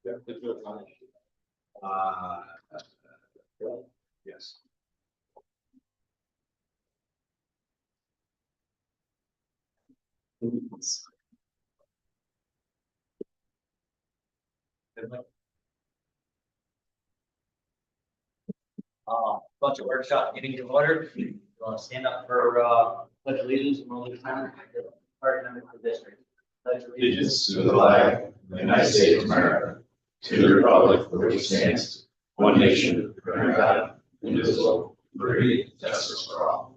Yeah, it's real time. Yes. Bunch of workshop getting in order. You want to stand up for pledge allegiance and roll the time. Part number for district. Pledge Allegiance to the flag of the United States of America, to the republic for which it stands, one nation, under God, indivisible, with liberty and justice for all.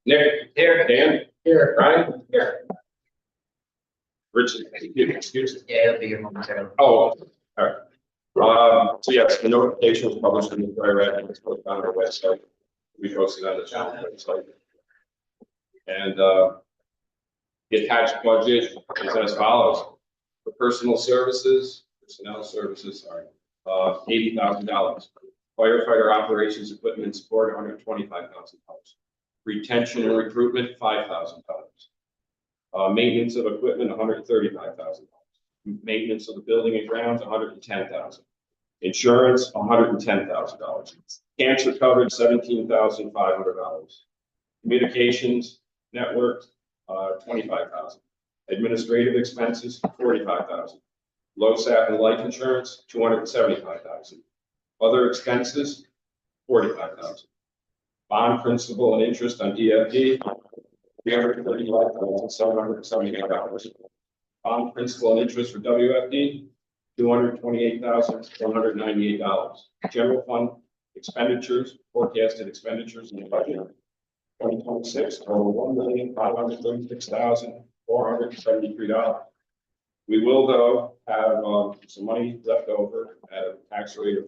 Nick, here, Dan, here, Brian, here. Richard, excuse me. Yeah, it'll be here momentarily. Oh, all right. So yes, the notification was published in the Fire and it's posted on our website. We posted on the channel website. And the attached budget is as follows. For personnel services, sorry, $80,000. Firefighter operations equipment and support, $125,000. Retention and recruitment, $5,000. Maintenance of equipment, $135,000. Maintenance of the building and grounds, $110,000. Insurance, $110,000. Cancer coverage, $17,500. Communications network, $25,000. Administrative expenses, $45,000. LoSAP and life insurance, $275,000. Other expenses, $45,000. Bond principal and interest on DFD, $335,778. Bond principal and interest for WFD, $228,198. General fund expenditures, forecasted expenditures in the budget, 2026 total $1,536,473. We will though have some money left over at a tax rate of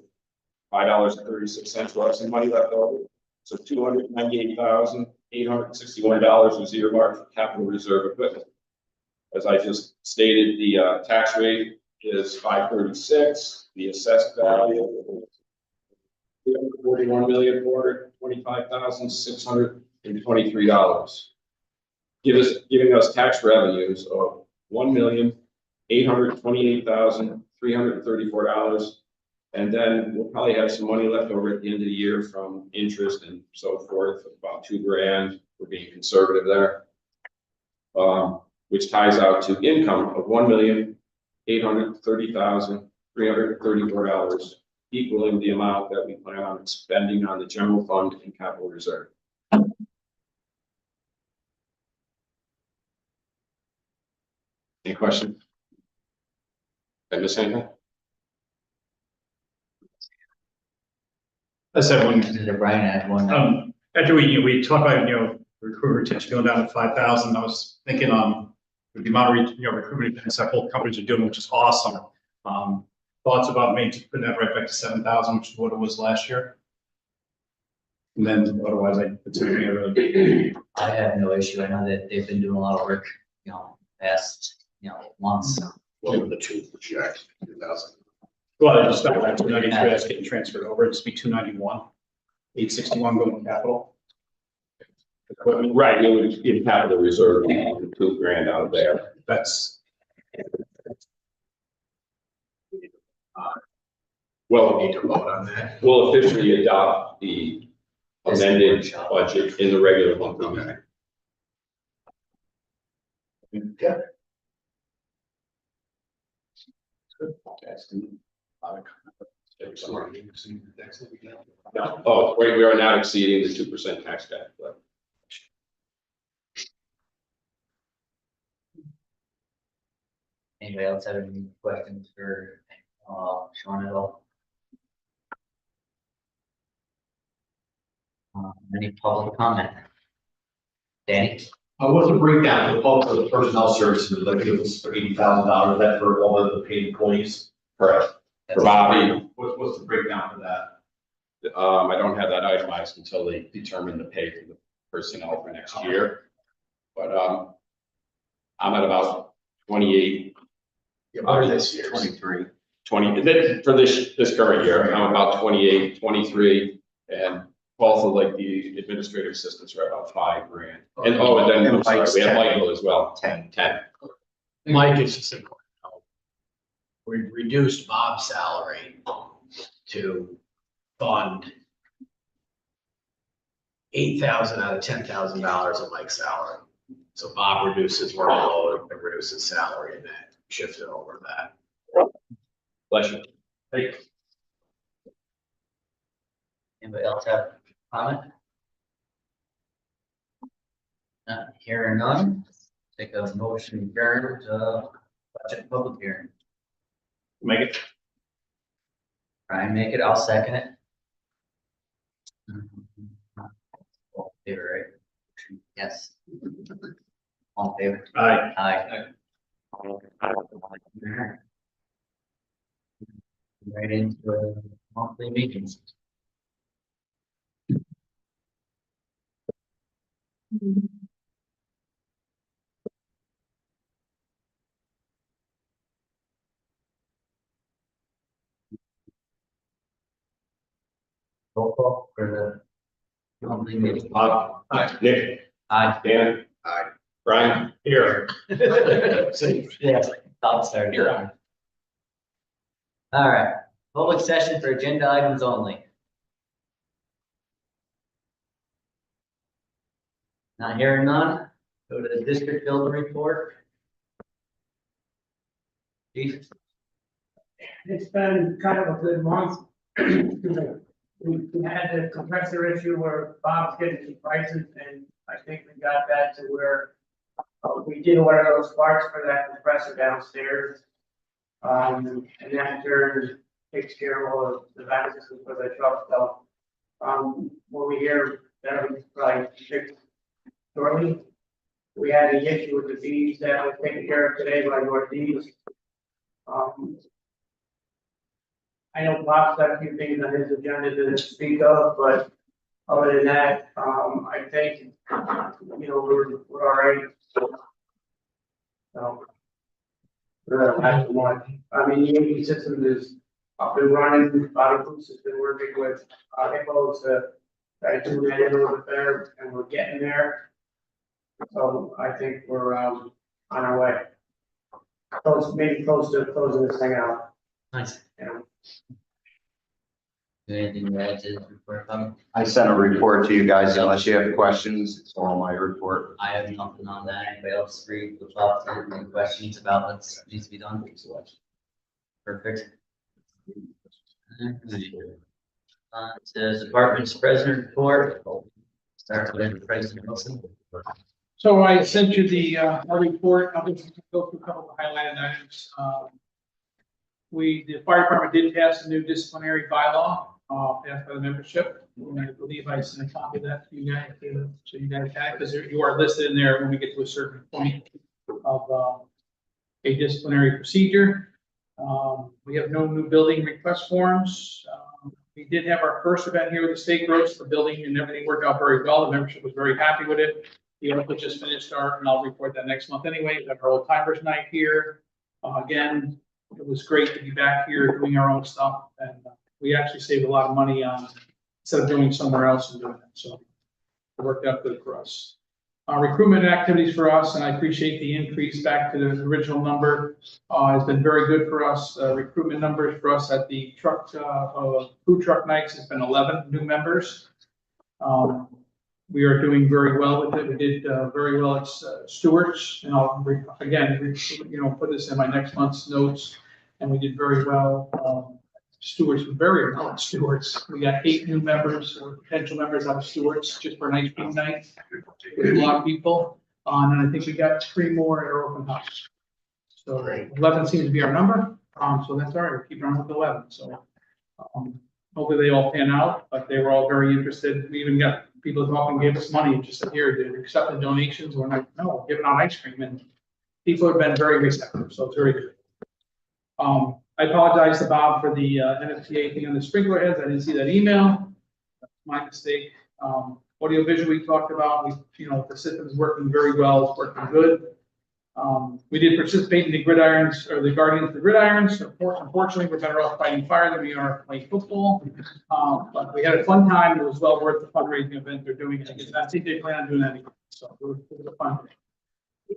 $5.36. We'll have some money left over. So $298,861 is earmarked for capital reserve equipment. As I just stated, the tax rate is $536. The assessed value is $41,425,623. Giving us tax revenues of $1,828,334. And then we'll probably have some money left over at the end of the year from interest and so forth, about $2,000. We're being conservative there. Which ties out to income of $1,830,334, equaling the amount that we plan on spending on the general fund and capital reserve. Any questions? Did I miss anything? I said one. Brian had one. After we talked about, recruiter retention going down to 5,000, I was thinking, with the amount of, recruitment events that both companies are doing, which is awesome. Thoughts about maybe putting that right back to 7,000, which is what it was last year. And then otherwise I have no issue. I know that they've been doing a lot of work, past, months. What were the two projects, 2,000? Well, I just started at 293, that's getting transferred over. It'd just be 291, 861 going to capital. Equipment. Right, you would in capital reserve, $2,000 out of there. That's. Well, Need to vote on that. we'll officially adopt the amended budget in the regular monthly meeting. Yeah. Oh, wait, we are now exceeding the 2% tax cap. Anybody else have any questions for Sean at all? Any public comment? Danny? What's the breakdown for the bulk of the personnel services? Like it was for $80,000. That for all of the paid employees. Correct. For Bobby, What's the breakdown for that? I don't have that itemized until they determine the pay for the personnel for next year. But I'm at about 28. Yeah, but this year. 23. 20, then for this current year, I'm about 28, 23, and also like the administrative assistants are about $5,000. And then I'm sorry, we have Michael as well, 10. Mike is just important. We reduced Bob's salary to fund $8,000 out of $10,000 of Mike's salary. So Bob reduces workload and reduces salary and then shifted over to that. Bless you. Anybody else have a comment? Not hearing none, take a motion to adjourn to budget public hearing. Make it. Brian, make it, I'll second it. All in favor, right? Yes. All in favor? Aye. Aye. Right into monthly meetings. Roll call for the monthly meeting. Nick, Aye. Dan. Aye. Brian. Here. Yeah, I'll start here. All right, public session for agenda items only. Not hearing none, go to the district building report. Chief? It's been kind of a good month. We had the compressor issue where Bob's getting some prices, and I think we got that to where we did order those parts for that compressor downstairs. And that in turn takes care of all of the balances for the truck stuff. When we hear that'll be probably fixed shortly. We had an issue with the bees that was taken care of today by Northeast. I know Bob's got a few things on his agenda to speak of, but other than that, I think, we're all right. So. That's the one. I mean, the AV system is up and running. Bobby Bruce has been working with HIPPO to try to do that in a little bit better, and we're getting there. So I think we're on our way. Maybe close to closing this thing out. Nice. Yeah. Anything to add to the report? I sent a report to you guys, unless you have questions, it's all my report. I have nothing on that. Anybody else read the thoughts or any questions about what needs to be done? Perfect. To department's president report. Start with President Wilson. So I sent you the, our report. I'll just go through a couple of highlighted items. The fire department did pass a new disciplinary bylaw, passed by the membership. And I believe I sent a copy of that to you guys, so you guys have, because you are listed in there when we get to a certain point of a disciplinary procedure. We have no new building request forms. We did have our first event here with the state roads for building, and everything worked out very well. The membership was very happy with it. The article just finished and I'll report that next month anyway. We have our old timers night here. Again, it was great to be back here doing our own stuff, and we actually saved a lot of money on instead of doing somewhere else and doing it. So it worked out good for us. Recruitment activities for us, and I appreciate the increase back to the original number. Has been very good for us. Recruitment numbers for us at the food truck nights has been 11 new members. We are doing very well with it. We did very well at Stewart's, and I'll again, put this in my next month's notes. And we did very well. Stewart's very well at Stewart's. We got 8 new members or potential members out of Stewart's just for an ice cream night with a lot of people. And I think we got 3 more at our open house. So 11 seems to be our number. So that's all right. We're keeping on with 11. So hopefully they all pan out, but they were all very interested. We even got people who often gave us money and just said, here, they're accepting donations. We're like, no, we're giving out ice cream. And people have been very receptive. So it's very good. I apologize to Bob for the NFPA thing on the sprinkler heads. I didn't see that email. That's my mistake. Audio visual we talked about. The system is working very well. It's working good. We did participate in the gridirons, or the Guardians of the Gridirons. Unfortunately, we're better off fighting fire than we are playing football. But we had a fun time. It was well worth the fundraising event they're doing. I think they plan on doing that again. So it was a fun day.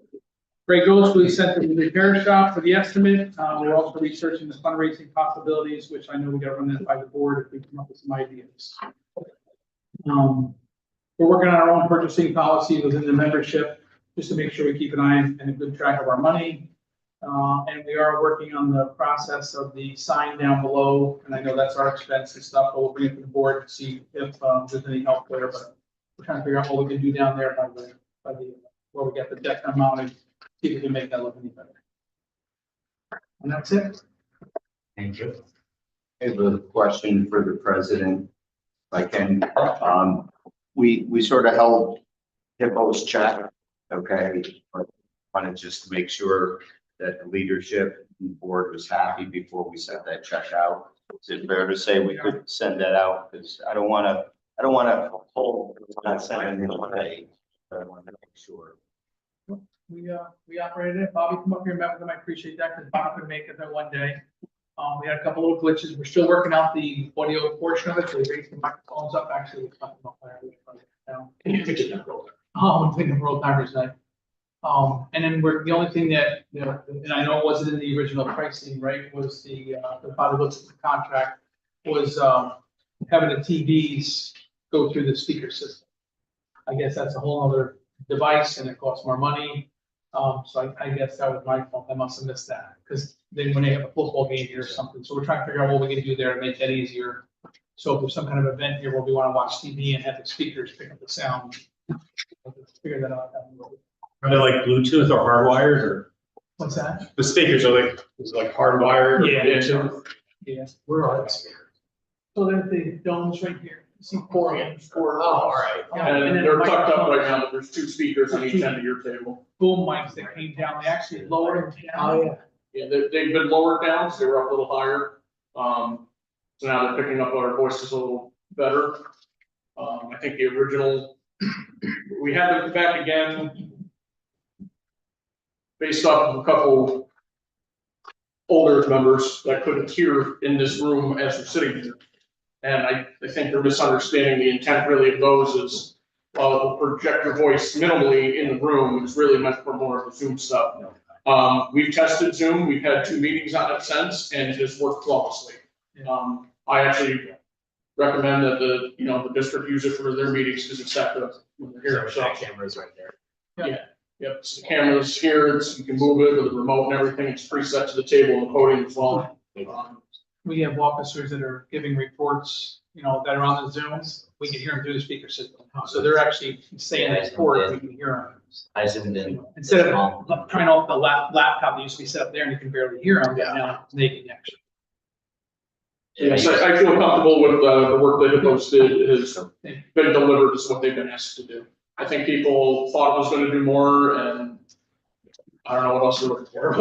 Greg Ghost, we sent to the repair shop for the estimate. We're also researching the fundraising possibilities, which I know we got to run that by the board if we come up with some ideas. We're working on our own purchasing policy within the membership, just to make sure we keep an eye and a good track of our money. And we are working on the process of the sign down below, and I know that's our expense and stuff, but we'll bring it to the board to see if there's any help there, but we're trying to figure out what we can do down there by the where we get the deck mounted, see if we can make that look any better. And that's it. Thank you. I have a question for the president. If I can, we sort of held Hippo's check, okay? But wanted just to make sure that the leadership and the board was happy before we sent that check out. Is it fair to say we could send that out? Because I don't want to hold, not sending it away. But I want to make sure. We operated it. Bobby, come up here and met with them. I appreciate that because Bob could make it that one day. We had a couple little glitches. We're still working out the audio portion of it. So we raised the microphones up. Actually, we're talking about fire. I'm thinking of roll timers night. And then the only thing that, and I know it wasn't in the original pricing, right, was the Bobby looks at the contract was, having the TVs go through the speaker system. I guess that's a whole other device and it costs more money. So I guess that was my fault. I must have missed that because then when they have a football game here or something, so we're trying to figure out what we can do there to make that easier. So if there's some kind of event here where we want to watch TV and have the speakers pick up the sound, let's figure that out. Are they like Bluetooth or hardwired or? What's that? The speakers are like, is it like hardwired? Yeah. Yeah. Where are the speakers? So there's the domes right here. You see four of them. All right. And then They're tucked up microphones. right now, but there's two speakers on each end of your table. Boom mics that came down. They actually lowered them down. Yeah, they've been lowered down, so they were up a little higher. So now they're picking up our voices a little better. I think the original, we had them back again based off of a couple older members that couldn't hear in this room as they're sitting here. And I think they're misunderstanding the intent really of those is, they'll project your voice minimally in the room. It's really meant for more of the Zoom stuff. We've tested Zoom. We've had 2 meetings on it since, and it has worked flawlessly. I actually recommend that the district use it for their meetings because it's that good when they're here. So Cameras right there. Yep, so the camera's here, you can move it with the remote and everything, it's preset to the table and the podium as well. We have officers that are giving reports, that are on the Zooms. We can hear them through the speaker system. So they're actually saying the report, we can hear them. I zoomed in. Instead of trying off the laptop that used to be set up there and you can barely hear them, but now they can actually. Yes, I feel comfortable with the work that Hippos did has been delivered as what they've been asked to do. I think people thought it was going to do more, and I don't know what else they're looking for.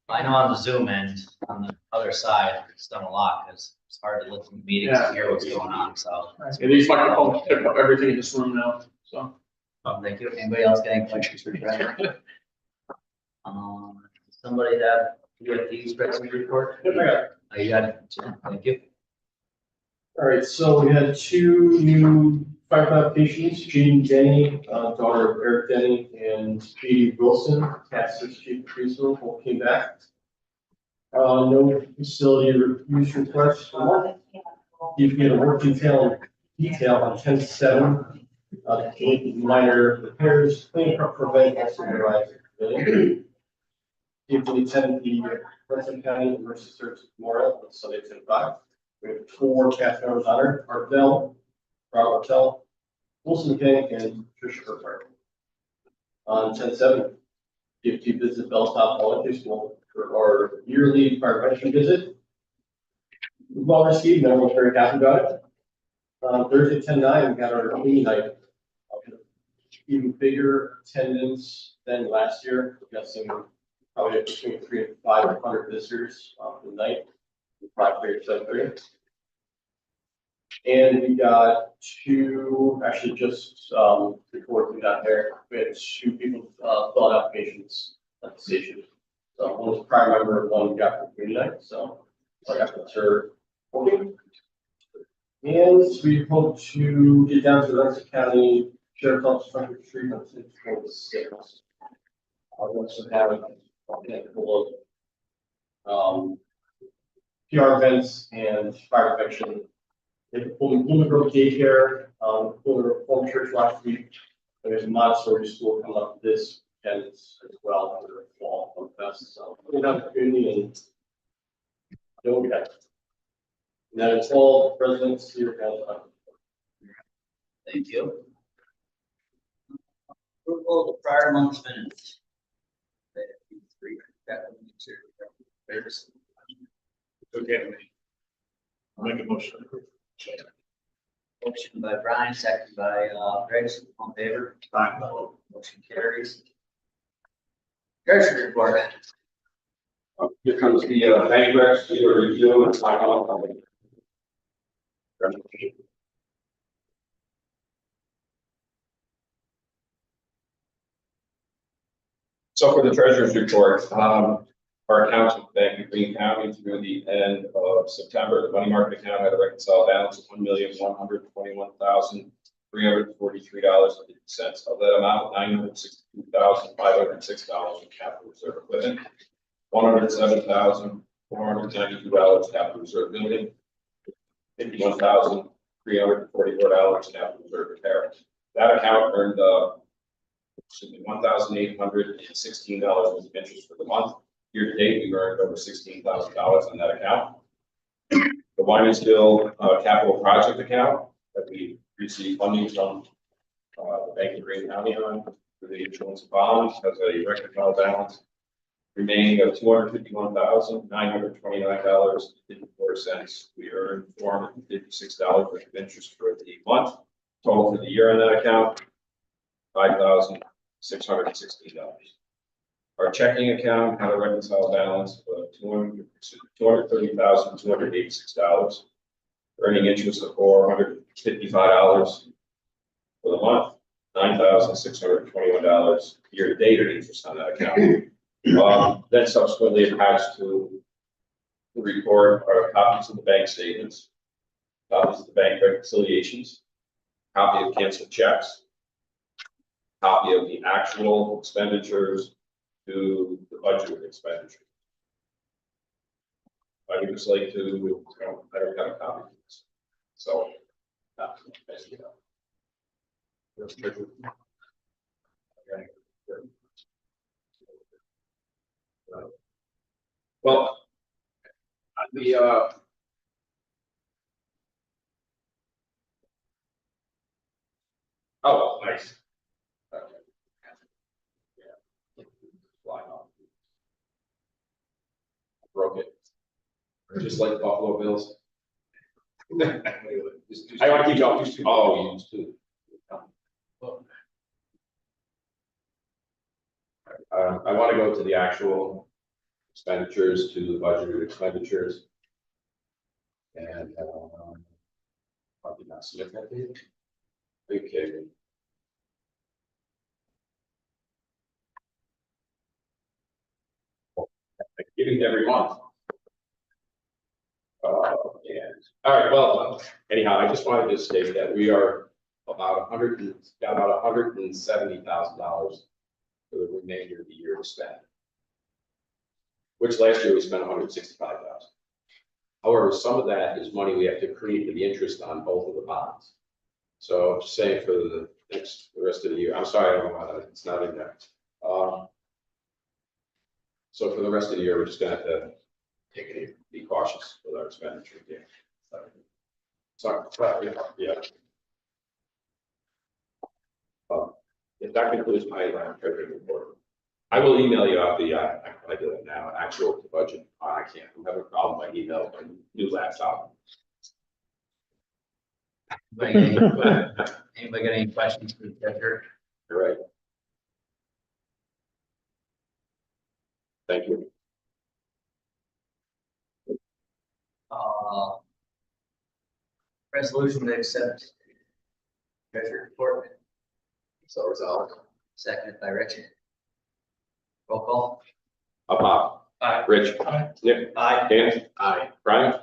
I know on the Zoom end, on the other side, it's done a lot because it's hard to listen to meetings and hear what's going on, so. Yeah, these microphones pick up everything in this room now, so. Thank you. Anybody else got any questions for Trevor? Somebody have NGFD's president report? Oh, you got it. Thank you. All right, so we had 2 new fire applications, Jean Denny, daughter of Eric Denny, and Katie Wilson, Cass's chief of police, both came back. No facility use requests. You get a work detail on 10/7. Minor repairs, clean up, prevent, and supervise. If we attend the Preston County Emergency Services Memorial on Sunday 10/5. We have 4 cast members honored: Art Bell, Robert Tell, Wilson King, and Tricia Burkhardt. On 10/7, DFT visit Belltop Elementary School for our yearly fire prevention visit. Well received, and everyone's very happy about it. Thursday 10/9, we got our clean night. Even bigger attendance than last year. I'm guessing probably between 300 and 500 visitors for the night. 5:30 to 7:30. And we got 2, actually just before we got there, we had 2 people fill out applications at the station. So one was a prior member, one got from community night, so I got to serve working. And we hope to get down to the Ramsey County Sheriff's Office Front Street on 626. I also have a couple of PR events and fire protection. They pulled Blooming Grove Daycare, pulled a home church last week. There's a Montessori school coming up this weekend as well for the fall fun fest. So we're down to the community and don't we have. And then it's all residents here. Thank you. Approval of the prior month's minutes. Okay. I'll make a motion. Motion by Brian, second by Greg, all in favor. Aye. Motion carries. Treasury report. Here comes the bank recs, your review and final company. So for the treasurer's report, our accounts with the Bank of Greene County through the end of September, the money market account had a reconciled balance of $1,121,343.50. Of that amount, $962,506 in capital reserve equipment, $107,492 capital reserve building, $51,344 capital reserve repair. That account earned $1,816 worth of interest for the month. Year to date, we earned over $16,000 on that account. The Wymansville capital project account that we received funding from the Bank of Greene County on for the insurance bonds has a reconciled balance remaining of $251,929.54. We earned $456 worth of interest for the month. Total for the year on that account, $5,616. Our checking account had a reconciled balance of $230,286, earning interest of $455 for the month, $9,621 year to date interest on that account. Then subsequently attached to the report are copies of the bank statements, copies of the bank reconciliations, copy of canceled checks, copy of the actual expenditures to the budget expenditure. I would just like to, I don't have a copy of this. So, basically, okay. Well, the oh, nice. Okay. Yeah. Flying off. Broke it. Just like Buffalo Bills. I want to keep going. Oh, you used to. I want to go to the actual expenditures, to the budgeted expenditures. And I did not submit that to you. Okay. Giving every month. And all right, well, anyhow, I just wanted to state that we are about $170,000 for the remainder of the year to spend. Which last year we spent $165,000. However, some of that is money we have to create for the interest on both of the bonds. So just saying for the rest of the year, I'm sorry, I don't know, it's not in there. So for the rest of the year, we're just gonna have to take it, be cautious with our expenditure. Yeah. Sorry, yeah. If that concludes my treasury report, I will email you out the, I do it now, actual budget. I can't, I'm having a problem by email, my new laptop. Anybody got any questions for the treasurer? You're right. Thank you. Resolution to accept treasurer report. So resolved. Seconded by Richard. Roll call. Bob. Aye. Rich. Aye. Nick. Aye. Dan. Aye. Brian.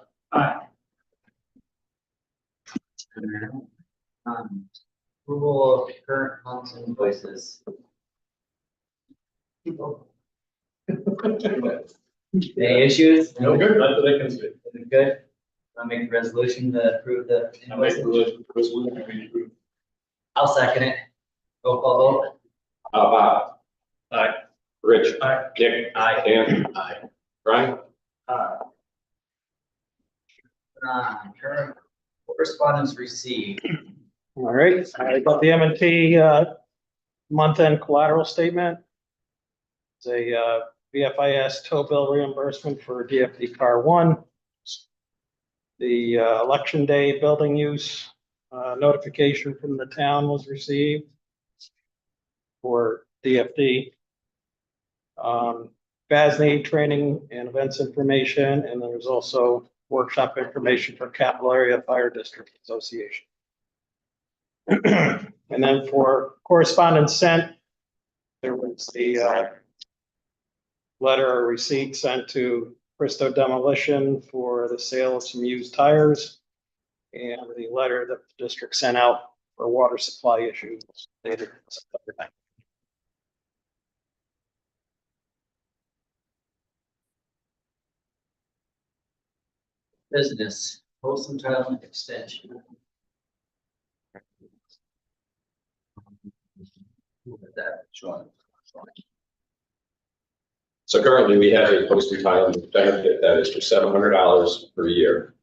Approval of current month's invoices. Any issues? No, good, not that I can see. Is it good? I'll make the resolution to approve the I'll make invoices. the resolution to be approved. I'll second it. Roll call vote. Bob. Aye. Rich. Aye. Nick. Aye. Dan. Aye. Brian. Current correspondence received. All right, I got the M&T month-end collateral statement. It's a VFIS tow bill reimbursement for DFD car 1. The election day building use notification from the town was received for DFD. VASNY training and events information, and there's also workshop information for Capital Area Fire District Association. And then for correspondence sent, there was the letter or receipt sent to Bristow Demolition for the sale of some used tires, and the letter that the district sent out for water supply issues dated September 9th. Business, post entitlement extension. With that, Sean. So currently we have a post-retirement benefit that is for $700 per year.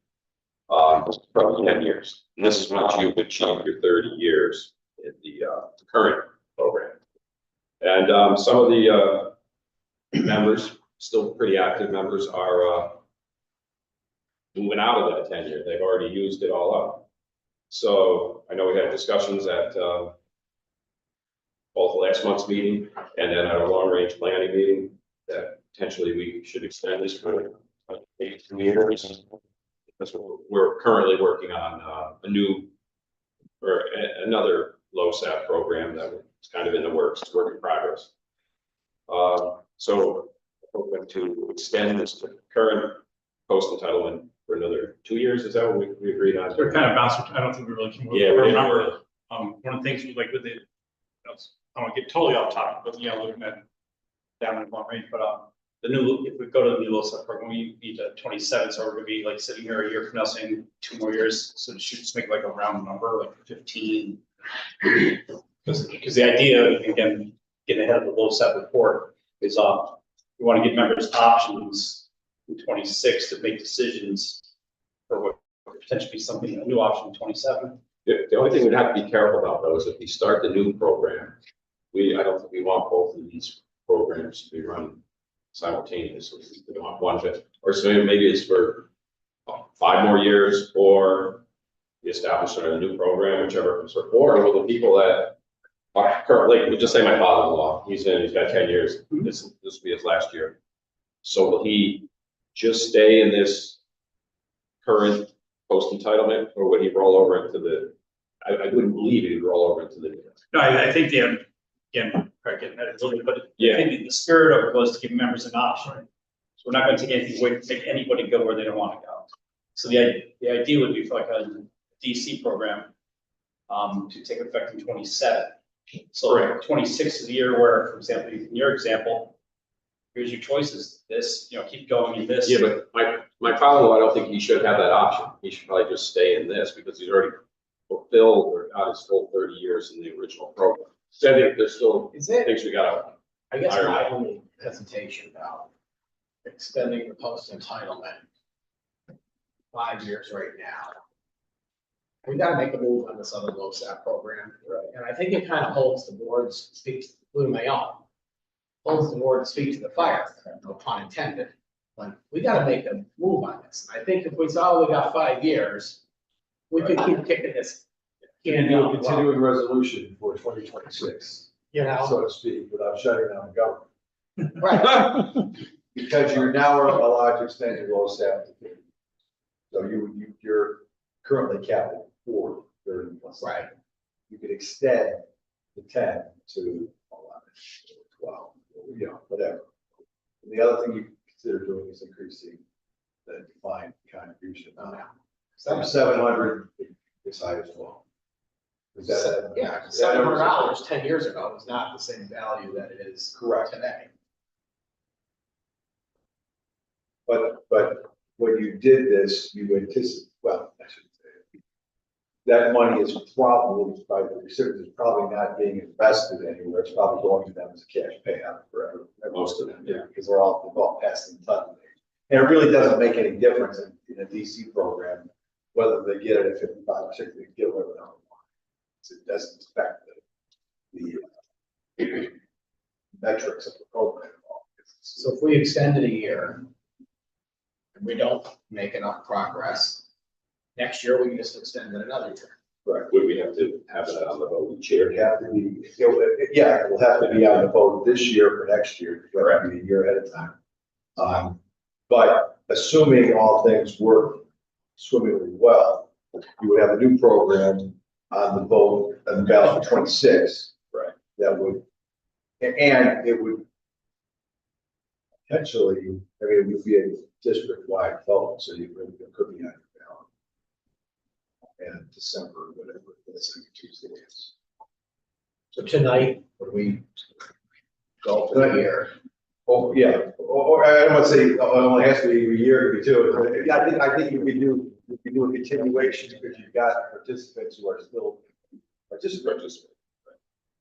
For 10 years. And this is once you've achieved your 30 years in the current program. And some of the members, still pretty active members, are moving out of that tenure. They've already used it all up. So I know we had discussions at both last month's meeting and then at a long-range planning meeting that potentially we should extend this for 8 years. That's what we're currently working on, a new or another LoSAP program that is kind of in the works, it's work in progress. So we're going to extend this to current post entitlement for another 2 years. Is that what we agreed on? We're kind of bouncing, I don't think we really can. Yeah, we didn't remember, really. one of the things we like with the, I don't want to get totally off topic, but looking at down in long range, but the new, if we go to the new LoSAP program, we need 27, so we're gonna be like sitting here a year from now saying 2 more years, so it should just make like a round number, like 15. Because the idea, again, getting ahead of the LoSAP report is, we want to give members options in 26 to make decisions for what could potentially be something, a new option in 27. The only thing we'd have to be careful about though is if we start the new program, I don't think we want both of these programs to be run simultaneously. We don't want one to, or so maybe it's for 5 more years, or the establishment of a new program, whichever comes first. Or will the people that are currently, we'll just say my father-in-law, he's got 10 years, this will be his last year. So will he just stay in this current post entitlement, or would he roll over into the, I wouldn't believe he'd roll over into the. No, I think the, again, probably getting that a little bit, but Yeah. I think the spirit of it was to give members an option. So we're not going to take anything away, make anybody go where they don't want to go. So the idea would be for like a DC program to take effect in 27. So Correct. 26 is the year where, for example, in your example, here's your choices. This, keep going in this. Yeah, but my father-in-law, I don't think he should have that option. He should probably just stay in this because he's already fulfilled or got his full 30 years in the original program. So I think there's still Is it, things we gotta, I guess Iron my Man. only hesitation about extending the post entitlement 5 years right now. We gotta make a move on this other LoSAP program. Right. And I think it kind of holds the board's speaks, including my own, holds the board to speak to the fire, no pun intended. But we gotta make a move on this. I think if we saw we got 5 years, we could keep kicking this. Can do a continuing resolution for 2026, You know, so to speak, without shutting down the government. right, Because you're now allowed to extend your LoSAP to 50. So you're currently capped at 4, 30 plus. right. You could extend the 10 to 11, 12, or you know, whatever. And the other thing you consider doing is increasing the defined contribution amount. From 700 as high as 12. Is that? Yeah, $700 10 years ago was not the same value that it is Correct. today. But when you did this, you anticipate, well, I shouldn't say it. That money is probably, by the recipients, is probably not being invested anywhere. It's probably going to them as a cash payout forever. Most of them, yeah. Because they're all passing ton. And it really doesn't make any difference in a DC program, whether they get it at 55 or 60, they get whatever they want. It doesn't affect the metrics of the program at all. So if we extend it a year and we don't make enough progress, next year we can just extend it another year. Right. Would we have to have that on the vote each year? It would have to be, yeah, it will have to be on the vote this year for next year, correct, a year ahead of time. But assuming all things work swimmingly well, you would have a new program on the vote, on the ballot for 26. Right. That would, and it would potentially, I mean, it would be a district-wide vote, so it could be on your ballot. And December, whatever, that's Tuesday is. So tonight, when we go for the year, Oh, yeah, or I don't want to say, it only has to be a year, it could be two. Yeah, I think you could do a continuation because you've got participants who are still participants.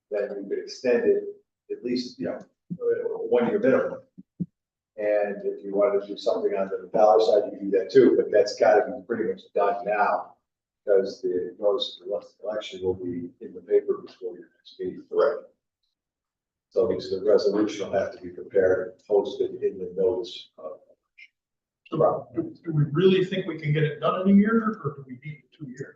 Then you could extend it at least, you know, 1 year minimum. And if you wanted to do something on the dollar side, you can do that too, but that's got to be pretty much done now. Because the notice of the election will be in the paper before your next meeting. Correct. So the resolution will have to be prepared and posted in the notice of. Do we really think we can get it done in a year, or do we need 2 years?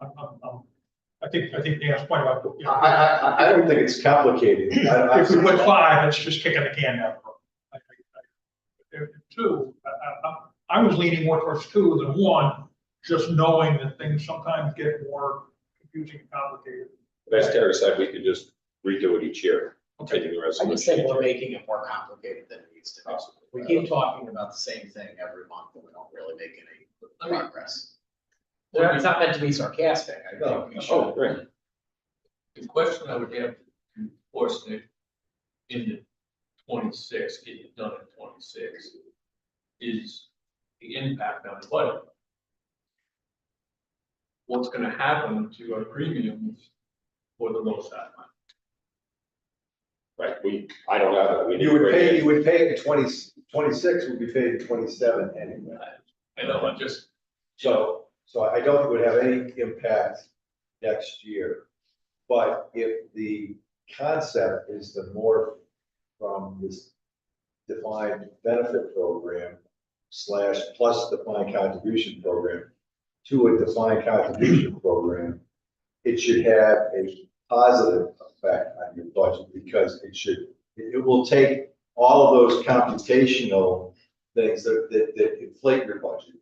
I think Dan's point about, you know, I don't think it's complicated. if we went 5, it's just kicking the can down the road. 2, I was leaning more towards 2 than 1, just knowing that things sometimes get more confusing and complicated. As Terry said, we could just redo it each year, taking the I just resolution. think we're making it more complicated than it needs to be. We keep talking about the same thing every month and we don't really make any progress. It's not meant to be sarcastic. I think we should. Oh, great. The question I would have to force it into 26, get it done in 26, is the impact on the budget. What's gonna happen to our premiums for the low side line? Right, I don't have it. We need You to would break pay, it. you would pay in 26 would be paid in 27 anyway. I know, I'm just, So I don't think it would have any impact next year. But if the concept is to morph from this defined benefit program / plus defined contribution program to a defined contribution program, it should have a positive effect on your budget because it will take all of those computational things that inflate your budget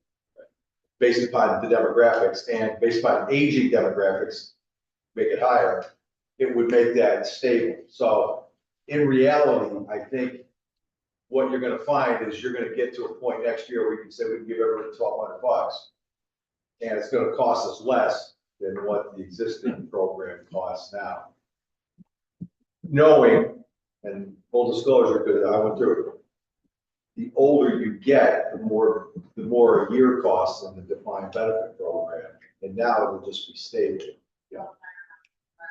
based upon the demographics and based upon aging demographics, make it higher, it would make that stable. So in reality, I think what you're gonna find is you're gonna get to a point next year where you can say we can give everyone $1,200. And it's gonna cost us less than what the existing program costs now. Knowing, and full disclosure, because I went through it, the older you get, the more a year costs in the defined benefit program, and now it'll just be stable. Yeah.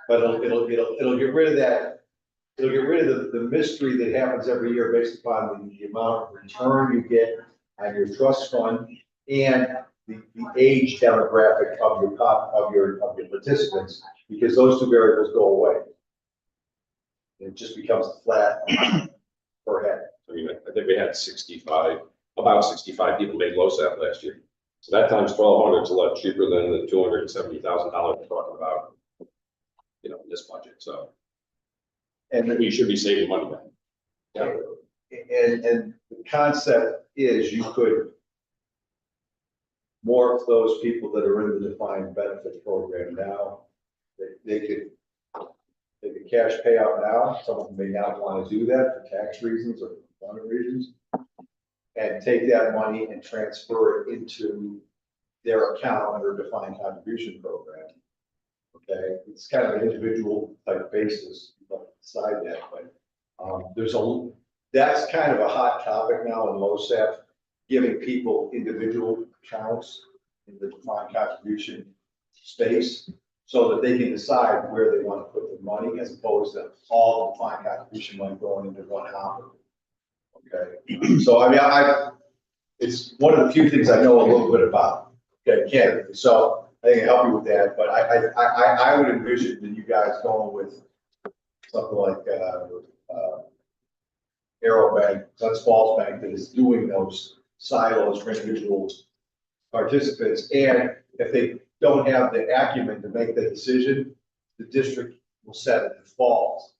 But it'll get rid of that. It'll get rid of the mystery that happens every year based upon the amount of return you get on your trust fund and the age demographic of your participants, because those two variables go away. It just becomes a flat per head. I mean, I think we had about 65 people made LoSAP last year. So that times 1,200 is a lot cheaper than the $270,000 we're talking about, you know, in this budget. So, And we should be saving money then. Yeah. And the concept is you could morph those people that are in the defined benefit program now. They could take a cash payout now, some of them may not want to do that for tax reasons or other reasons. And take that money and transfer it into their account under a defined contribution program. Okay, it's kind of an individual type basis, but decide that, but, that's kind of a hot topic now in LoSAP, giving people individual accounts in the defined contribution space, so that they can decide where they want to put their money, as opposed to all the defined contribution money going into one hopper. Okay, so I mean, it's one of the few things I know a little bit about, okay, candidly, so I think I help you with that, but I would envision that you guys going with something like, Arrow Bank, Dutch Falls Bank, that is doing those silos for individual participants, and if they don't have the acumen to make the decision, the district will set a default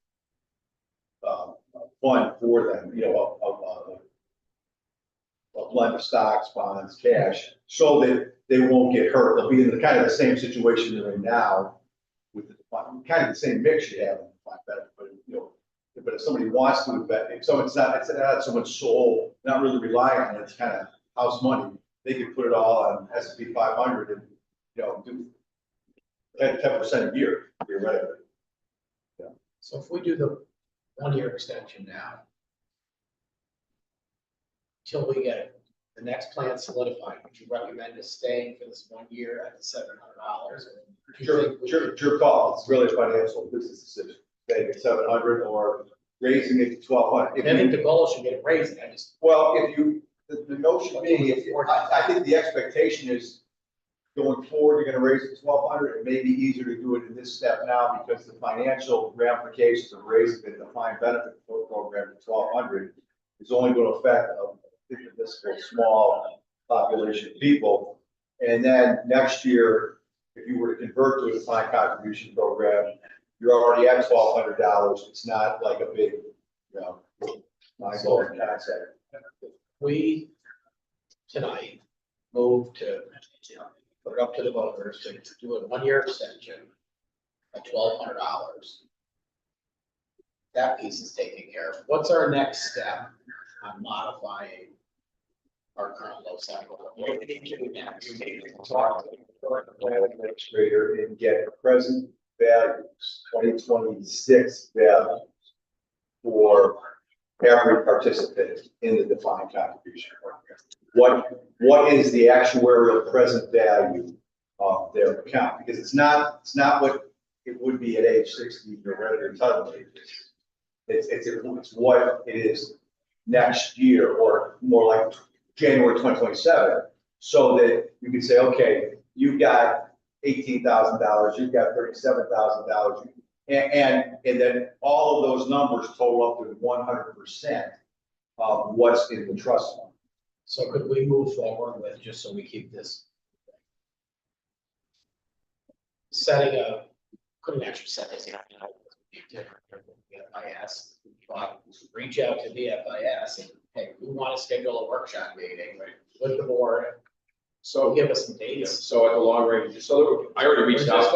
fund for them, you know, a blend of stocks, bonds, cash, so that they won't get hurt. They'll be in the kind of the same situation they're in now with the kind of the same mix you have in the defined benefit, but you know, but if somebody wants to invest, if someone's it's not someone's soul, not really relying on it, it's kind of house money, they could put it all on S&P 500 and, you know, do 10% a year, theoretically. So if we do the 1-year extension now, till we get the next plan solidified, would you recommend us staying for this 1 year at the $700? Your call. It's really a financial business decision. Staying at 700 or raising it to 1200. I think the goal should get raised. Well, if you, the notion being, I think the expectation is going forward, you're going to raise it to 1200. It may be easier to do it in this step now because the financial ramifications of raising the defined benefit program to 1200 is only going to affect this small population of people. And then next year, if you were to convert to a defined contribution program, you're already at $1,200. It's not like a big, you know, mind-blowing concept. We tonight move to put it up to the voters to do a 1-year extension at $1,200. That piece is taken care of. What's our next step on modifying our current low cycle? What do we need to do next? Talk to the plan administrator and get present values, 2026 values for every participant in the defined contribution program. What is the actuarial present value of their account? Because it's not what it would be at age 60 or hereditary entitlement age. It's what it is next year, or more like January 2027, so that you can say, okay, you've got $18,000, you've got $37,000, and then all of those numbers total up to 100% of what's in the trust fund. So could we move forward with, just so we keep this, setting a, couldn't actually set this, FIS, but reach out to the FIS and, hey, we want to schedule a workshop meeting with the board. So give us some dates. So at the long range, so I already reached out.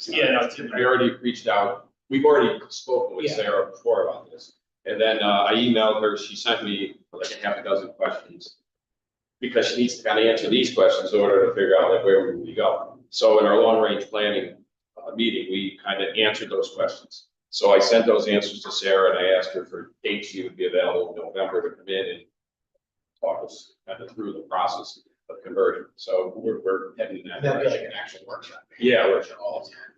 Yeah, no, I already reached out. We've already spoken with Sarah before about this. And then I emailed her. She sent me like a half a dozen questions because she needs to kind of answer these questions in order to figure out like where we go. So in our long range planning meeting, we kind of answered those questions. So I sent those answers to Sarah and I asked her for dates she would be available in November to come in and talk us kind of through the process of conversion. So we're heading in that That'd be direction. like an actual workshop. Yeah, workshop. All the time.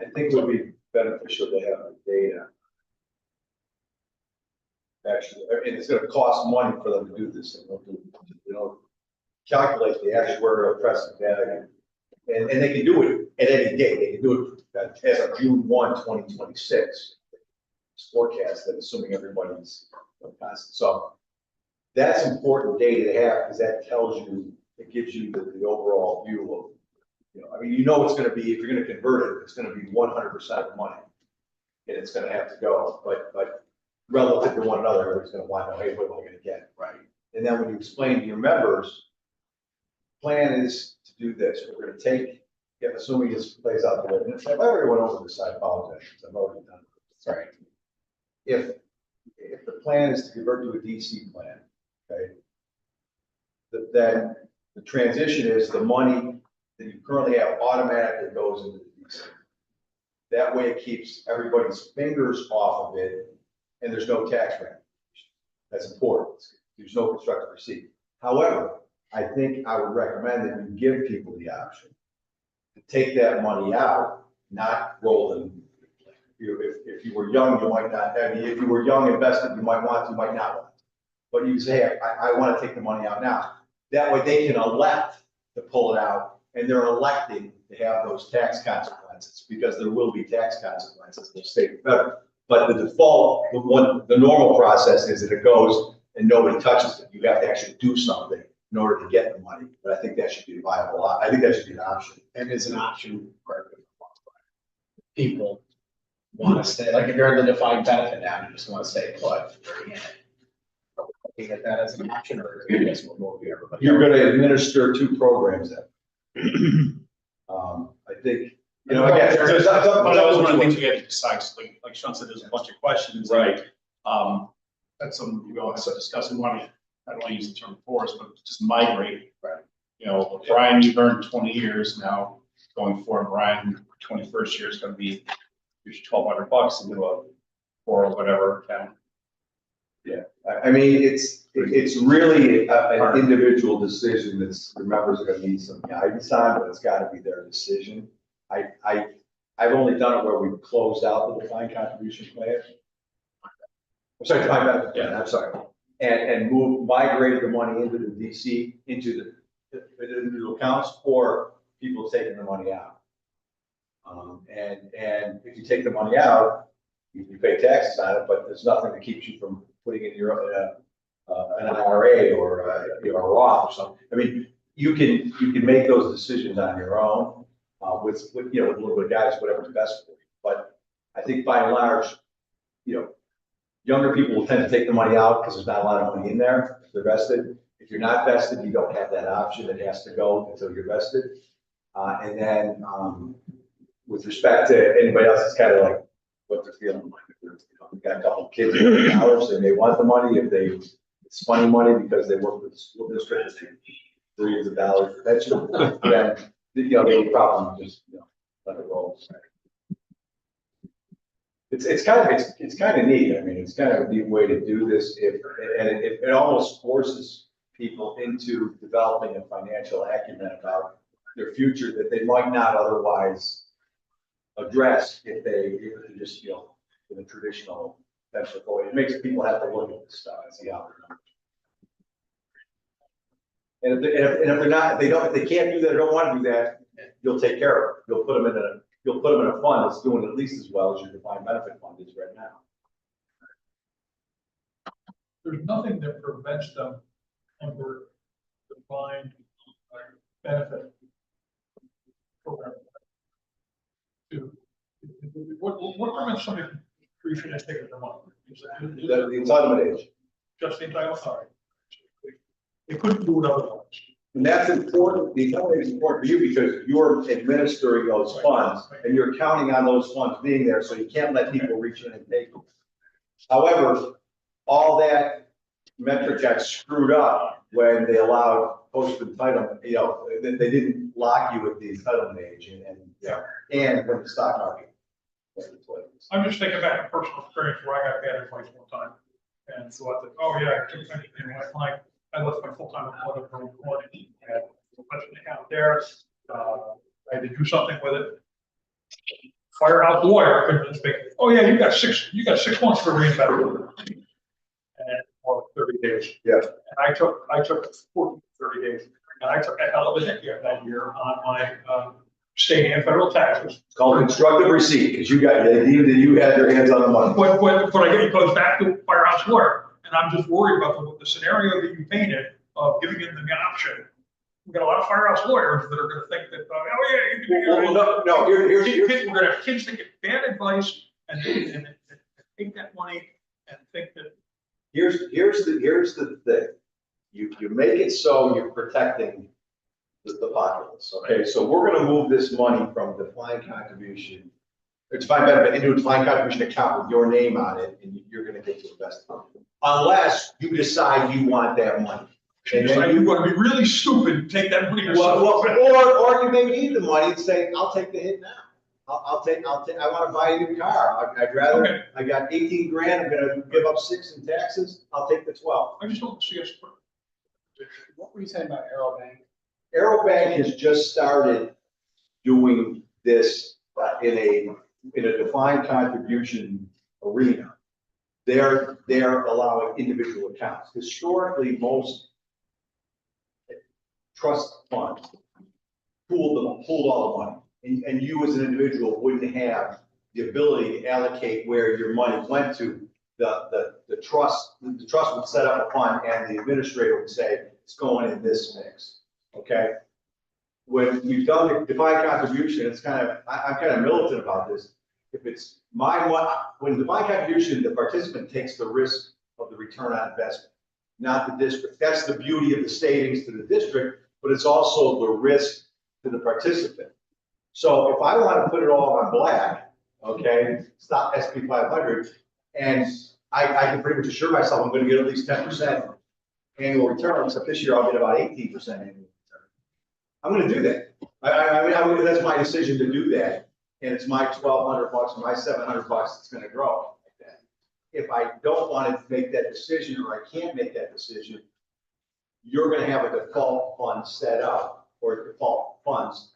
I think it would be beneficial to have the data. Actually, and it's gonna cost money for them to do this, calculate the actuarial present value. And they can do it at any date. They can do it as of June 1, 2026. It's forecasted, assuming everybody's constant. So that's important data to have, because that tells you, it gives you the overall view of, I mean, it's going to be, if you're going to convert it, it's going to be 100% of money. And it's going to have to go, but relative to one another, everybody's going to want to know, hey, what am I going to get? Right. And then when you explain to your members, plan is to do this. We're going to take assuming this plays out the way, and if I already went over this, I apologize, because I've already done it. Sorry. If the plan is to convert to a DC plan, okay, then the transition is the money that you currently have automatically goes into the DC. That way it keeps everybody's fingers off of it, and there's no tax ramification. That's important. There's no constructive receipt. However, I think I would recommend that you give people the option to take that money out, not roll them. If you were young, you might not, I mean, if you were young invested, you might want to, you might not want to. But you say, hey, I want to take the money out now. That way they can elect to pull it out, and they're electing to have those tax consequences, because there will be tax consequences in the state and federal. But the default, the normal process is that it goes and nobody touches it. You have to actually do something in order to get the money. But I think that should be viable. I think that should be an option. And is an option for people want to stay, like if you're in the defined benefit now, you just want to stay put. You get that as an option, or I guess we'll go over everybody. You're going to administer two programs then. I think, you know, again, there's Well, that was one of the things we had to decide, so like Sean said, there's a bunch of questions. Right. That's something we all have to discuss, and I don't want to use the term force, but just migrate. Right. You know, Brian, you've earned 20 years now, going forward, Brian, 21st year is going to be $1,200 into a or whatever account. yeah, I mean, it's really an individual decision that's the members are going to need some guidance on, but it's got to be their decision. I've only done it where we've closed out the defined contribution plan. I'm sorry, defined benefit plan, I'm sorry. And migrated the money into the DC, into the individual accounts, or people taking the money out. And if you take the money out, you pay taxes on it, but there's nothing that keeps you from putting in your an IRA or a Roth or something. I mean, you can make those decisions on your own with a little bit of guidance, whatever's best for you. But I think by and large, younger people will tend to take the money out because there's not a lot of money in there if they're vested. If you're not vested, you don't have that option. It has to go until you're vested. And then with respect to anybody else, it's kind of like what they're feeling like. If they've got a couple of kids in college, they may want the money. It's funny money because they work with the school district, billions of dollars for pension. Then they would probably just let it roll. It's kind of neat. I mean, it's kind of a neat way to do this. It almost forces people into developing a financial acumen about their future that they might not otherwise address if they just in a traditional pension way. It makes people have to look at this stuff and see how they're doing. And if they can't do that or don't want to do that, you'll take care of it. You'll put them in a fund that's doing at least as well as your defined benefit fund is right now. There's nothing that prevents them under defined benefit program. What prevents somebody from appreciating and taking their money? The entitlement age. Just the entitlement, sorry. They couldn't do it otherwise. And that's important. The entitlement is important for you because you're administering those funds and you're counting on those funds being there, so you can't let people reach in and take them. However, all that metric got screwed up when they allowed post entitlement. They didn't lock you with the entitlement age and when the stock market. I'm just thinking back to personal experience where I got bad advice one time. And so I thought, oh yeah, I left my full-time employment for employment. I had a bunch of account there. I had to do something with it. Firehouse lawyer couldn't just make, oh yeah, you got 6 months for reinvestment. And or 30 days. Yeah. And I took 30 days. And I took a hell of a hit that year on my state and federal taxes. It's called constructive receipt because you had your hands on the money. But it goes back to firehouse lawyer. And I'm just worried about the scenario that you painted of giving them the option. We've got a lot of firehouse lawyers that are going to think that, oh yeah, you can we're going to have kids that get bad advice and take that money and think that. Here's the thing. You make it so you're protecting the populace, okay? So we're gonna move this money from defined contribution, or defined benefit into a defined contribution account with your name on it, and you're gonna get to invest it. Unless you decide you want that money. And then You're gonna be really stupid, and take that money yourself. or you may need the money and say, I'll take the hit now. I'll take, I wanna buy a new car. I'd rather, Okay. I got 18 grand, I'm gonna give up 6 in taxes, I'll take the 12. I just don't see us. What were you saying about Arrow Bank? Aerobank has just started doing this in a defined contribution arena. They're allowing individual accounts. Historically, most trust funds pooled all the money. And you as an individual wouldn't have the ability to allocate where your money went to. The trust would set up a fund and the administrator would say, it's going in this mix, okay? When we've done the defined contribution, it's I'm kind of militant about this. If it's when defined contribution, the participant takes the risk of the return on investment, not the district. That's the beauty of the savings to the district, but it's also the risk to the participant. So if I want to put it all on black, okay, stop SP 500, and I can pretty much assure myself I'm going to get at least 10% annual return, except this year I'll get about 18% annual return. I'm going to do that. I mean, that's my decision to do that, and it's my $1,200 or my $700 that's going to grow like that. If I don't want to make that decision or I can't make that decision, you're going to have a default fund set up, or default funds,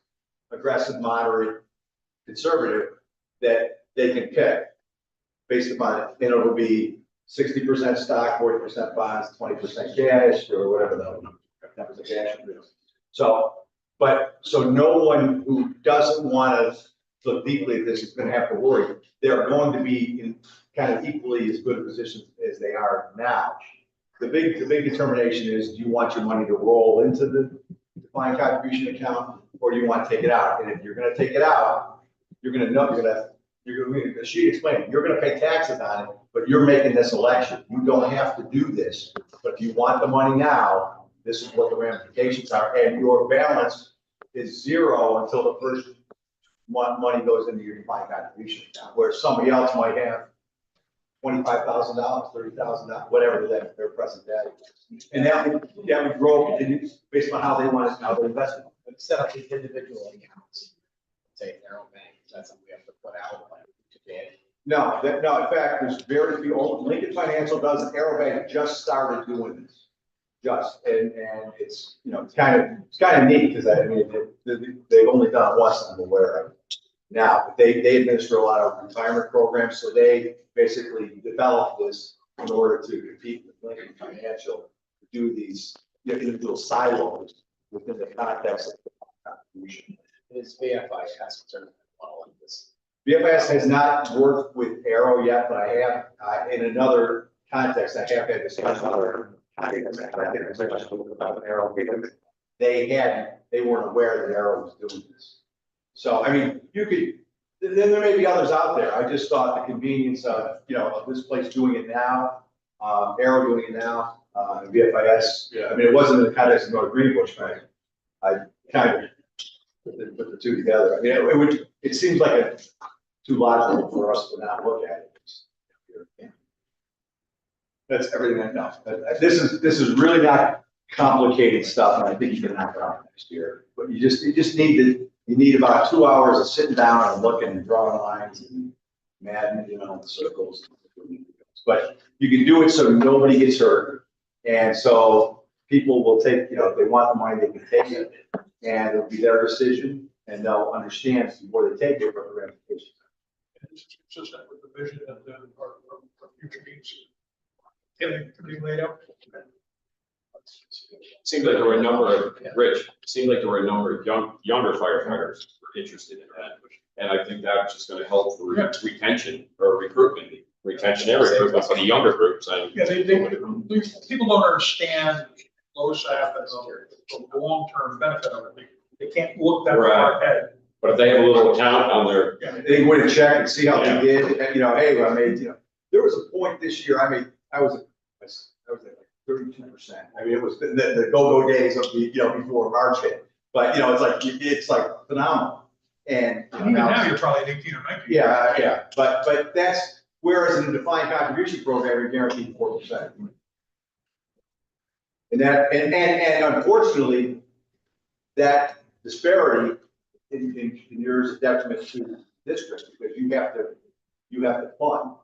aggressive, moderate, conservative, that they can pick based upon it, and it'll be 60% stock, 40% bonds, 20% cash, or whatever the 10% cash is. So no one who doesn't want to look deeply at this is going to have to worry. They're going to be in kind of equally as good a position as they are now. The big determination is, do you want your money to roll into the defined contribution account, or do you want to take it out? And if you're going to take it out, you're going to know she explained, you're going to pay taxes on it, but you're making this election. You don't have to do this, but if you want the money now, this is what the ramifications are, and your balance is zero until the first money goes into your defined contribution account, where somebody else might have $25,000, $30,000, whatever their present value is. And that would grow based on how they want it, how they invest it. But set up these individual accounts. Say Arrow Bank, that's something we have to put out today. No, in fact, there's very few. Lincoln Financial does it. Aerobank just started doing this. And it's, it's kind of neat, because I mean, they've only done it once, I'm aware of. Now, but they administer a lot of retirement programs, so they basically developed this in order to compete with Lincoln Financial, to do these individual silos within the context of the contribution. Is VFIS concerned with this? VFS has not worked with Arrow yet, but I have, in another context, I have had discussions about Arrow. They weren't aware that Arrow was doing this. So, I mean, then there may be others out there. I just thought the convenience of, of this place doing it now, Arrow doing it now, VFIS, I mean, it wasn't in the context of North Greenbush, right? I kind of put the two together. I mean, it seems like too logical for us to not look at it. That's everything I know. This is really not complicated stuff, and I think you can knock it out next year. But you need about 2 hours of sitting down and looking and drawing lines and maddening, circles. But you can do it so nobody gets hurt, and so people will take, if they want the money, they can take it, and it'll be their decision, and they'll understand before they take it what the ramifications are. It's consistent with the vision of our future needs. Getting pretty laid out. Seems like there were a number of, younger firefighters who were interested in that. And I think that's just going to help for retention or recruitment and recruitment for the younger groups. Yeah, people don't understand LoSAP and the long-term benefit of it. They can't look that far ahead. But if they have a little account on their, they go and check and see how they did, and, hey, I made, there was a point this year, I was at like 32%. I mean, it was the go-go days of the, before March hit. But, you know, it's like phenomenal. And. you know, Even now now, it's- you're probably 18 or 19. Yeah, but that's, whereas in a defined contribution program, you're guaranteed 4%. And that, and unfortunately, that disparity in yours is detriment to the district, because you have to fund,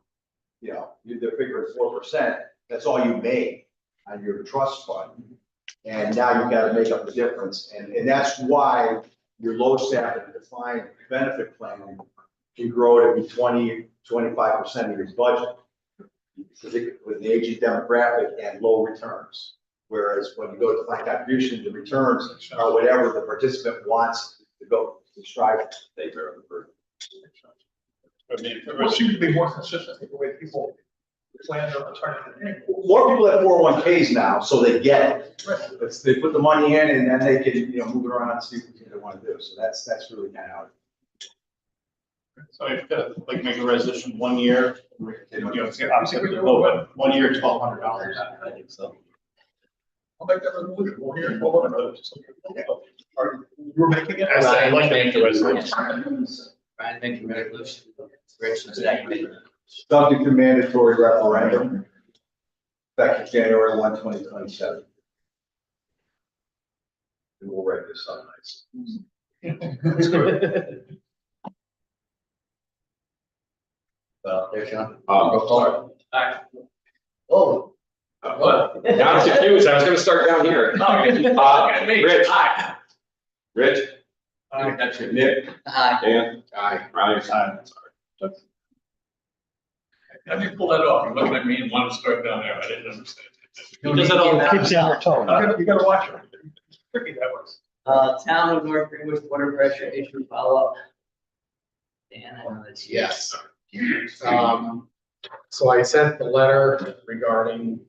you know, they're figuring 4%, that's all you make on your trust fund. And now you've got to make up the difference, and that's why your low staff and defined benefit plan can grow to be 25% of your budget. With the aging demographic and low returns. Whereas when you go to defined contribution, the returns are whatever the participant wants to go to strive to. They bear the burden. I mean, it seems to be more consistent with the way people plan their retirement. More people have 401ks now, so they get it. They put the money in and then they can, you know, move it around and see what they want to do. So that's really kind of how. So if, like, make a resolution 1 year, you know, it's obviously a little bit, 1 year, $1,200. I think so. I'll make that resolution. We'll hear it. We'll vote on it. You're making it? I'd like to make the resolution. Brian, make your resolution. Rich, is that you made? Subject to mandatory referendum, effective January 1, 2027. And we'll write this up nice. That's good. There, Sean. Sorry. Oh. What? Now I'm confused. I was gonna start down here. Rich. Hi. Rich, That's it. Nick, Hi. Dan, Aye. Ryan. How do you pull that off? You looked at me and wanted to start down there. I didn't understand. He does it all now. Keeps you on your toes. You gotta watch it. It's tricky that was. Town of North Greenwich water pressure issue follow-up. Dan, I know that's you. Yes. So I sent the letter regarding,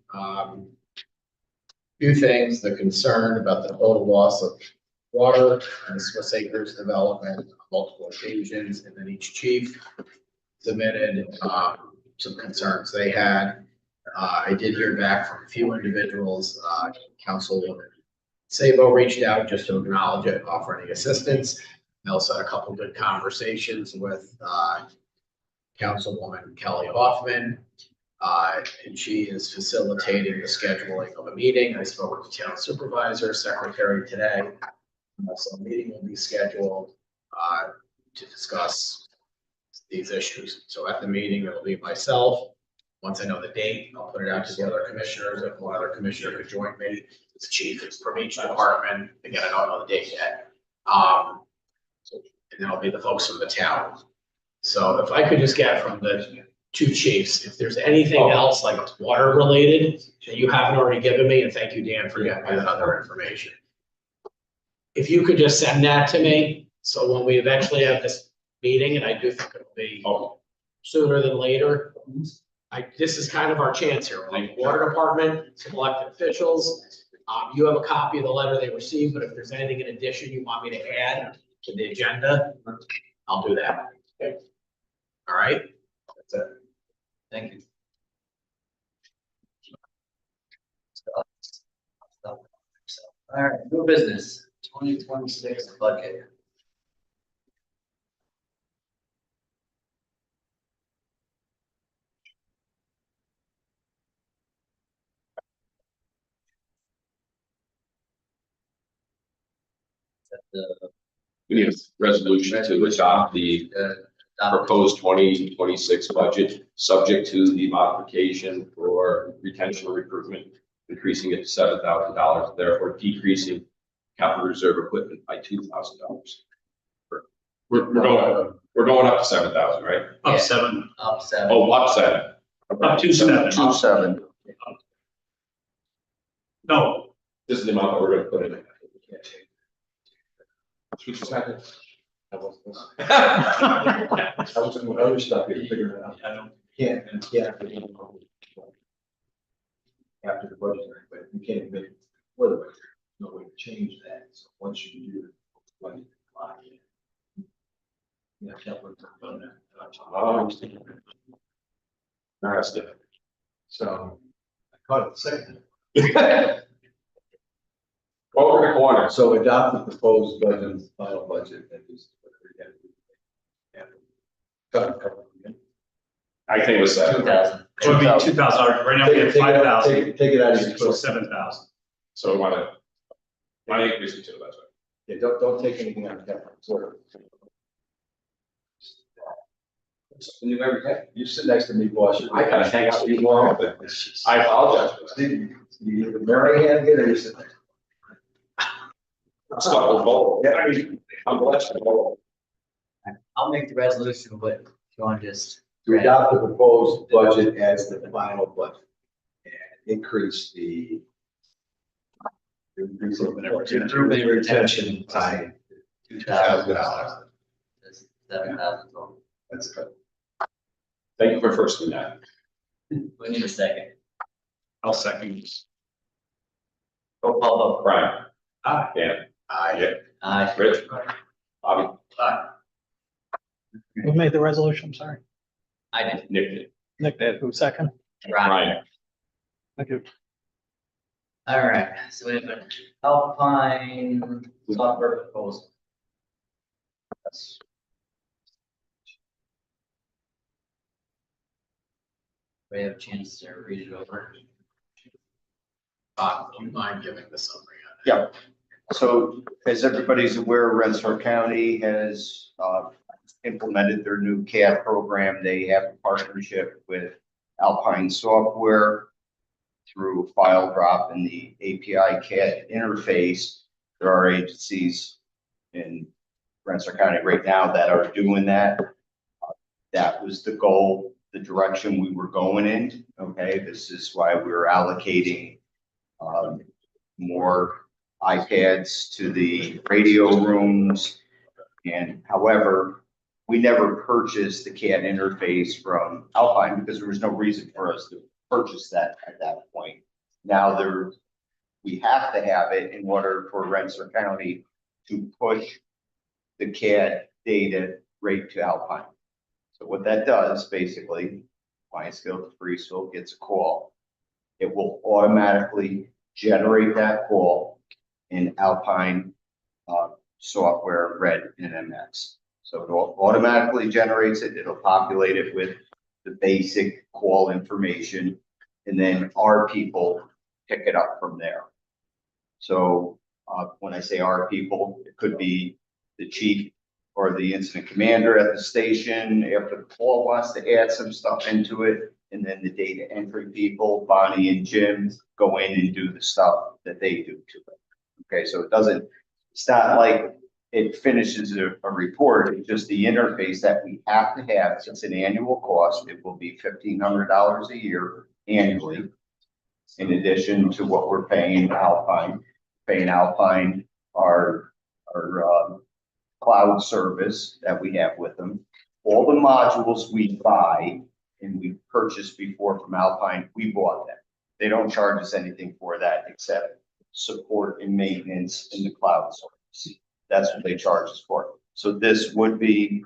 few things, the concern about the total loss of water and Swiss Acres development on multiple occasions, and then each chief submitted, some concerns they had. I did hear back from a few individuals, Councilwoman Sabo reached out just to acknowledge it, offer any assistance. I also had a couple good conversations with, Councilwoman Kelly Hoffman, and she is facilitating the scheduling of a meeting. I spoke with the town supervisor, secretary today. So a meeting will be scheduled to discuss these issues. So at the meeting, it'll be myself. Once I know the date, I'll put it out to the other commissioners. If one other commissioner could join me, it's chief, it's from each department. Again, I don't know the date yet. And then it'll be the folks from the town. So if I could just get from the two chiefs, if there's anything else like water related that you haven't already given me, and thank you, Dan, for getting me that other information. If you could just send that to me, so when we eventually have this meeting, and I do think it'll be sooner than later. This is kind of our chance here, like water department, some elected officials. You have a copy of the letter they received, but if there's anything in addition you want me to add to the agenda, I'll do that. Okay. All right, that's it. Thank you. All right, new business, 2026 budget. The We need a resolution to adopt the proposed 2026 budget, subject to the modification for retention recruitment, increasing it to $7,000, therefore decreasing capital reserve equipment by $2,000. We're going up to 7,000, right? Up 7. up 7. Oh, up 7. Up to 7. 2-7. No, This is the amount that we're gonna put in it. I was doing other stuff, you figure it out. Can't. After the budget, but you can't make, for the budget, no way to change that, so once you do it, budget, you have to have one on that. Interesting. So, I caught it second. Over the corner. So adopt the proposed budget, and final budget, that is. I think it was 2,000. It would be $2,000. Right now we have 5,000. Take it out of your. So 7,000. So we want to increase it to the budget. Yeah, don't take anything out of that, sort of. You ever get? You sit next to me, boss. I gotta hang out with you more often. I apologize for that. You either marry Hannigan or you sit next. I'm stuck with both. Yeah, I mean, I'm blessed with both. I'll make the resolution, but if you want to just. To adopt the proposed budget as the final budget. And increase the. Increase of the retention time. $2,000. $7,000 total. That's good. Thank you for first doing that. We need a second. I'll second this. Roll call vote. Brian. Aye. Dan. Aye. Aye. Rich. Bobby. Who made the resolution? Sorry. I did. Nick did. Nick did. Who second? Right. Brian. Thank you. All right, so we have an Alpine software proposal. We have a chance to read it over. Do you mind giving the summary on Yeah. So as everybody's aware, Rensselaer County has implemented their new CAD program. They have a partnership with Alpine Software through file drop in the API CAD interface. There are agencies in Rensselaer County right now that are doing that. That was the goal, the direction we were going in. Okay, this is why we're allocating more iPads to the radio rooms. And however, we never purchased the CAD interface from Alpine because there was no reason for us to purchase that at that point. Now we have to have it in order for Rensselaer County to push the CAD data right to Alpine. So what that does, basically, Lionsville to Breesville gets a call. It will automatically generate that call in Alpine software, Red and MX. So it automatically generates it. It'll populate it with the basic call information, and then our people pick it up from there. So when I say our people, it could be the chief or the incident commander at the station after the call wants to add some stuff into it. And then the data entry people, Bonnie and Jim, go in and do the stuff that they do to it. Okay, so it's not like it finishes a report, it's just the interface that we have to have. It's an annual cost. It will be $1,500 a year annually. In addition to what we're paying Alpine, our cloud service that we have with them. All the modules we buy and we purchased before from Alpine, we bought them. They don't charge us anything for that except support and maintenance in the cloud service. That's what they charge us for. So this would be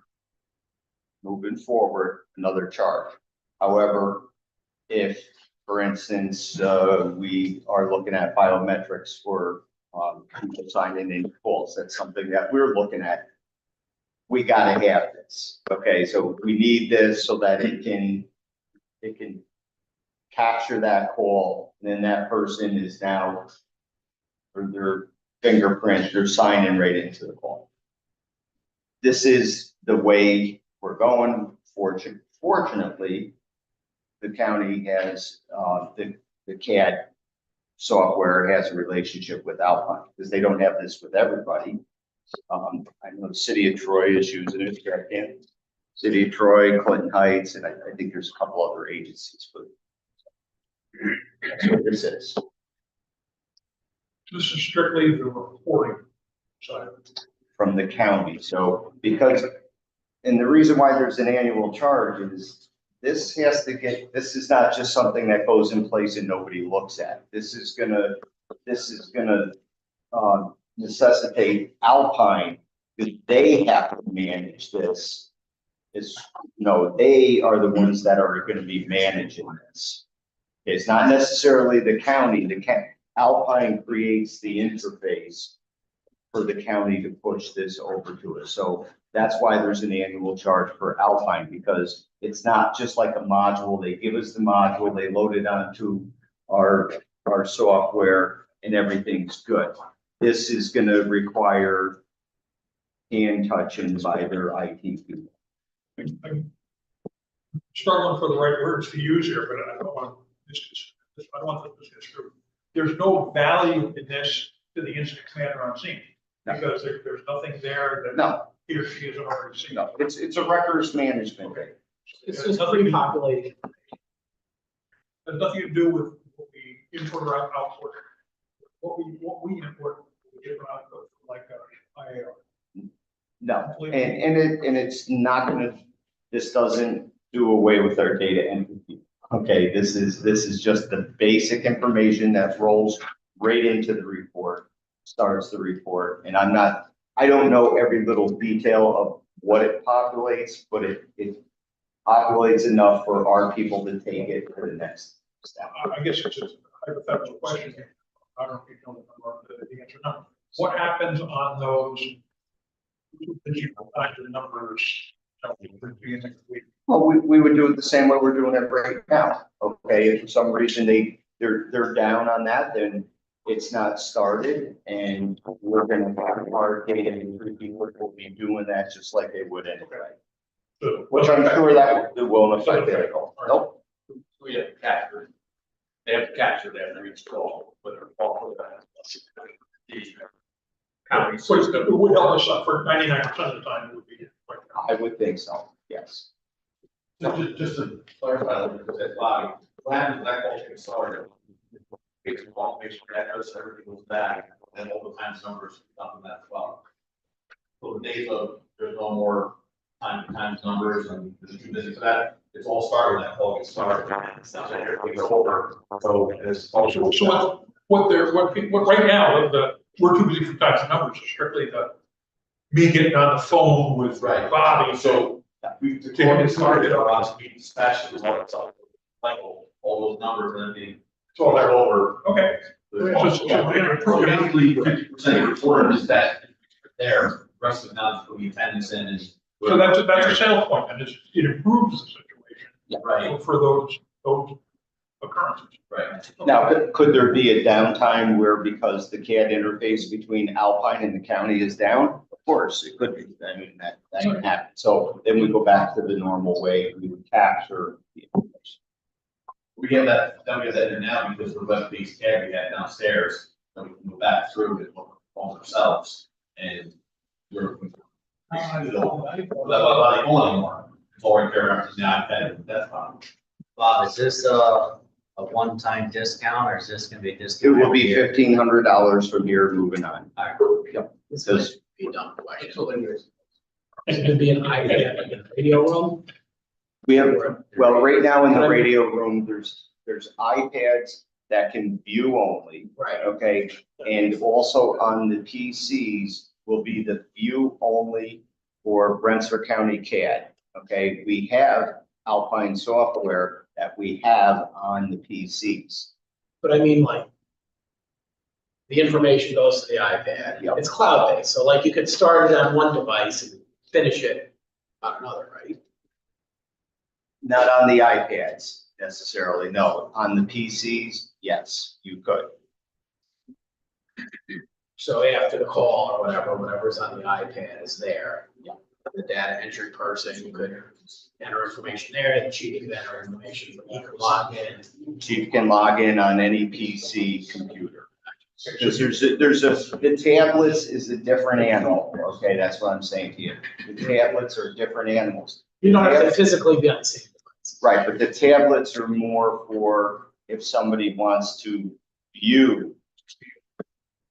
moving forward, another charge. However, if, for instance, we are looking at biometrics for people signing in calls, that's something that we're looking at. We gotta have this. Okay, so we need this so that it can capture that call, and then that person is now, or their fingerprint, they're signing right into the call. This is the way we're going. Fortunately, the county has the CAD software has a relationship with Alpine because they don't have this with everybody. I know the city of Troy is using it. City of Troy, Clinton Heights, and I think there's a couple other agencies, but that's what this is. This is strictly the reporting side. From the county. So because, and the reason why there's an annual charge is this is not just something that goes in place and nobody looks at. This is gonna necessitate Alpine, because they have to manage this. They are the ones that are gonna be managing this. It's not necessarily the county. Alpine creates the interface for the county to push this over to us. So that's why there's an annual charge for Alpine, because it's not just like a module. They give us the module, they load it onto our software, and everything's good. This is gonna require hand touching by their IT people. I'm struggling for the right words to use here, but I don't want I don't want this to screw. There's no value in this to the incident commander on scene, because there's nothing there that No, he or she hasn't already seen. no, it's a records management thing. It's just pre-populated. Has nothing to do with what we input or output. What we input, we get from output, like IAR. No, and it's not gonna, this doesn't do away with our data entity. Okay, this is just the basic information that rolls right into the report, starts the report, and I don't know every little detail of what it populates, but it populates enough for our people to take it to the next step. I guess it's a hypothetical question. I don't know if you know the answer. No. What happens on those? Factor numbers. Well, we would do it the same way we're doing it right now. Okay, if for some reason they're down on that, then it's not started, and we're gonna have our data entry people will be doing that just like they would anyway. So, Which I'm sure that won't affect their call. Nope. We have to capture. They have to capture that every each call, whether all of that. The county so system. it would help us for 99% of the time. It would be quite. I would think so, yes. Just to clarify, because that body, plan that call gets started. Makes a call, makes sure that goes, everything goes back, and all the times numbers come from that as well. So the days of, there's no more times numbers and there's too busy for that, it's all started when that call gets started. It's not like everything's over, so it's also. So what right now, we're too busy for types of numbers, it's strictly me getting on the phone with Right. Bobby, So we, the call gets started, our last meeting dispatch is what it's up. Like all those numbers and then it's all there over. okay. So basically, 50% reported is that there, the rest of the now put the attendance in and. So that's a sales point, and it improves the situation. Right. For those occurrences. Right. Now, could there be a downtime where, because the CAD interface between Alpine and the county is down? Of course, it could be. I mean, that can happen. So then we go back to the normal way we would capture the information. We have that in now because the web-based CAD we had downstairs, then we can go back through it on ourselves and we're. Not going anymore. It's all right there, it's now iPad, that's fine. Bob, is this a one-time discount, or is this gonna be a It discount? will be $1,500 from here moving on. Yep. This is be done by. It's gonna be an iPad, like a radio room. We have, well, right now in the radio room, there's iPads that can view only. Right. Okay, and also on the PCs will be the view only for Brentford County CAD. Okay, we have Alpine software that we have on the PCs. But I mean, like, the information goes to the iPad. Yep. It's cloud-based, so like you could start it on one device and finish it on another, right? Not on the iPads necessarily, no. On the PCs, yes, you could. So after the call or whatever's on the iPad is there. Yeah. The data entry person could enter information there, the chief could enter information, he could log in. Chief can log in on any PC computer. Because the tablets is a different animal, okay, that's what I'm saying to you. The tablets are different animals. You don't have to physically be on the same device. Right, but the tablets are more for if somebody wants to view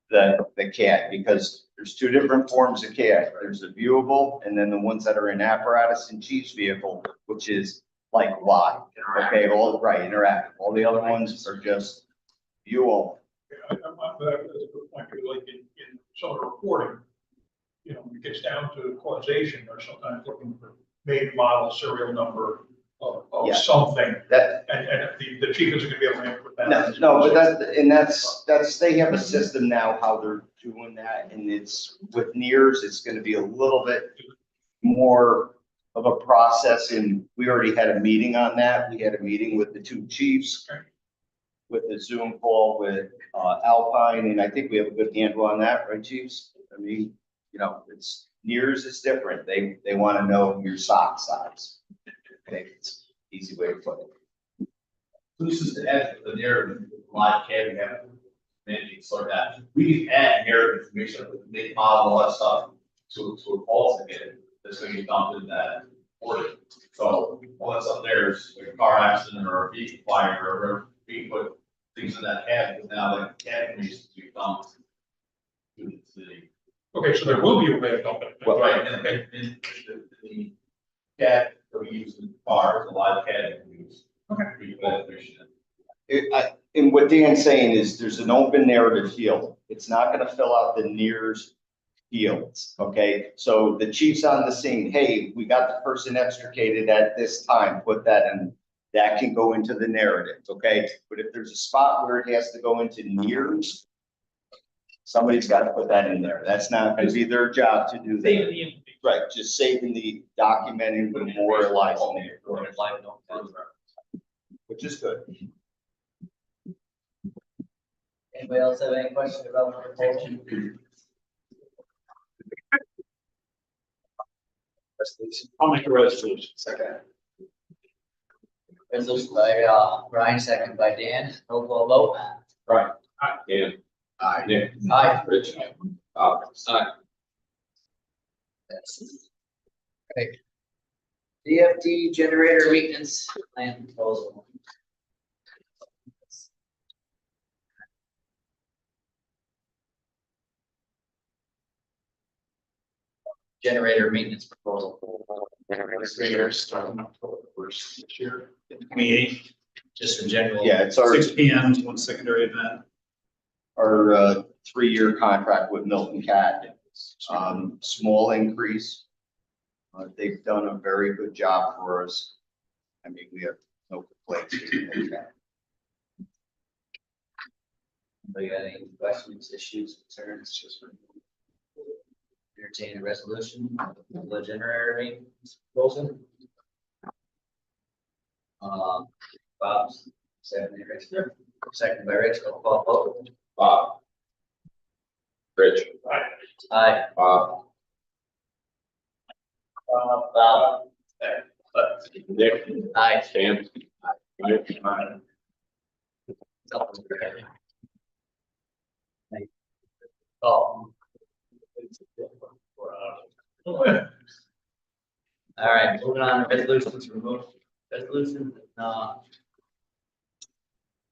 the CAD, because there's two different forms of CAD. There's the viewable, and then the ones that are in apparatus and chief's vehicle, which is like live. Okay, all right, interactive. All the other ones are just view only. That's a good point, because like in some of the reporting, when it gets down to causation, or sometimes looking for make, model, serial number of of Yeah. something, That, and the chief isn't gonna be able to input that. no, but that's, they have a system now, how they're doing that, and it's, with NERS, it's gonna be a little bit more of a process, and we already had a meeting on that. We had a meeting with the two chiefs, with the Zoom call with Alpine, and I think we have a good handle on that, right, chiefs? I mean, you know, it's, NERS is different. They want to know your sock size. Okay, it's an easy way to put it. This is to add to the narrative, live cam, we have managing sort of that. We can add narrative information, make model, all that stuff to a pulse again. That's going to get dumped in that order. So all that's up there is like a car accident or a vehicle fire or whatever. We can put things in that tab, because now that tab needs to be dumped to the city. Okay, so there will be a way of dumping it. Well, right, and the cat that we use in the car, the live cat that we use. Okay. We put that information in. And what Dan's saying is there's an open narrative field. It's not going to fill out the NERS fields, okay? So the chief's on the scene, hey, we got the person extricated at this time, put that in. That can go into the narrative, okay? But if there's a spot where it has to go into NERS, somebody's got to put that in there. That's not going to be their job to do Saving that. the information. Right, just saving the documenting, memorializing it, which is good. Anybody else have any questions about the proposal? I'll make a resolution. Second. Resolution by, Brian, second by Dan, roll call vote. Right. Dan. Aye. Nick. Aye. Rich. Aye. Okay. DFD generator maintenance plan proposal. Generator maintenance proposal. 28, Just in general. Yeah, it's our, 6 PM, is one secondary event. our 3-year contract with Milton Cat. Small increase. They've done a very good job for us. I mean, we have no complaints. with that. Anybody got any questions, issues, concerns? Entertain a resolution, the generator maintenance proposal. Bob's second, Rich, second by Rich, roll call vote. Bob. Rich. Aye. Bob. Bob. Nick. Aye. Dan. Mike. Oh. All right, moving on to resolutions, resolution,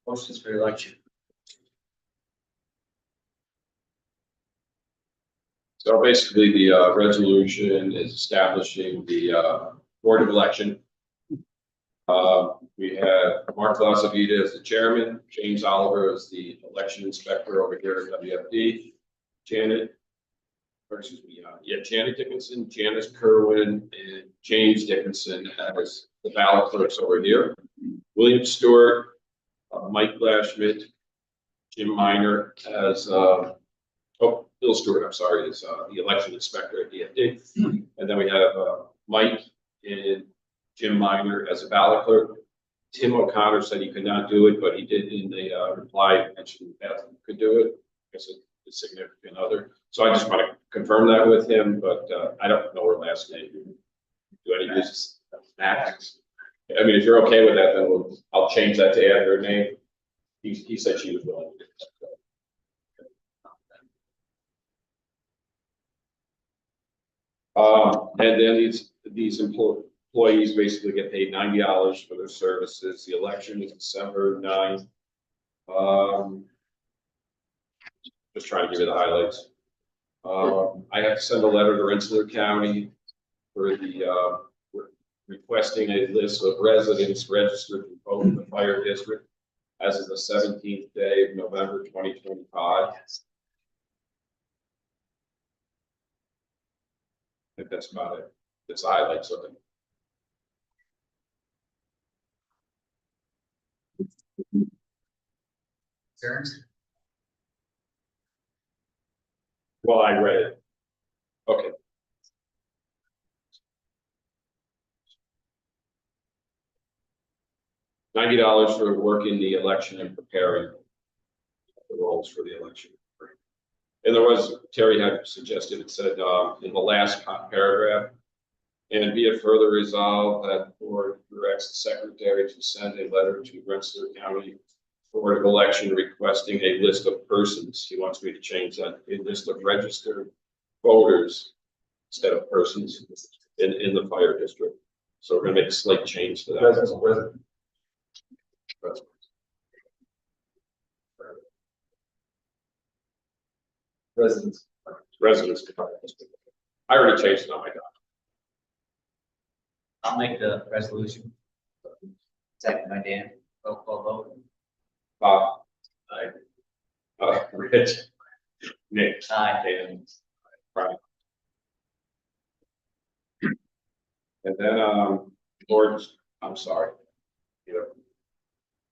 motions for election. So basically, the resolution is establishing the Board of Election. We have Mark Lasavita as the chairman, James Oliver as the election inspector over here at WFD, Janet Dickinson, Janice Kerwin, and James Dickinson as the ballot clerks over here. William Stewart, Mike Glashmidt, Jim Minor as, Bill Stewart, I'm sorry, is the election inspector at DFD. And then we have Mike and Jim Minor as a ballot clerk. Tim O'Connor said he could not do it, but he did in the reply mention Beth could do it. I guess a significant other. So I just want to confirm that with him, but I don't know her last name. Do any use Max? I mean, if you're okay with that, then I'll change that to add her name. He said she was willing to do that. And then these employees basically get paid $90 for their services. The election is December 9th. Just trying to give you the highlights. I have to send a letter to Rensselaer County for the requesting a list of residents registered to vote in the fire district as of the 17th day of November 2025. I think that's about it. That's the highlights of it. concerns? Well, I read it. Okay. $90 for working the election and preparing the rolls for the election. And there was, Terry had suggested, it said, in the last paragraph, and be it further resolved that the board directs the secretary to send a letter to Rensselaer County Board of Election requesting a list of persons. He wants me to change that, a list of registered voters instead of persons in the fire district. So we're gonna make a slight change to that. Residents. Residents. I already changed it on my document. I'll make the resolution. Second by Dan, roll call vote. Bob. Rich. Nick. Aye. Dan. Brian. And then, Lord, I'm sorry. Did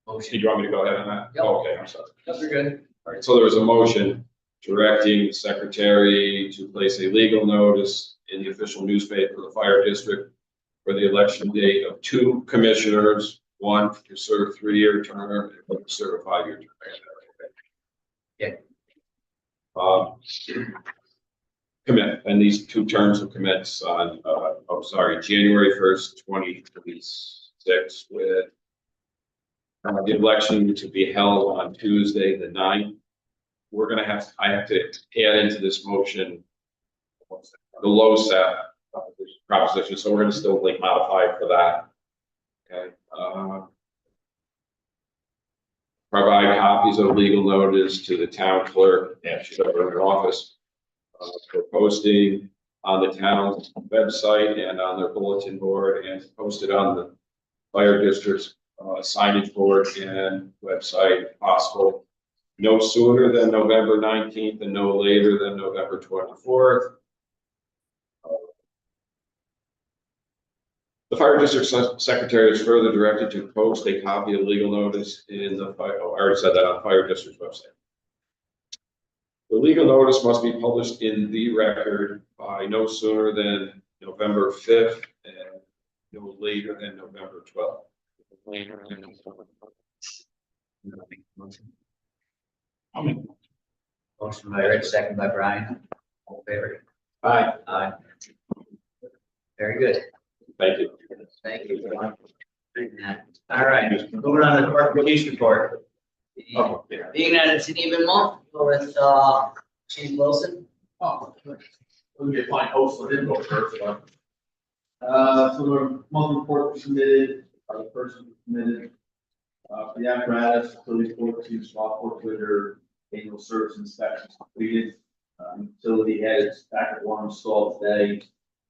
Motion. you want me to go ahead on that? Yep. Okay, I'm sorry. Yes, we're good. All right, so there was a motion directing the secretary to place a legal notice in the official newspaper of the fire district for the election date of 2 commissioners, one to serve 3-year term and one to serve a 5-year term. Yeah. Commit, and these 2 terms will commence on, January 1st, 2026 with the election to be held on Tuesday, the 9th. We're gonna have, I have to add into this motion the LoSAP proposition, so we're gonna still like modify it for that. Okay. Provide copies of legal notice to the town clerk and she's over in her office for posting on the town's website and on their bulletin board and posted on the fire district's signage board and website if possible. No sooner than November 19th and no later than November 24th. The fire district secretary is further directed to post a copy of legal notice in the fire, I already said that on fire district's website. The legal notice must be published in the record by no sooner than November 5th and no later than November 12th. Motion by Rich, second by Brian. All in favor? Aye. Aye. Very good. Thank you. Thank you. All right, moving on to the clerk police report. Being that it's an even month, go with, Chief Wilson. Oh, let me get my host, I didn't go first, but. So the monthly report was submitted, the person submitted. For the apparatus, facilities board to swap for Twitter, annual service inspections completed. Utility heads, backup one installed today,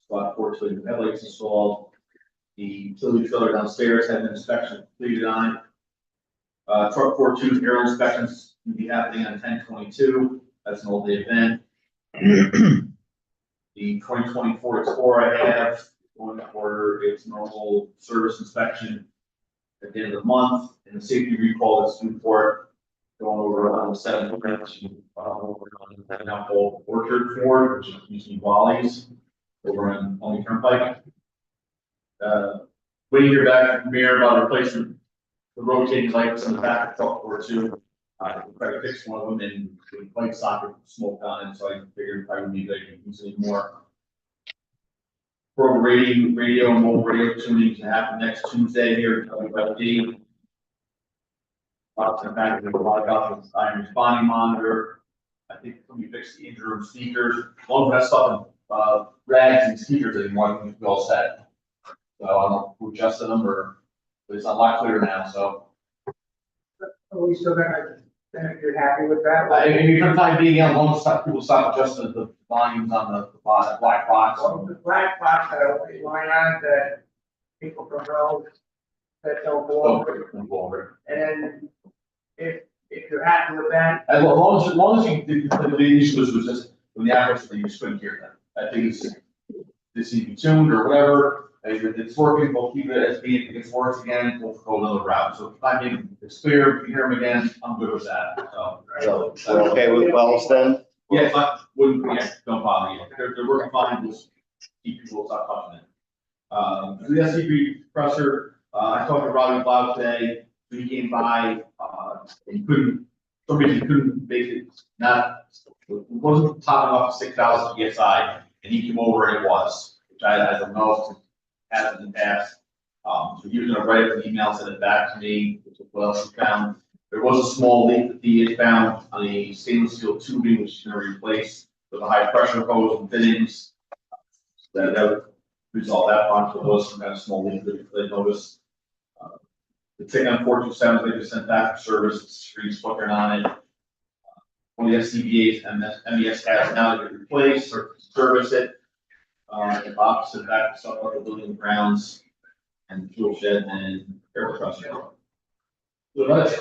swap for Twitter headlights installed. The utility trailer downstairs had an inspection completed on it. Truck 42 aerial inspections will be happening on 10/22. That's an all day event. The 2024 Explorer I have going to order its normal service inspection at the end of the month, and the safety recall that's due for it, going over on the 7th, Apple Orchard Ford, which is using Wally's over on Only Turnpike. Waiting to hear back from Mayor about replacing the rotating lights in the back of truck 42. Try to fix one of them and the light socket smoked on it, so I figured probably need to use it more. Program radio and mobile radio tuning to happen next Tuesday here at WFD. Lots of back to the about the iron responding monitor. I think we fixed the interim speakers. One messed up in rags and speakers anymore, I think we all set. So I don't know who adjusted them or, but it's a lot clearer now, so. Are we still gonna, you're happy with that? I mean, for the time being, long stop, people stop adjusting the volumes on the black box. So the black box that I line on that people can know that don't go over. And then if you're happy with that, As long as you, the issue was just, when the average, you just couldn't hear them. I think it's, this need to be tuned or whatever, If it's working, we'll keep it as being, if it's works again, we'll go another route. So if I mean, it's clear, if you hear them again, I'm good with that, so. So we're okay with wells then? Yeah, I wouldn't, yeah, don't bother you. They're working fine, just keep people stop touching it. The SCP compressor, I talked to Robbie Blau today, he came by, and couldn't, for some reason he couldn't make it, it wasn't top enough 6,000 PSI, and he came over and it was, which I don't know, if it has in the past. So he was gonna write up an email, send it back to me, which is what else he found. There was a small leak that he had found on a stainless steel tubing, which is gonna replace with a high pressure hose and fittings. That would resolve that one, so there was some kind of small leak that they noticed. The ticket on 427, they just sent back for service, the screen's flickering on it. One of the SCBA's MES has now to get replaced or service it. The box sent back to stuff like the building and grounds and fuel shed and air compressor. So that's.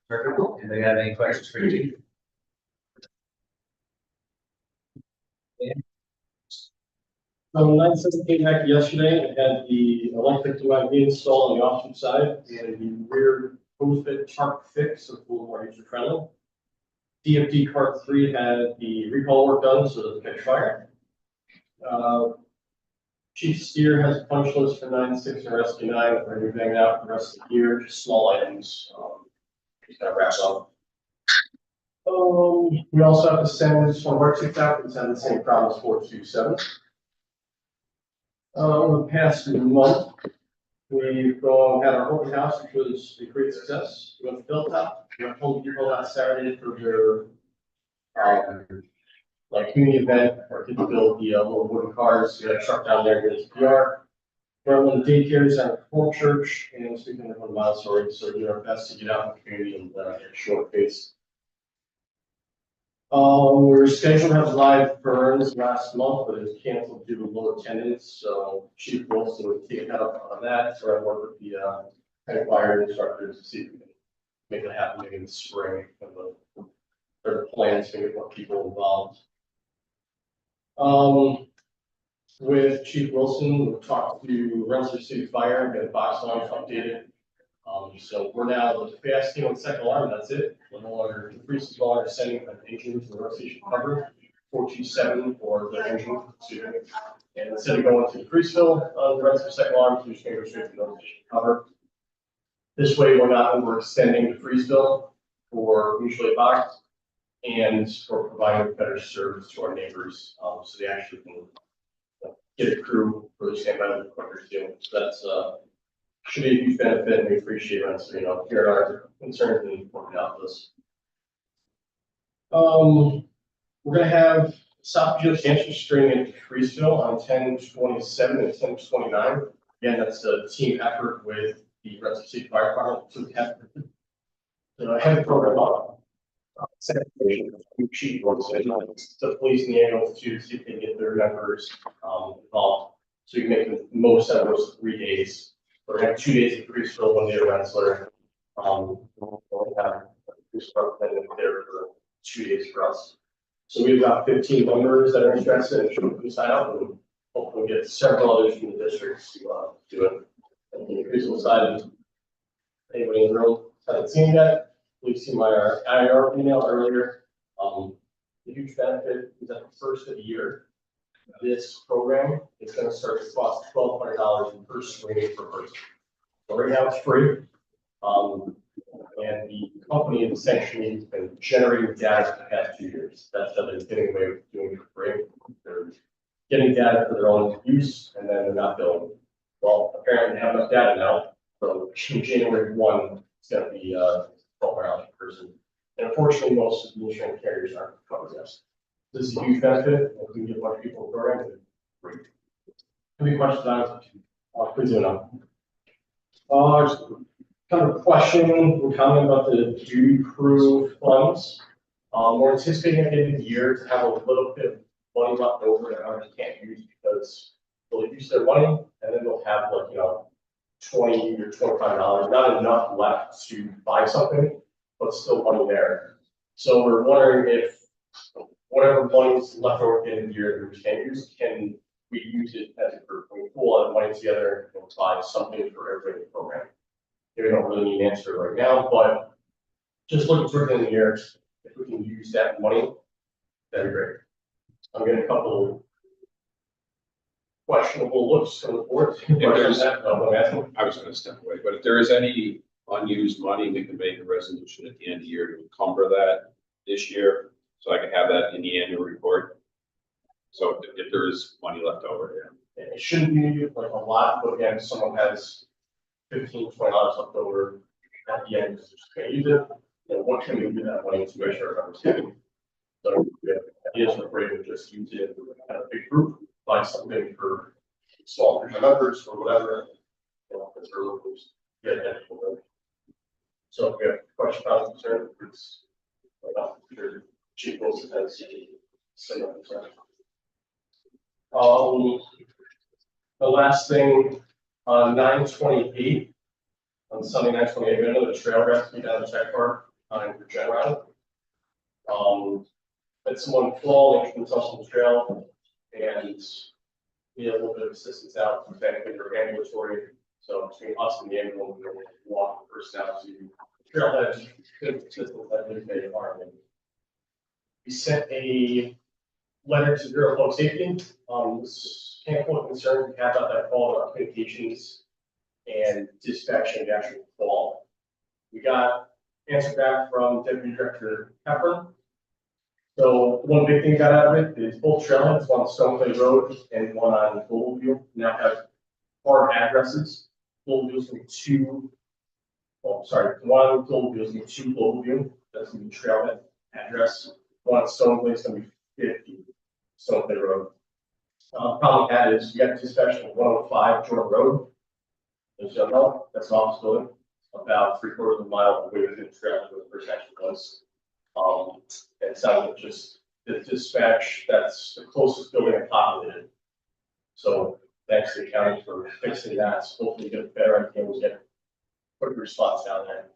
Perfect. Anybody have any questions for you? So 9/7 came back yesterday and had the electric to my installed on the opposite side and the rear hose bit sharp fix, so it's a little more user friendly. DFD cart 3 had the recall work done, so it doesn't catch fire. Chief Steer has a punch list for 9/6 and rescue 9. We're gonna be banging out the rest of the year, just small items. Just gonna wrap up. We also have to send one of our 2,000s have the same problem as 427. Over the past month, we've had our open house, which was a great success. We went to Hilltop. We went home people last Saturday for their like community event, or kids build the little wooden cars. We had a truck down there with PR. We're on the daycares at Reform Church, and speaking of one Montessori, so doing our best to get out in the community and get a short pace. We're scheduled to have live burns last month, but it was canceled due to low attendance, so Chief Wilson would take it up on that, so I work with the fire instructors to see if we can make it happen maybe in the spring, of their plans to get more people involved. With Chief Wilson, we've talked to Rensselaer City Fire, get the box alarms updated. So we're now the fast team on the second alarm, that's it. We're no longer increasing alarm, sending an engine to the rotation cover, 427 or the engine. And instead of going to the Freesville, the rest of the second alarm, we're just going to go straight to the rotation cover. This way, we're not overextending the Freesville for mutually box, and we're providing better service to our neighbors, so they actually can get a crew for the standby a little quicker too. So that's should be a huge benefit, and we appreciate it. So, here are our concerns and working out this. We're gonna have South Geostantial string in Freesville on 10/27 and 10/29. Again, that's a team effort with the Rensselaer City Fire Department. So we have the heavy program on. Chief organization, the police and the ambulance to see if they can get their members involved. So you can make the most out of those 3 days. We're gonna have 2 days of Freesville, 1 day of Rensselaer. We'll have representative there for 2 days for us. So we've got 15 members that are interested and should sign up, and hopefully get several others from the districts to do it. And the Freesville side, anybody in the room hasn't seen it yet, please see my IR email earlier. The huge benefit is at the first of the year. This program is going to start to cost $1,200 per screening per person. So right now it's free. And the company has essentially been generating data for the past 2 years. That's how they're getting away with doing it for free. They're getting data for their own use, and then they're not billing. Well, apparently they have enough data now. So January 1, it's going to be $1,200 per person. And unfortunately, most of the insurance carriers aren't covering this. This is a huge benefit. If we can get a bunch of people in the program, it's great. Any questions on it? Please do know. Kind of a question, we're comment about the duty crew funds. We're anticipating at the end of the year to have a little bit of money left over that others can't use because they'll use their money and then they'll have like, $20 or $25, not enough left to buy something, but still money there. So we're wondering if whatever money's left over at the end of the year that we can't use, can we use it as a group? Can we pull money together and buy something for everybody in the program. We don't really need an answer right now, but just looking toward the end of the year, if we can use that money, that'd be great. I'm getting a couple questionable looks from the board. I was gonna step away, but if there is any unused money, we can make a resolution at the end of the year to encumber that this year, so I can have that in the annual report. So if there is money left over, yeah. It shouldn't be like a lot, but again, if someone has $15, $20 left over at the end, just can't use it. You know, what can we do with that money to make sure it understanding? So yeah, ideas are great, we just use it in a big group, buy something for small group of members or whatever. You know, because we're looking to get that. So if we have question about concern, it's your chief Wilson has similar concern. The last thing, on 9/28, on Sunday, 9/28, we had another trail rescue down the Tech Park on Virginia. Had someone fall into the Tustin Trail and we had a little bit of assistance out, thankfully they're ambulatory. So between us and the ambulance, we were walk the person out to the trailhead, good assistance that didn't make it harm. We sent a letter to Bureau of Public Safety. This handful of concerns we had about that call about communications and dispatch and the actual call. We got answer back from Deputy Director Pepper. So one big thing got out of it is both trailheads, one on Stoneclay Road and one on Goldenview, now have hard addresses. Goldenview's going to be one on Goldenview is going to be 2 Goldenview. That's going to be trailhead address. One on Stoneclay is going to be 50 Stoneclay Road. Problem we had is we got dispatch from 105 Jordan Road. As you know, that's an office building, about 3/4 of a mile away within the trail where the first action was. It sounded like just the dispatch, that's the closest building I populated. So thanks to the county for fixing that. So hopefully get a better idea, we'll get quick response down there.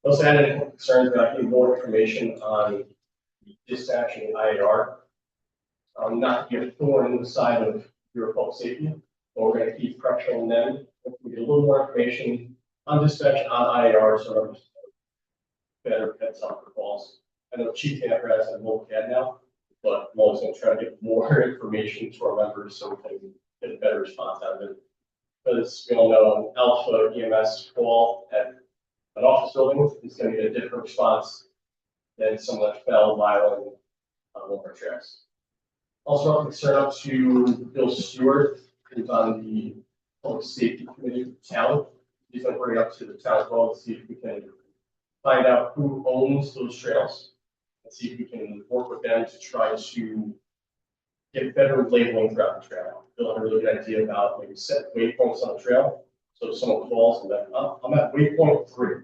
Also had any concerns about getting more information on the dispatch and IAR. Not to get a thorn in the side of Bureau of Public Safety, but we're going to keep pressuring them. If we get a little more information on dispatch on IAR, so better heads up for calls. I know Chief Camper has a mobile CAD now, but I'm always going to try to get more information to our members so we can get a better response out of it. Because we all know Alpha EMS call at an office building is going to get a different response than someone that fell while on one of our tracks. Also, I'm concerned up to Bill Stewart, who's on the Public Safety Committee of the town. He's going to bring it up to the town as well to see if we can find out who owns those trails and see if we can work with them to try to get better labeling throughout the trail. Bill had a really good idea about maybe set waypoints on the trail. So if someone falls and then, oh, I'm at waypoint 3.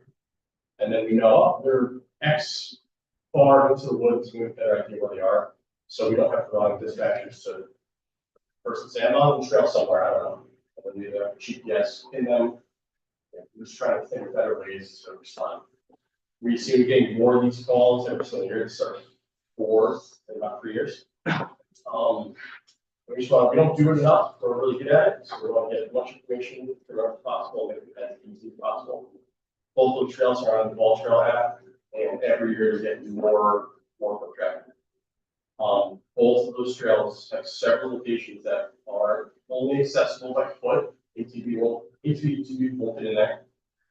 And then we know, oh, they're X far into the woods, we have a better idea where they are. So we don't have to rely on dispatchers to person say, I'm on the trail somewhere, I don't know. And then we have GPS in them. We're just trying to think of better ways to respond. We seem to be getting more of these calls every single year. It's our 4th in about 3 years. We don't do it enough. We're really good at it. So we want to get as much information throughout as possible, make it as easy as possible. Both those trails are on the Ball Trail app, and every year we get more traffic. Both of those trails have several locations that are only accessible by foot. ATV won't fit in there.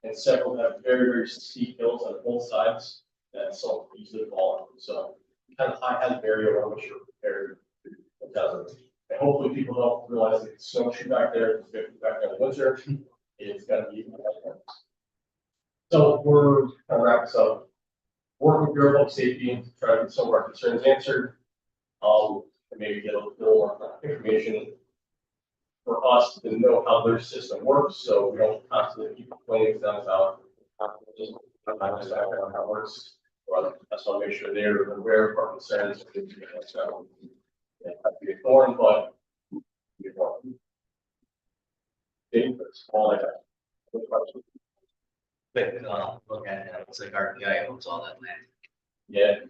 And several have very, very steep hills on both sides that so easily fall on. So kind of high has barrier on which you're prepared. It doesn't. And hopefully people don't realize that it's snowshoe back there, it's back there in the winter. It's gonna be even better. So we're kind of wrap this up. Work with Bureau of Public Safety, try to get some of our concerns answered. And maybe get a little more information for us to know how their system works, so we don't constantly keep complaining to them about just how it works. Well, that's why I make sure they're aware of our concerns. So, yeah, have to be informed, but be informed. That's all I got. Quick, look at it, it's like RPI owns all that land. Yeah.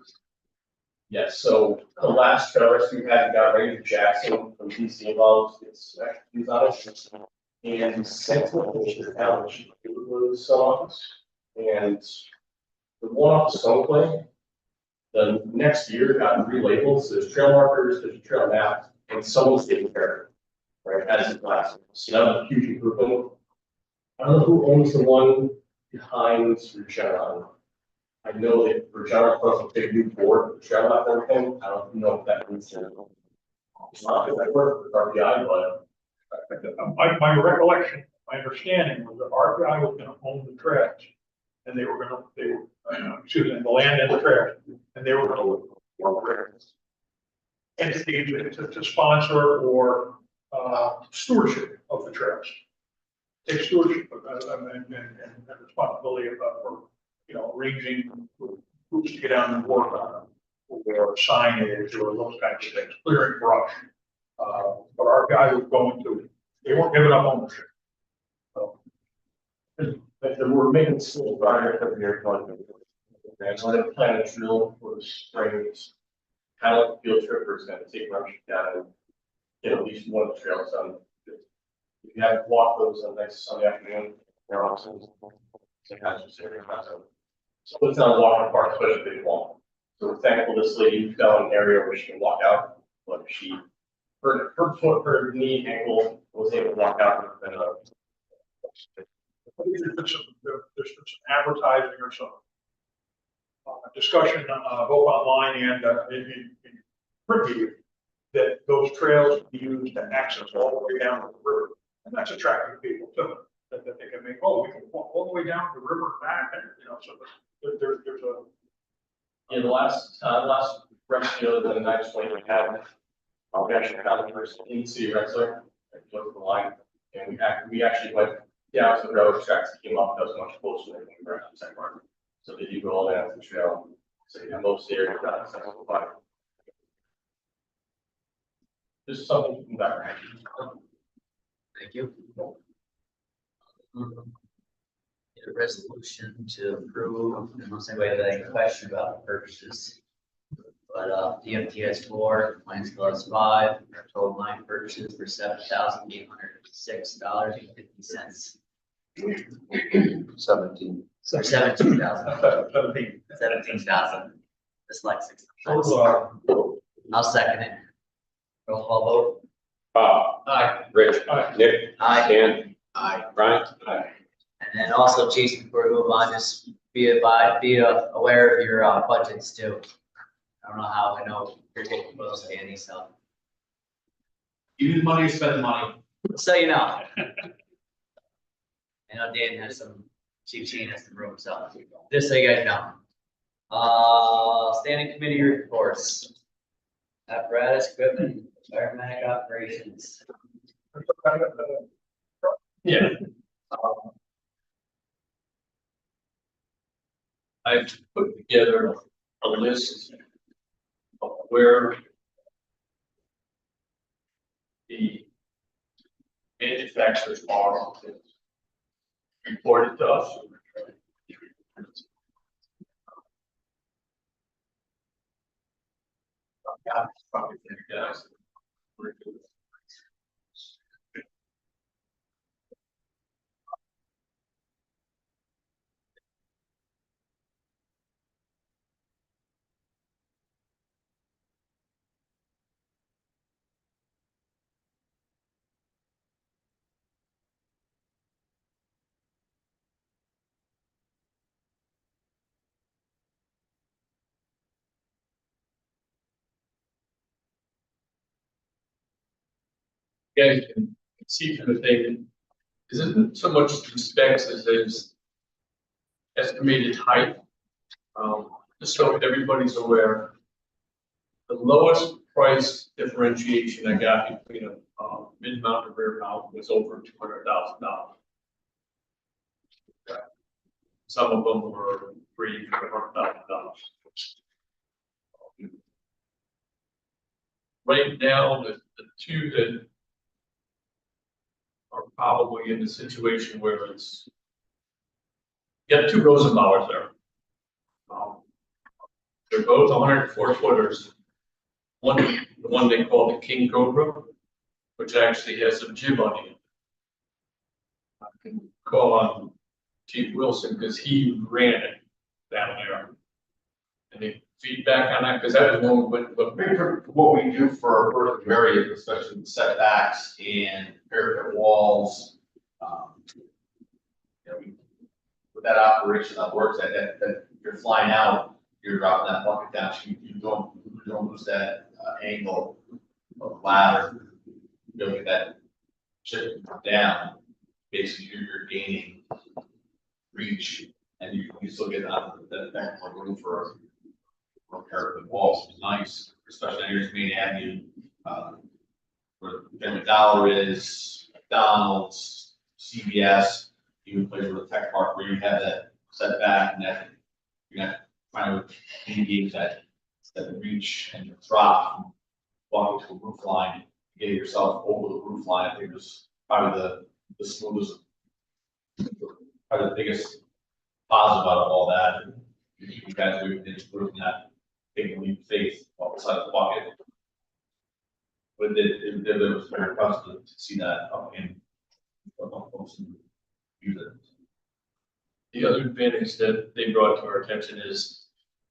Yes, so the last trail rescue we had, we got Ranger Jackson from DC involved. It's actually, he's on it. And Central, which is out, was some office. And the one off the stone plane, the next year got relabeled, so there's trail markers, there's a trail map, and someone's taking care of it. Right, as a class, so that was a huge improvement. I don't know who owns the one behind Regeneron. I know that Regeneron plus a big new board, the trail map and everything, I don't know if that means. It's not good, I work with RBI, but. My recollection, my understanding was that RBI was gonna own the trash. And they were, excuse me, the land and the trash, and they were gonna work entity to sponsor or stewardship of the trash. Take stewardship and responsibility for, arranging groups to get out and work on, or signage or those kinds of things, clearing brush. But our guy was going to, they weren't giving up ownership. But they were making school right every year. And so they plan a drill for the spring. Kind of like a field trip, where it's gonna take rush down and get at least one of the trails done. If you have walk those on next Sunday afternoon, they're awesome. So it's not a walking park, especially if they walk. So we're thankful this lady found an area where she can walk out, but her foot, her knee, ankle was able to walk out. And, There's been some advertising or some discussion, both online and in print media, that those trails be used to access all the way down to the river. And that's attracting people to that they can make, we can walk all the way down the river and back, and, so there's a. Yeah, the last rescue that I just went and had, we actually found the person in City Wrestler, looked at the line, and we actually went down to the railroad tracks that came up, that was much closer than the rest of the second part. So they do go all down to the trail, so most areas got accessible by. Just something from that. Thank you. Get a resolution to approve, unless anybody has any question about the purchases. But, the MTS 4, Lions Plus 5, our total line purchases for $7,806.50. 17. Or 17,000. 17,000. Dyslexic. I'll second it. Roll call vote. Bob. Aye. Rich. Nick. Aye. Dan. Aye. Brian. And then also, Jason, before we move on, just be aware of your budgets too. I don't know how I know you're getting close to any stuff. Use the money, spend the money. So you know. I know Dan has some, Chief Shane has some room, so just so you guys know. Standing committee reports. Apparatus, equipment, paramedic operations. Yeah. I've put together a list of where the manufacturers are reported to us. Yeah, probably for you guys. You guys can see from the thing, this isn't so much the specs as is estimated height. Just so everybody's aware, the lowest price differentiation I got between a mid-mount and rear mount was over $200,000. Some of them were $300,000. Right now, the two that are probably in the situation where it's, you got two Rosenbauers there. They're both 104 footers. The one they call the King Cobra, which actually has a jib on it. call on Chief Wilson, because he ran it down there. Any feedback on that? Because that was one with, I think for what we do for urban areas, especially with setbacks and parapet walls, you know, with that operation that works, that you're flying out, you're dropping that bucket down, so you don't lose that angle of the ladder. You don't get that chip down, basically you're gaining reach, and you still get out of that room for parapet walls, which is nice, especially here's Main Avenue, where Family Dollar is, McDonald's, CVS, even places with the tech park where you have that setback and that you're not trying to engage that reach and drop from walking to a roof line, getting yourself over the roof line. I think was probably the smoothest, probably the biggest positive out of all that. You guys are improving that. Taking a leap of faith off the side of the bucket. But it was very impressive to see that up in folks use it. the other advantage that they brought to our attention is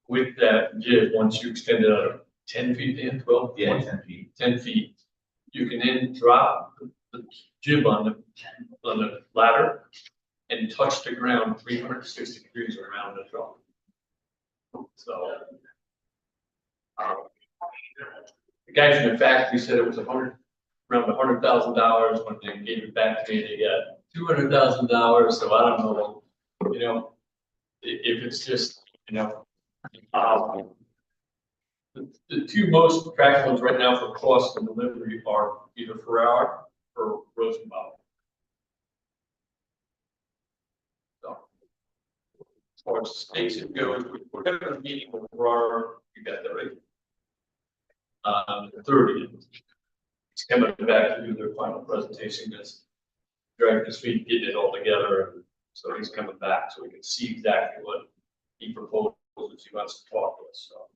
with that jib, once you extend it out 10 feet in, 12? Yeah, 10 feet. 10 feet, you can then drop the jib on the ladder and touch the ground 360 degrees around the truck. So, the guy from the factory said it was around $100,000. When they gave it back to me, they got $200,000. So I don't know, you know, if it's just, you know, the two most practical ones right now for cost and delivery are either Ferrari or Rosenbaum. So, as far as station goes, we're having a meeting with Ferrari. You got that right? The 30th. It's coming back to do their final presentation. That's dragging his feet, getting it all together. And so he's coming back so we can see exactly what he proposes. He wants to talk to us. So,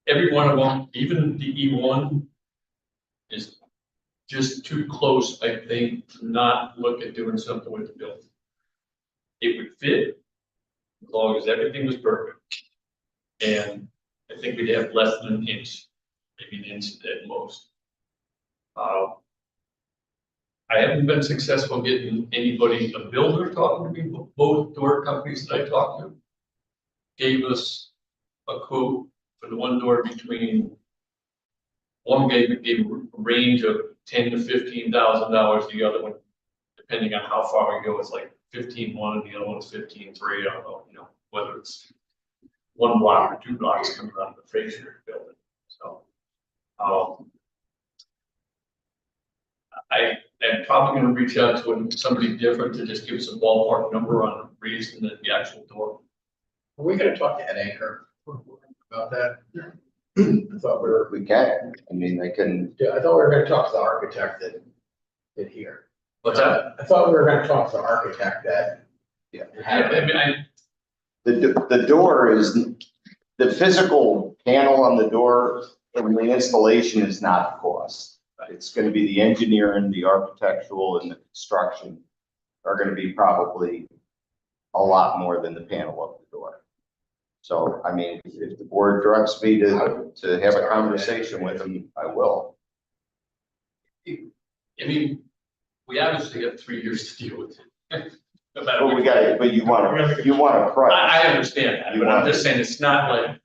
every one of them, even the E1, is just too close, I think, to not look at doing something with the building. It would fit as long as everything was perfect. And I think we'd have less than an inch, maybe an inch at most. I haven't been successful getting anybody, a builder, talking to me. Both door companies that I talked to gave us a quote for the one door between, one gave a range of $10,000 to $15,000. The other one, depending on how far we go, it's like 15,100, and the other one's 15,300. I don't know, you know, whether it's one block or 2 blocks coming out of the Fraser building. So, I am probably going to reach out to somebody different to just give us a ballpark number on the reason that the actual door. Are we gonna talk to Ed Anchor about that? I thought We can, I mean, they can, I thought we were gonna talk to the architect that did here. What's that? I thought we were gonna talk to the architect that. Yeah. I mean, the door is, the physical panel on the door and the installation is not the cost. It's gonna be the engineering, the architectural, and the construction are gonna be probably a lot more than the panel of the door. So, I mean, if the board directs me to have a conversation with them, I will. I mean, we obviously have 3 years to deal with it. No matter But what. we got it, but you want a price. I understand that, but I'm just saying it's not like,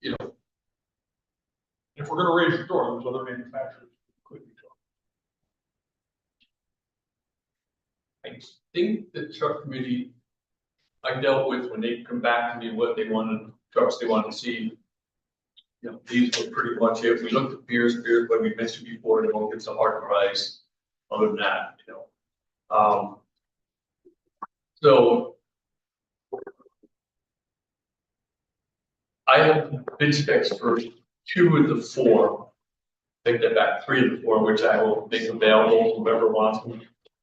you know, If we're gonna raise the door, there's other manufacturers who could be talking. I think the truck committee I dealt with when they come back to me what they wanted, trucks they wanted to see. You know, these were pretty much it. We looked at beers, like we mentioned before, they won't get some hard price. Other than that, you know. So I have bid specs for 2 of the 4. Take that back, 3 of the 4, which I will make available, whoever wants them.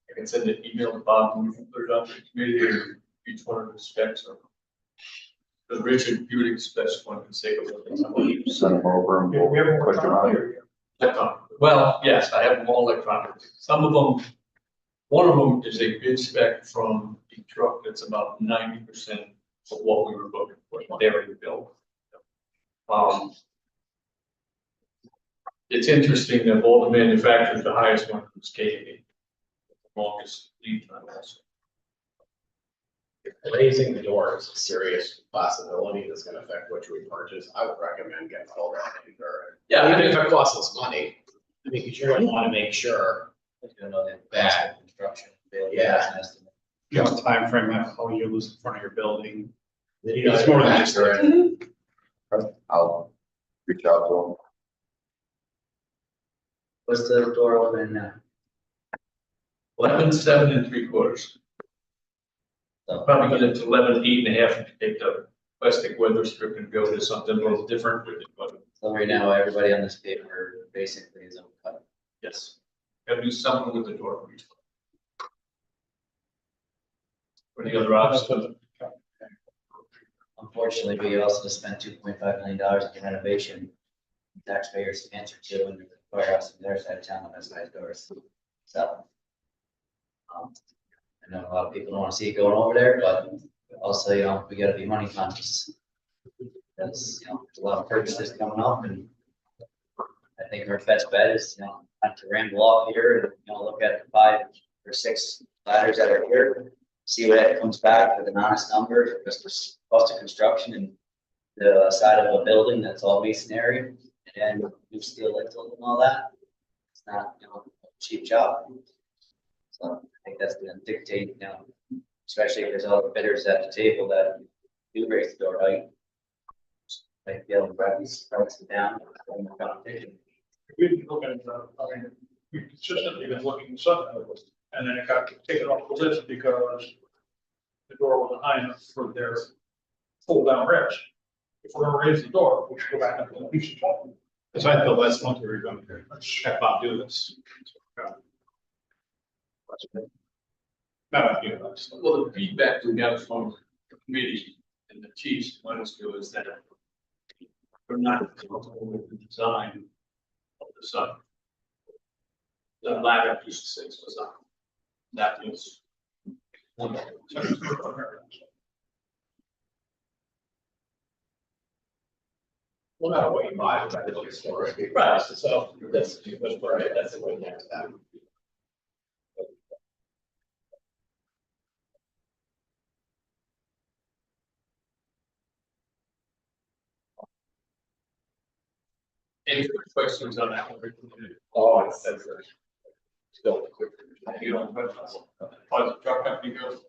I can send an email to Bob, and we can put it up to the committee, or each one of the specs are. Because Richard Buick specs one can say, Send them over and Yeah, we haven't we'll push worked them on it out. clear yet. that's on. Well, yes, I have them all electronic. Some of them, one of them is a bid spec from a truck that's about 90% of what we were looking for, what they already built. It's interesting that all the manufacturers, the highest one was KV. Longest lead time also. Raising the door is a serious possibility that's gonna affect which we purchase. I would recommend getting all that insurance. Yeah, I Even mean, if it costs us money, I mean, because you're gonna wanna make sure. Bad construction. Yeah. You have a time frame, how long you lose in front of your building. that you It's know more than you're just- accurate. I'll reach out to them. What's the door open now? 11, 7 3/4. So, Probably get it to 11, 8.5 if you take the plastic weather strip and go to something a little different with it, but so right now, everybody on this paper basically is uncut. yes. Gotta do something with the door. For the other option, Unfortunately, we also just spent $2.5 million in renovation. Taxpayers answer to, and the firehouse on their side of town has nice doors. So. I know a lot of people don't want to see it going over there, but also, we gotta be money conscious. Because, there's a lot of purchases coming up, and I think our best bet is, not to ramble off here and, look at the 5 or 6 ladders that are here. See what comes back with an honest number, just the cost of construction and the side of a building that's all masonry and new steel lintel and all that. It's not, a cheap job. So I think that's gonna dictate, especially if there's other bidders at the table that do raise the door height. Like be able to price it down in the competition. We've been looking at, I mean, we've consistently been looking at something, and then it got taken off the list because the door wasn't high enough for their pull down rails. If we're gonna raise the door, we should go back up to the piece of top. Because I thought last month we were going to have Bob do this. Not you, that's. well, the feedback we got from the committee and the chiefs, let us do is that we're not comfortable with the design of the sun. The ladder piece of 6 was not. That was. Well, not what you buy, but it's a story. Right, so that's, right, that's a good next step. Any questions on that one? Oh, it's still quick. You don't, but, the truck company goes.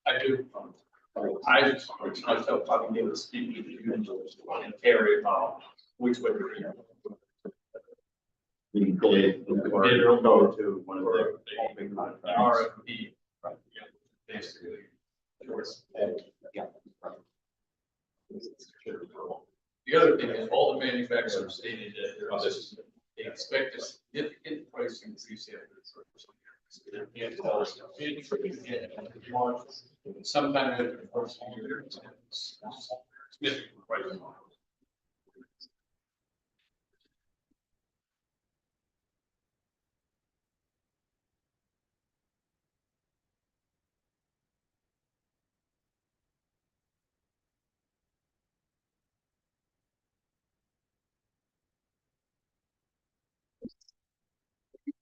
I do. I just, myself, probably need to speak to you and carry about which way we're going. We can go to one of the big contracts. RFP. Right, yeah, basically. The other thing is all the manufacturers stated that they expect a significant price increase after the first year. They can't tell us sometime after the first year. It's significant price increase.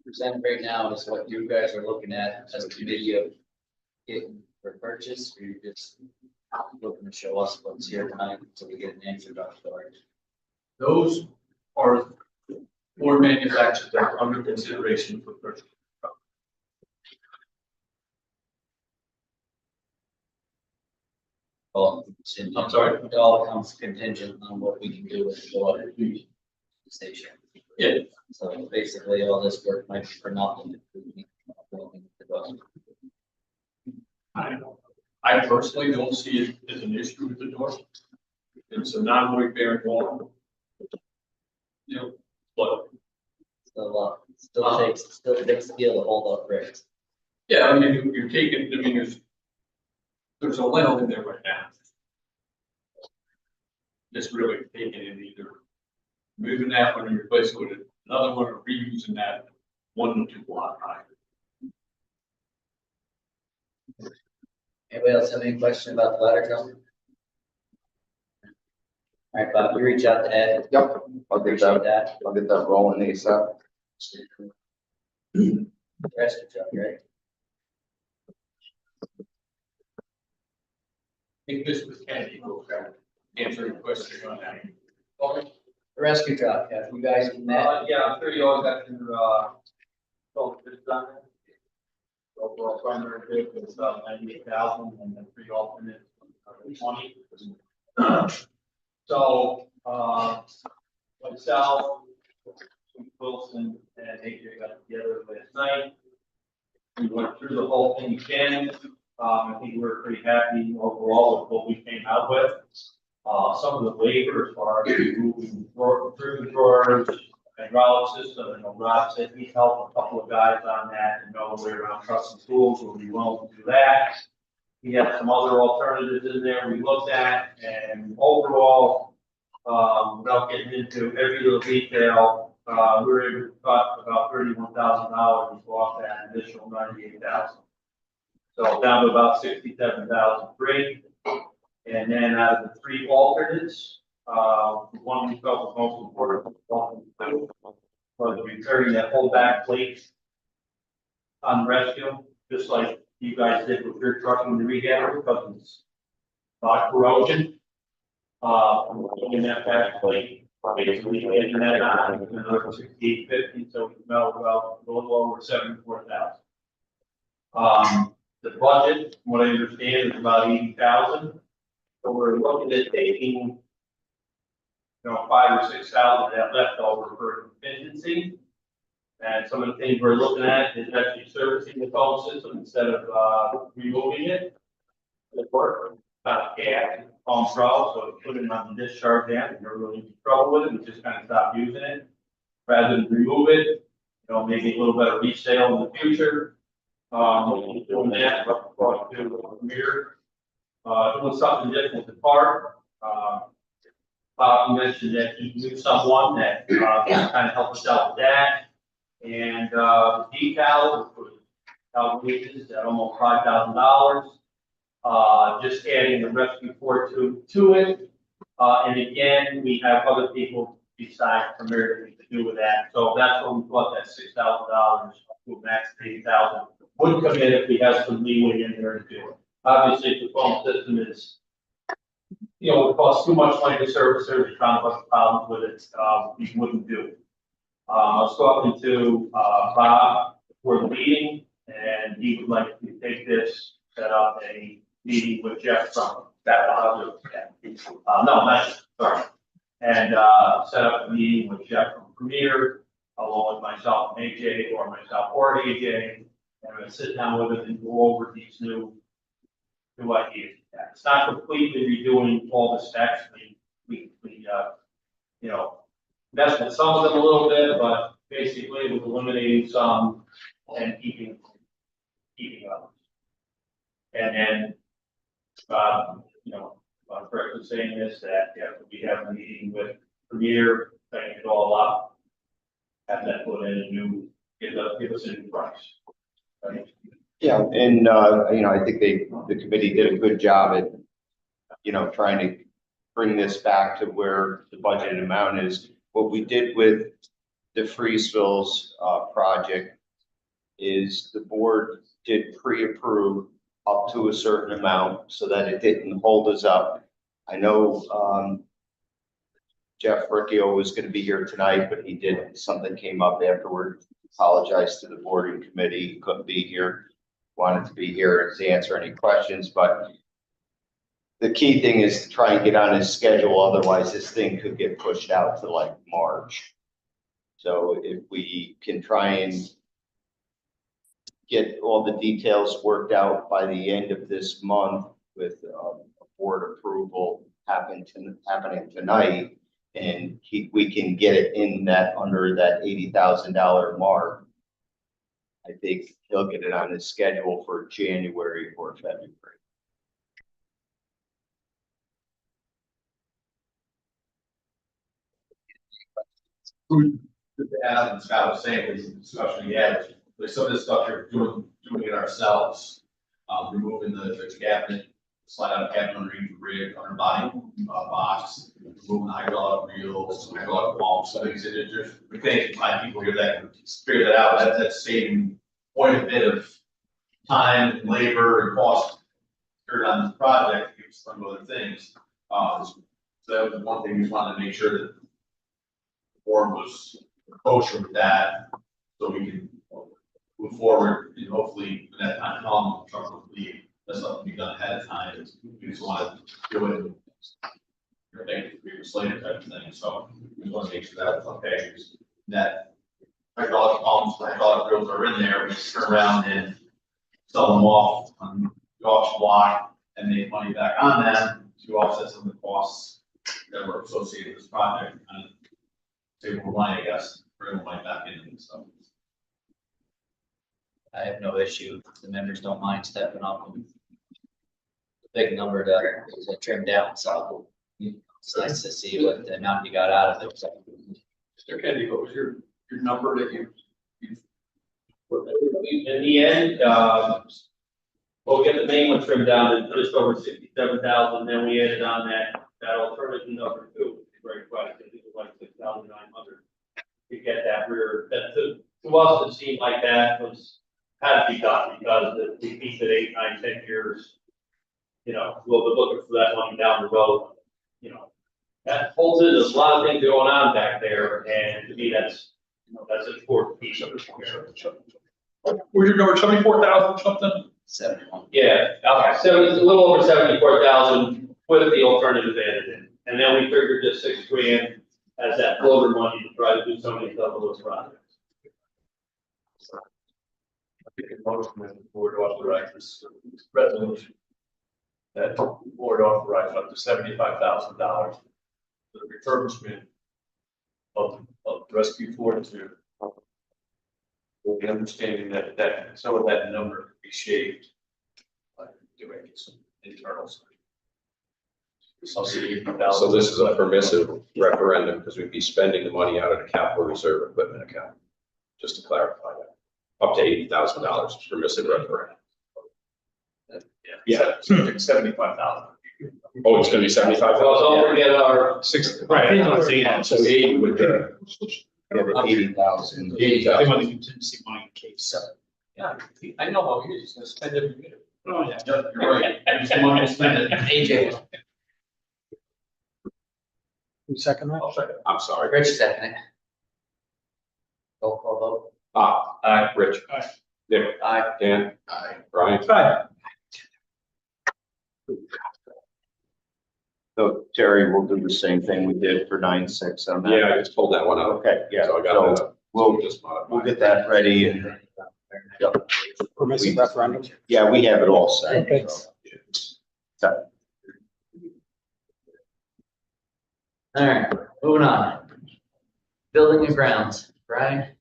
Present right now is what you guys are looking at as a committee of getting for purchase, or you're just looking to show us what's here tonight until we get an answer about storage. Those are 4 manufacturers that are under consideration for purchase. Well, I'm sorry? it all comes contingent on what we can do with the water station. Yeah. So basically, all this work might be for nothing. I personally don't see it as an issue with the door. It's a non-weight bearing wall. But Still takes skill to hold up bricks. yeah, I mean, you're taking, I mean, there's a lintel in there right now. It's really taking in either moving that one and replacing it with another one, or reusing that 1 to 2 block high. Anybody else have any question about the ladder truck? All right, Bob, you reach out to Ed. Yep, I'll get Appreciate that, that. I'll get that rolling ASAP. Rescue truck, right? I think this was Kennedy, who answer your question on that. The rescue truck, have you guys met? Yeah, I'm sure you all got your, total bids done. Overall primary bid was about 98,000 and then 3 alternates, 20. So, myself, Wilson and AJ got together last night. We went through the whole thing again. I think we're pretty happy overall with what we came out with. Some of the labor as far as moving through the drawers, hydraulic system, and Rob said he helped a couple of guys on that and know the way around trucks and tools, we'll be willing to do that. He had some other alternatives in there we looked at, and overall, without getting into every little detail, we were able to cut about $31,000 off that additional 98,000. So down to about 67,003. And then out of the 3 alternates, the one we felt was most important was repairing that whole back plate on rescue, just like you guys did with your truck in the rehab, because it's corrosion. In that back plate, basically getting that on, another 6850, so we melt about a little over 74,000. The budget, from what I understand, is about 80,000. So we're looking at taking, 5,000 or 6,000 that left over for contingency. And some of the things we're looking at is actually servicing the phone system instead of removing it. The work, gas, phone pro, so put it on the discharge amp, and you're really in trouble with it, we just kind of stop using it. Rather than remove it, maybe a little bit of resale in the future. Doing that, but to mirror. Doing something different with the part. Bob mentioned that he knew someone that kind of helped us out with that. And the decal for wages at almost $5,000. Just adding the rescue port to it. And again, we have other people besides Premier to do with that. So that's when we thought that $6,000 to max 8,000 would come in if we have some leeway in there to do it. Obviously, if the phone system is, it costs too much money to service, there's kind of problems with it, we wouldn't do it. I was talking to Bob for the meeting, and he would like to take this, set up a meeting with Jeff from that. No, not sorry. And set up a meeting with Jeff from Premier, along with myself and AJ, or myself or AJ, and we're going to sit down with him and go over these new ideas. It's not completely redoing all the specs. We messed with some of them a little bit, but basically with eliminating some and keeping others. And then, I'm correctly saying this, that we have a meeting with Premier, setting it all up, have that put in a new, give us a new price. Right? Yeah, and, I think the committee did a good job at, trying to bring this back to where the budgeted amount is. What we did with the Freesville's project is the board did pre-approve up to a certain amount so that it didn't hold us up. I know Jeff Riccio was going to be here tonight, but something came up afterward. Apologized to the board and committee, he couldn't be here. Wanted to be here to answer any questions, but the key thing is to try and get on his schedule. Otherwise, this thing could get pushed out to like March. So if we can try and get all the details worked out by the end of this month with board approval happening tonight, and we can get it in that under that $80,000 mark, I think he'll get it on his schedule for January or February. Just to add on what Scott was saying, is the discussion we had, like some of this stuff you're doing it ourselves. Removing the cabinet, slide out cabinet underneath the rig, under body, box, removing the hydraulic reels, hydraulic pumps, things that are just, we think, find people here that can figure that out, that's saving quite a bit of time, labor, and cost here on this project, to give some other things. So that was one thing we wanted to make sure that the board was kosher with that, so we can move forward, and hopefully when that time comes, truck will leave. That's something we've done ahead of time. We just want to do it. Everything previous later type of thing. So we want to make sure that's okay. That hydraulic pumps, the hydraulic drills are in there. We just turn around and sell them off on the auction block and make money back on them to offset some of the costs that were associated with this project. And save more money, I guess, bring more money back in and stuff. I have no issue. The members don't mind stepping up. Big number to trim down, so it's nice to see what the amount you got out of it. So, Mr. Kennedy, what was your number that you? In the end, well, we got the main one trimmed down to just over 67,000, then we added on that alternative number two, which is very question, I think it was like 6,900. To get that rear, that to us, it seemed like that had to be done, because the piece at 8, 9, 10 years, we'll be looking for that money down the road, That holds in, there's a lot of things going on back there, and to me, that's an important piece of it. Was your number 74,000 something? 71. Yeah, okay, so it's a little over 74,000 with the alternative added in, and then we figured just $6,000 as that floater money to try to do some of these other little projects. I think a motion that the board authorizes resolution. That the board authorized up to $75,000 for the refurbishment of rescue 42. With the understanding that some of that number could be shaved by doing some internal stuff. So this is a permissive referendum, because we'd be spending the money out of the capital reserve equipment account, just to clarify that. Up to $80,000 permissive referendum. Yeah, 75,000. Oh, it's gonna be 75,000? Well, don't forget our Right. So 80 would be. We have 80,000. They want the contingency money in case. Yeah, I know how he is, he's gonna spend every minute. Oh, yeah. You're right. Every money to spend it. AJ, Who second that? I'll second. I'm sorry. Rich second. Roll call vote. Aye. Rich. Aye. Dick. Aye. Dan. Aye. Brian. Aye. So Terry, we'll do the same thing we did for 9-6 on that. Yeah, I just pulled that one out. Okay, yeah, So I got so that. we'll Just modify. we'll get that ready and, yep. Permissive referendum. Yeah, we have it all set. Okay. So, All right, moving on. Building and grounds, Brian?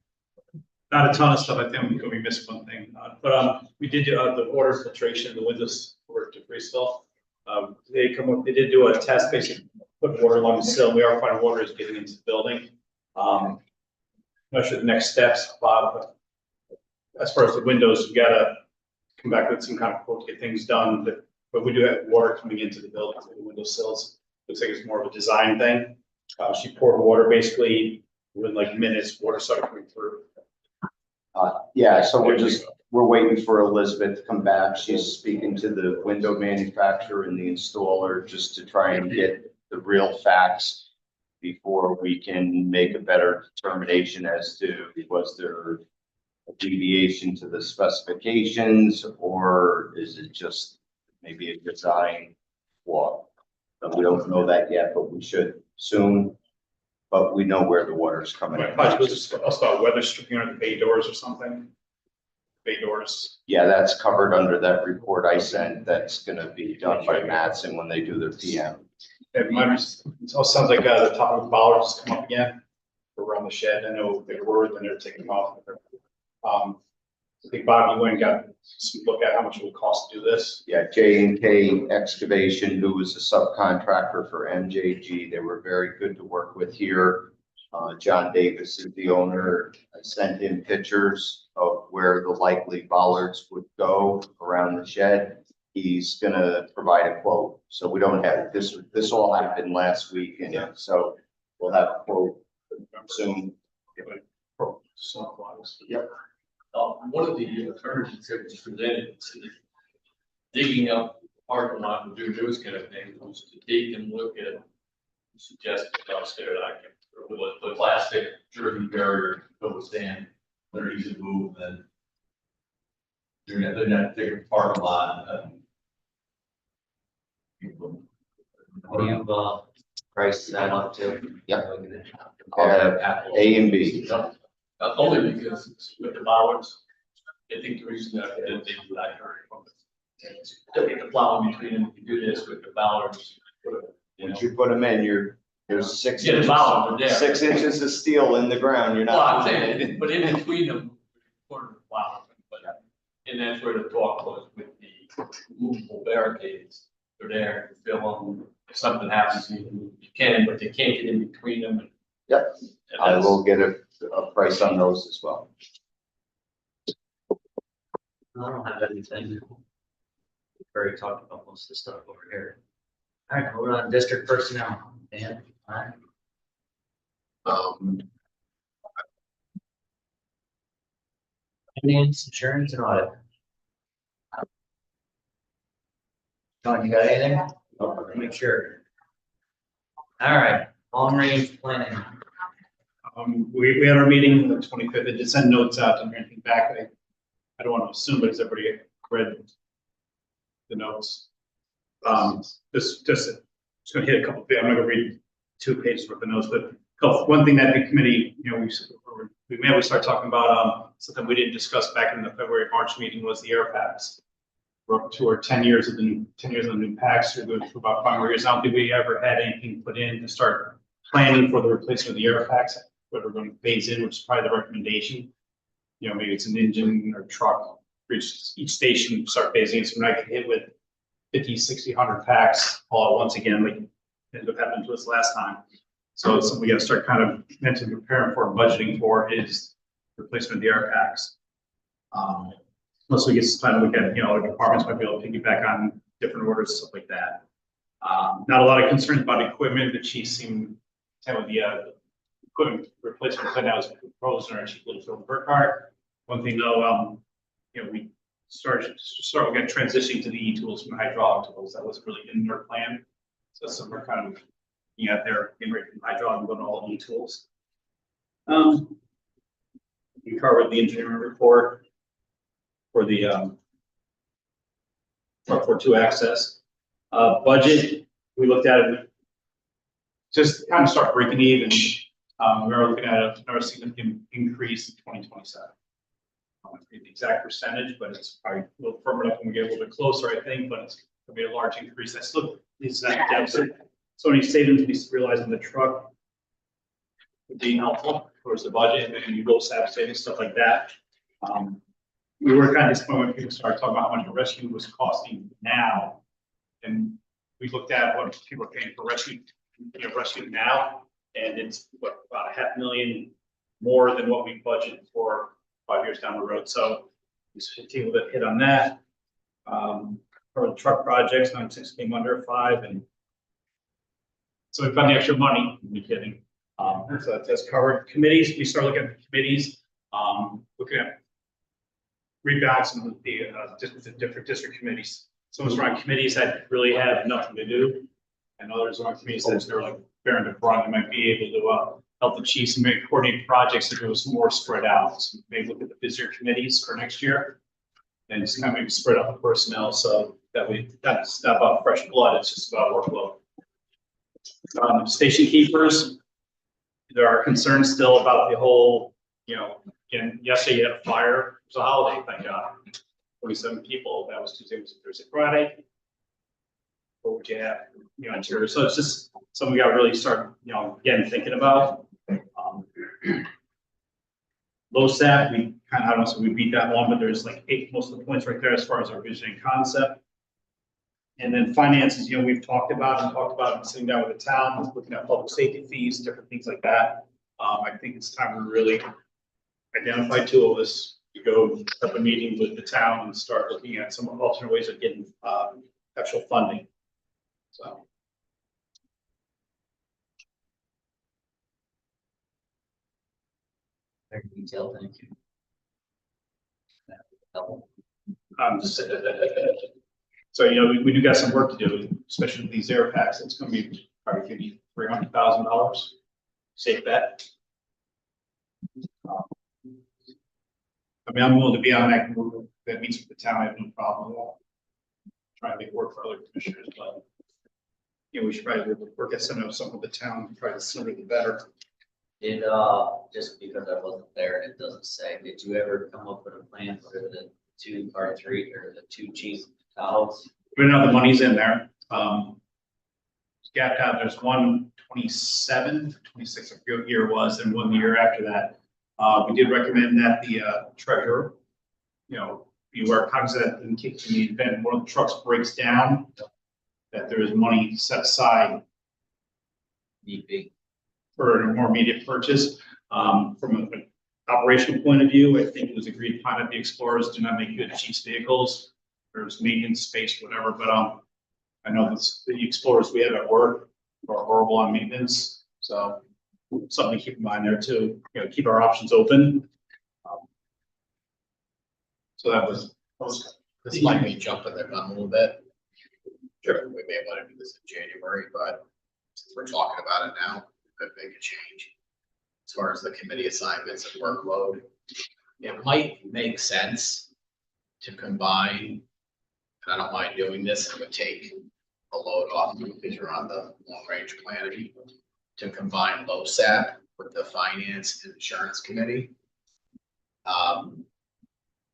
Not a ton of stuff, I think we missed one thing, but we did the water filtration, the windows were to freestyle. They did do a test, basically put water along the sill, we are finding water is getting into the building. Not sure the next steps, Bob, but as far as the windows, we gotta come back with some kind of quote to get things done, but we do have water coming into the building, through the window sills. Looks like it's more of a design thing. She poured water basically within like minutes, water started coming through. yeah, so we're waiting for Elizabeth to come back. She's speaking to the window manufacturer and the installer just to try and get the real facts before we can make a better determination as to was there a deviation to the specifications, or is it just maybe a design flaw? But we don't know that yet, but we should soon. But we know where the water's coming in. Also, weather stripping under the bay doors or something. Bay doors. Yeah, that's covered under that report I sent. That's gonna be done by Mattson when they do their PM. It also sounds like the top of the bollards come up again around the shed. I know they were, then they're taking them off. I think Bob, you went and got some look at how much it would cost to do this. Yeah, J&K Excavation, who was a subcontractor for MJG, they were very good to work with here. John Davis is the owner. I sent him pictures of where the likely bollards would go around the shed. He's gonna provide a quote, so we don't have, this all happened last week, and so we'll have a quote soon. Yep. One of the alternatives that was presented to digging up the parking lot and do those kind of things was to dig and look at suggested downstairs, with the plastic jersey barrier to withstand, they're easy to move, and they're not big parking lot. You've, priced that up to. Yep. I'll have A and B. Only because it's with the bollards, I think the reason that they do that, to get the plowing between them, you do this with the bollards. Once you put them in, there's 6 Yeah, the inches, bollards are there. 6 inches of steel in the ground, you're not. Well, I'm saying, but in between them, corner of the flower, but, and that's where the talk was with the movable barricades. They're there, to fill them, if something happens, you can, but they can't get in between them. Yep, I will get a price on those as well. I don't have anything. We've already talked about most of the stuff over here. All right, we're on district personnel. Dan, all right. Finance, insurance, and audit. John, you got anything? Make sure. All right, long range planning. We had our meeting on the 25th. I did send notes out and anything back. I don't want to assume, but has everybody read the notes? Just gonna hit a couple. I'm not gonna read 2 pages worth of notes, but one thing that the committee, we may have started talking about something we didn't discuss back in the February March meeting was the air packs. We're up to our 10 years of the new packs. We're going through about 5 more years. I don't think we ever had anything put in to start planning for the replacement of the air packs. What we're going to phase in, which is probably the recommendation. Maybe it's an engine or truck for each station, start phasing it. So we're not getting hit with 50, 60, 100 packs all at once again, like ended up happening to us last time. So it's something we got to start kind of mentally preparing for and budgeting for is replacement of the air packs. Once we get some time to look at, our departments might be able to piggyback on different orders, stuff like that. Not a lot of concerns about equipment. The chief seemed to have the equipment replacement plan that was proposed in our chief Littlefield Burkhardt. One thing though, we we're going to transition to the e-tools from the hydraulic tools. That was really in their plan. So some we're kind of looking at there, getting ready from hydraulic and going to all e-tools. We covered the engineering report for the truck 42 access. Budget, we looked at it, just kind of start breaking even. We are looking at another significant increase in 2027. I don't forget the exact percentage, but it's probably a little firmer up when we get a little bit closer, I think, but it's going to be a large increase. I still need that deficit. So many savings to be realized in the truck would be helpful towards the budget, and you both have savings, stuff like that. We were kind of disappointed when people started talking about how much a rescue was costing now. And we looked at what people are paying for rescue now, and it's about $500,000 more than what we budgeted for 5 years down the road. So just take a little bit hit on that. For the truck projects, 96 came under 5, and so we found the extra money. I'm kidding. So that's covered. Committees, we start looking at the committees, looking at rebalancing the different district committees. Some of us are on committees that really have nothing to do, and others are on committees that they're like bearing the brunt and might be able to help the chiefs and coordinate projects if it was more spread out. So maybe look at the busier committees for next year and just kind of maybe spread out the personnel so that that's not about fresh blood, it's just about workload. Station keepers, there are concerns still about the whole, again, yesterday you had a fire, it was a holiday, thank God. 47 people, that was Tuesday, Thursday, Friday. What would you have, interior? So it's just something we got to really start, again, thinking about. Low SAP, we kind of, I don't know, so we beat that one, but there's like most of the points right there as far as our vision and concept. And then finances, we've talked about and sitting down with the town, looking at public safety fees, different things like that. I think it's time to really identify two of us to go have a meeting with the town and start looking at some alternate ways of getting, actual funding. So. Very detailed, thank you. So, we do got some work to do, especially with these air packs. It's gonna be probably gonna be $300,000. Safe bet. I mean, I'm willing to be on that group. That means for the town, I have no problem with that. Trying to make work for other commissioners, but we should probably work at some of the town, try to sooner the better. Did, just because I wasn't there and it doesn't say, did you ever come up with a plan for the two or the two chief towels? We know the money's in there. Gapped out, there's 127, 26, I forget what year it was, and 1 year after that. We did recommend that the treasurer, you are cognizant in the event one of the trucks breaks down, that there is money set aside for a more immediate purchase. From an operational point of view, I think it was agreed upon that the Explorers do not make good chief's vehicles. There's maintenance space, whatever, but I know the Explorers we have at work are horrible on maintenance, so something to keep in mind there too. Keep our options open. So that was This might be jumping the gun a little bit. Sure, we may want to do this in January, but since we're talking about it now, it could make a change. As far as the committee assignments and workload, it might make sense to combine, and I don't mind doing this, it would take a load off you because you're on the long range planning, to combine LoSAP with the finance and insurance committee.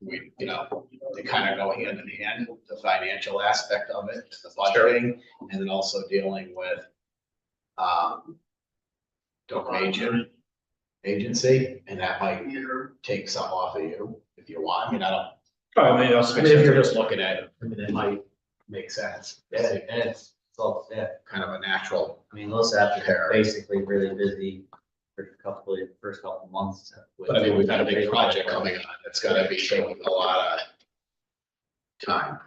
They kind of go hand in hand, the financial aspect of it, the budgeting, and then also dealing with donation agency, and that might take some off of you if you want. If you're just looking at it, it might make sense. Yeah, it's Kind of a natural. those apps are basically really busy for first couple of months. But I mean, we've got a big project coming on. It's gonna be taking a lot of time.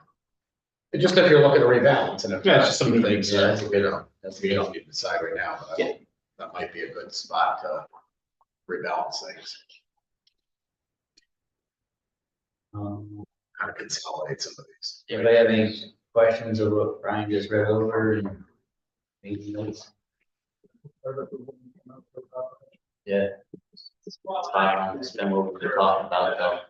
And just if you're looking to rebalance and if there's some things, we don't need to decide right now, but that might be a good spot to rebalance things. Kind of consolidate some of these. Anybody have any questions of what Brian just read over and anything else? Yeah. It's fine, it's been what we're talking about, though.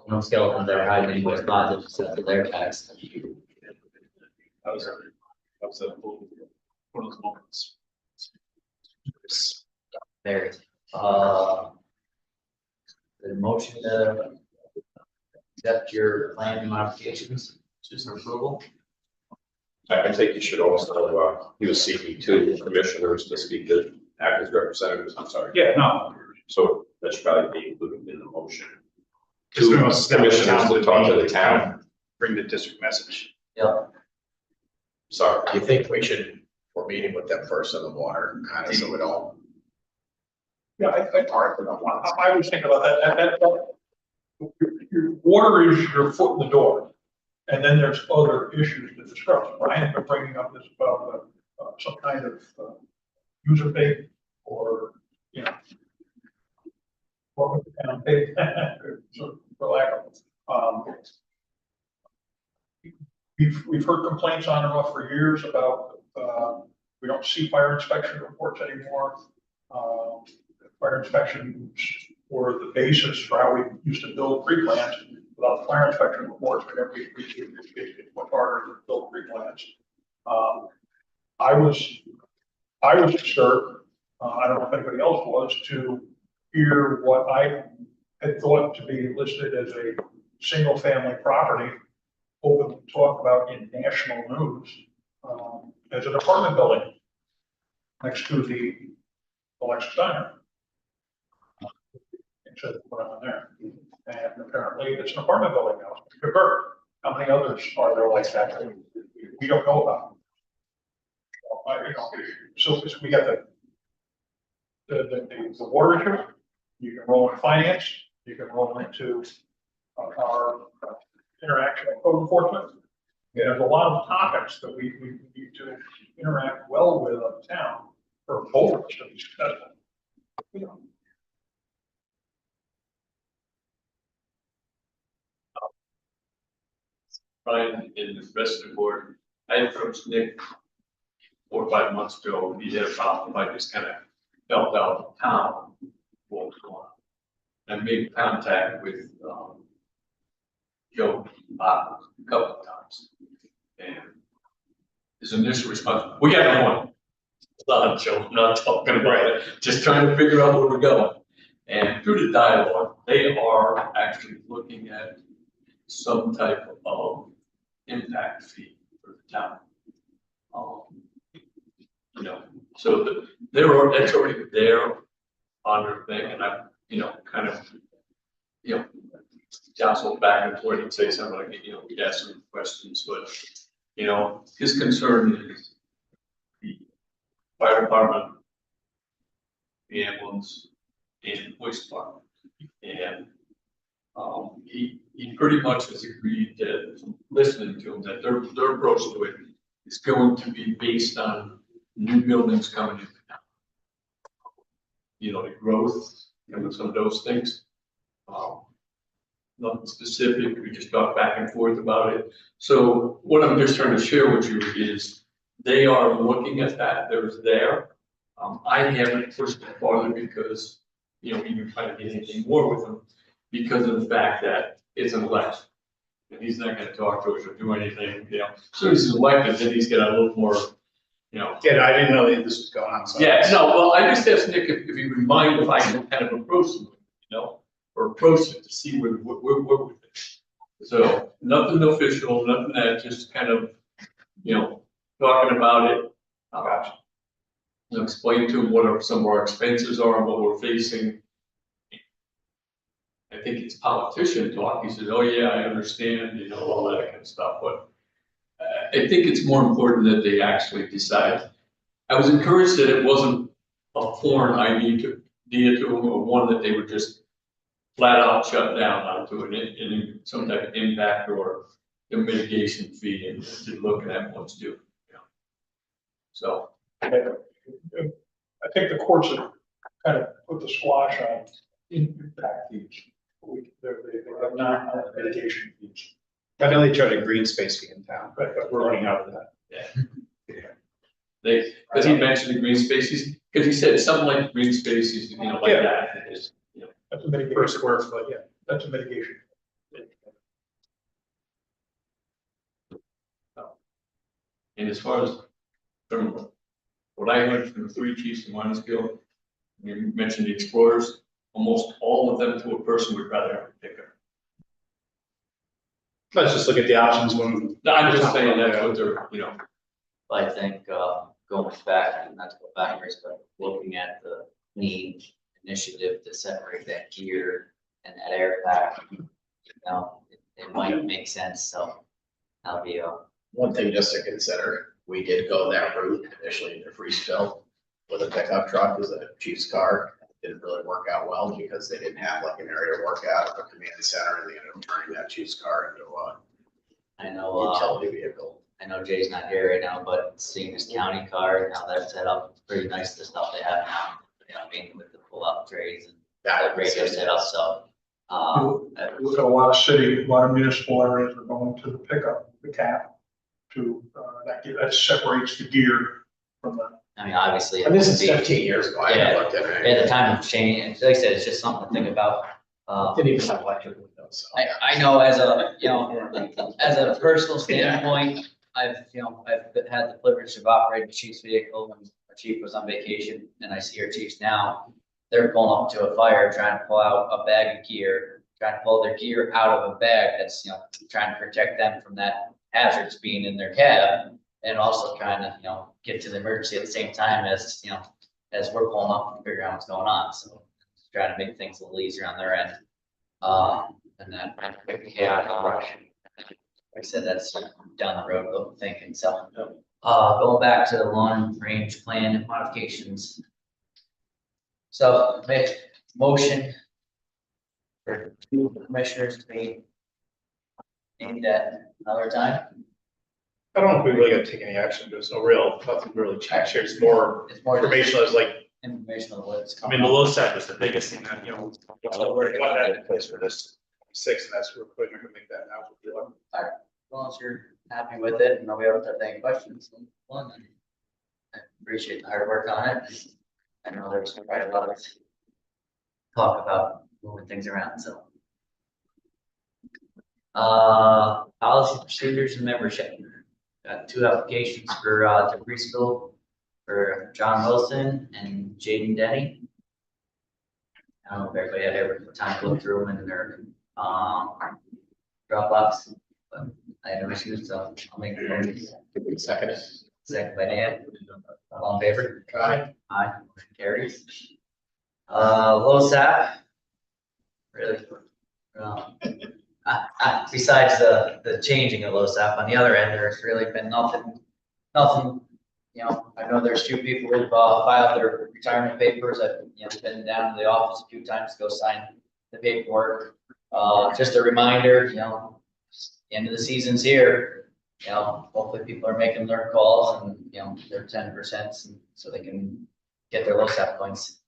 No skeletons there hiding anybody's closet, except for their tax. That was one of those moments. There. The motion to accept your plan modifications, just approval. I think you should also, he was seeking two commissioners to speak to act as representatives, I'm sorry. Yeah, no. So that should probably be included in the motion. Just Two gonna step the commissioners town to talk to the town. Bring the district message. Yep. Sorry. Do you think we should, we're meeting with them first in the water, kind of so we don't. Yeah, I was thinking about that. Your water is your foot in the door. And then there's other issues to discuss. Brian's been bringing up this about some kind of user fee or, or pay, for lack of. We've heard complaints on and off for years about, we don't see fire inspection reports anymore. Fire inspections were the basis for how we used to build pre-plans. Without the fire inspection reports, it's much harder to build pre-plans. I was disturbed, I don't know if anybody else was, to hear what I had thought to be listed as a single family property, open to talk about in national news, as an apartment building next to the Alexis Diner. So put on there, and apparently it's an apartment building now. Convert. How many others are there like that? We don't know about. So we got the water issue, you can roll in finance, you can roll into our interaction with code enforcement. There's a lot of topics that we need to interact well with on the town for both to be successful. Brian and the rest of the board, I approached Nick 4 or 5 months ago, and he had a problem, I just kind of felt out of town what was going on. I made contact with, Joe, a couple of times. And his initial response, we got no one. Not Joe, I'm not talking about it, just trying to figure out where we're going. And through the dialogue, they are actually looking at some type of impact fee for the town. You know, so that's already there on their thing, and I, kind of, jostle back and forth and say something like, we ask some questions, but, his concern is the fire department, the ambulance, and police department. And he pretty much has agreed that, listening to him, that their approach to it is going to be based on new buildings coming into town. The growth and some of those things. Nothing specific, we just talked back and forth about it. So what I'm just trying to share with you is they are looking at that, there's there. I haven't pushed it farther because, even trying to get anything more with them because of the fact that it's an election. And he's not gonna talk to us or do anything, as soon as he's elected, then he's got a little more, Yeah, I didn't know that this was going on. So yeah, no, well, I just asked Nick if he would mind if I can kind of approach him, or approach it to see where we're with it. So nothing official, nothing that, just kind of, talking about it. Gotcha. Explain to him what some of our expenses are and what we're facing. I think it's politician talk. He says, oh yeah, I understand, all that kind of stuff, but I think it's more important that they actually decide. I was encouraged that it wasn't a foreign idea to them, or one that they would just flat out shut down onto it, and some type of impact or the mitigation fee, and to looking at what's due. So. I think the courts have kind of put the squash on impact fees. They have not on mitigation fees. I know they charge a green space fee in town, but we're running out of that. Yeah. Because he mentioned the green spaces, because he said something like green spaces, like that. It is, That's a mitigation. Per square foot, yeah. That's a mitigation. And as far as from what I heard from the 3 chiefs in Winesville, you mentioned the explorers, almost all of them to a person would rather have a pickup. Let's just look at the options when. No, I'm just saying that's what they're, I think, going back, not to go backwards, but looking at the need initiative to separate that gear and that air pack, it might make sense, so that'll be One thing just to consider, we did go that route initially into Freesville with a pickup truck as a chief's car. It didn't really work out well because they didn't have like an area to work out of a command center, and they ended up turning that chief's car into I know, utility vehicle. I know Jay's not here right now, but seeing his county car and how that's set up, pretty nice, the stuff they have now. With the pull-up trays and that radio setup, so. Look at a lot of municipal areas are going to the pickup, the cab, to, that separates the gear from the. Obviously. And this is 15 years ago. I haven't looked at it. At the time of change, like I said, it's just something to think about. Didn't even have electric windows. So. I know as a personal standpoint, I've had the privilege of operating the chief's vehicle when our chief was on vacation, and I see our chiefs now. They're pulling up to a fire, trying to pull out a bag of gear, trying to pull their gear out of a bag that's, trying to protect them from that hazards being in their cab, and also trying to, get to the emergency at the same time as, as we're pulling up and figuring out what's going on. So trying to make things a little easier on their end. And then, like I said, that's down the road, though, thinking. So, going back to the long range plan modifications. So make motion for two commissioners to be named at another time. I don't know if we really got to take any action. There's no real, nothing really changed here. It's more It's more informational. It's like, informational what's I coming mean, the up. LoSAP is the biggest thing that, we're got that in place for this 6, and that's, we're going to make that now. As long as you're happy with it and nobody else has any questions, then one, I appreciate the hard work on it. I know there's quite a lot of talk about moving things around, so. Policy procedures and membership. Got 2 applications for, the preschool for John Wilson and Jaden Denny. I don't know if everybody had ever time to look through them in their, Dropbox, but I had no issues, so I'll make the motion. Second. Second by Dan. All in favor? Aye. Aye, motion carries. LoSAP. Really? Besides the changing of LoSAP, on the other end, there's really been nothing, I know there's 2 people who've filed their retirement papers. I've, been down to the office a few times to go sign the paperwork. Just a reminder, end of the season's here. Hopefully people are making their calls and, their 10% so they can get their LoSAP points.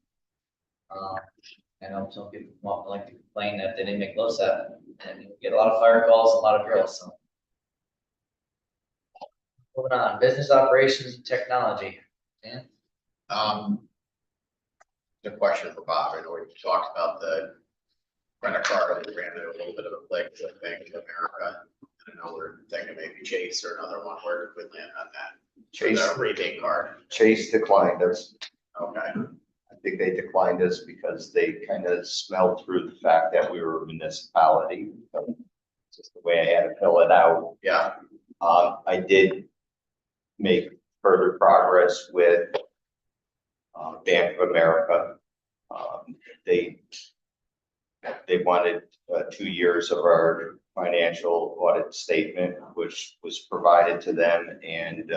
I know some people like to complain that they didn't make LoSAP, and you get a lot of fire calls, a lot of drills, so. Moving on, business operations and technology. Dan? The question for Bob, I know we talked about the credit card, we ran into a little bit of a click with Bank of America. I know we're thinking maybe Chase or another one, where did we land on that? Chase, The rebate card, Chase declined us. okay, I think they declined us because they kind of smelled through the fact that we were a municipality. So it's just the way I had to fill it out. yeah, I did make further progress with Bank of America. They wanted 2 years of our financial audit statement, which was provided to them, and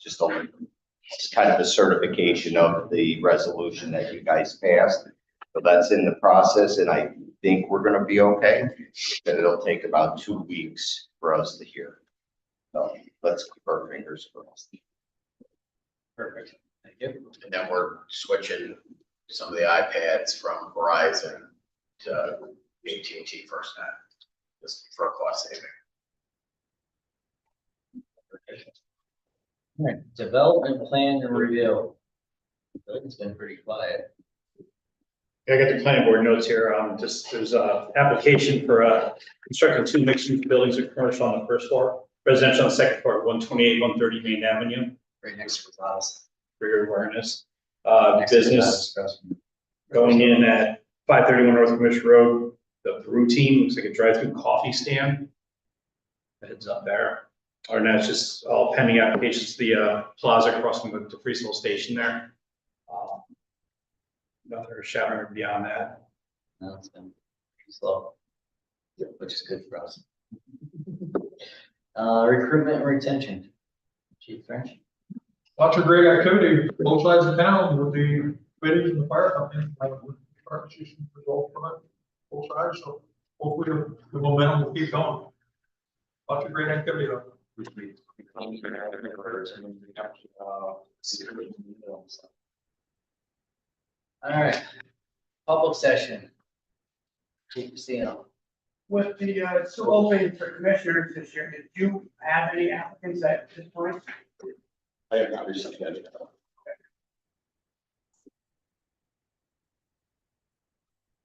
it's kind of a certification of the resolution that you guys passed. So that's in the process, and I think we're gonna be okay, but it'll take about 2 weeks for us to hear. So let's keep our fingers crossed. Perfect, thank you. and then we're switching some of the iPads from Verizon to AT&T FirstNet, just for cost saving. All right, development plan and review. It's been pretty quiet. I got the planning board notes here. There's a application for constructing 2 mixed-use buildings of commercial on the 1st floor, residential on the 2nd floor, 128, 130 Main Avenue, Right next to the house. for your awareness. Next to the Business house. going in at 531 North Commission Road. The routine looks like a drive-through coffee stand. Heads up there. Or now it's just all pending applications to the plaza across from the Freesville station there. Nothing shouting beyond that. No, it's been slow, which is good for us. Recruitment and retention. Chief French? Lots of great activity, both sides of town with the committees and the fire company. Fire chiefs result from it, both sides, so hopefully the momentum will keep going. Lots of great activity though. All right, public session. Chief Casino. With the, still open for commissioners this year, did you have any applicants at this point? I have not received any.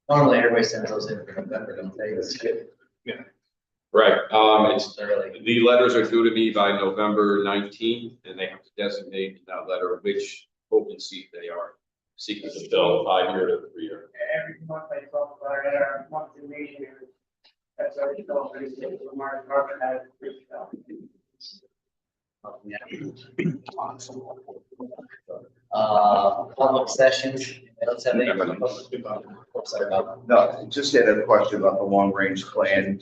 Normally, everybody sends those in for November, don't they? Right, it's, Early. the letters are due to me by November 19th, and they have to designate in that letter which open seat they are seeking to fill, 5-year to 3-year. Every month I talk about it at our monthly meeting, and that's already told me, the Mark Carter has reached out. Public sessions. Let's have any. Sorry about No, just had a question about the long-range plan.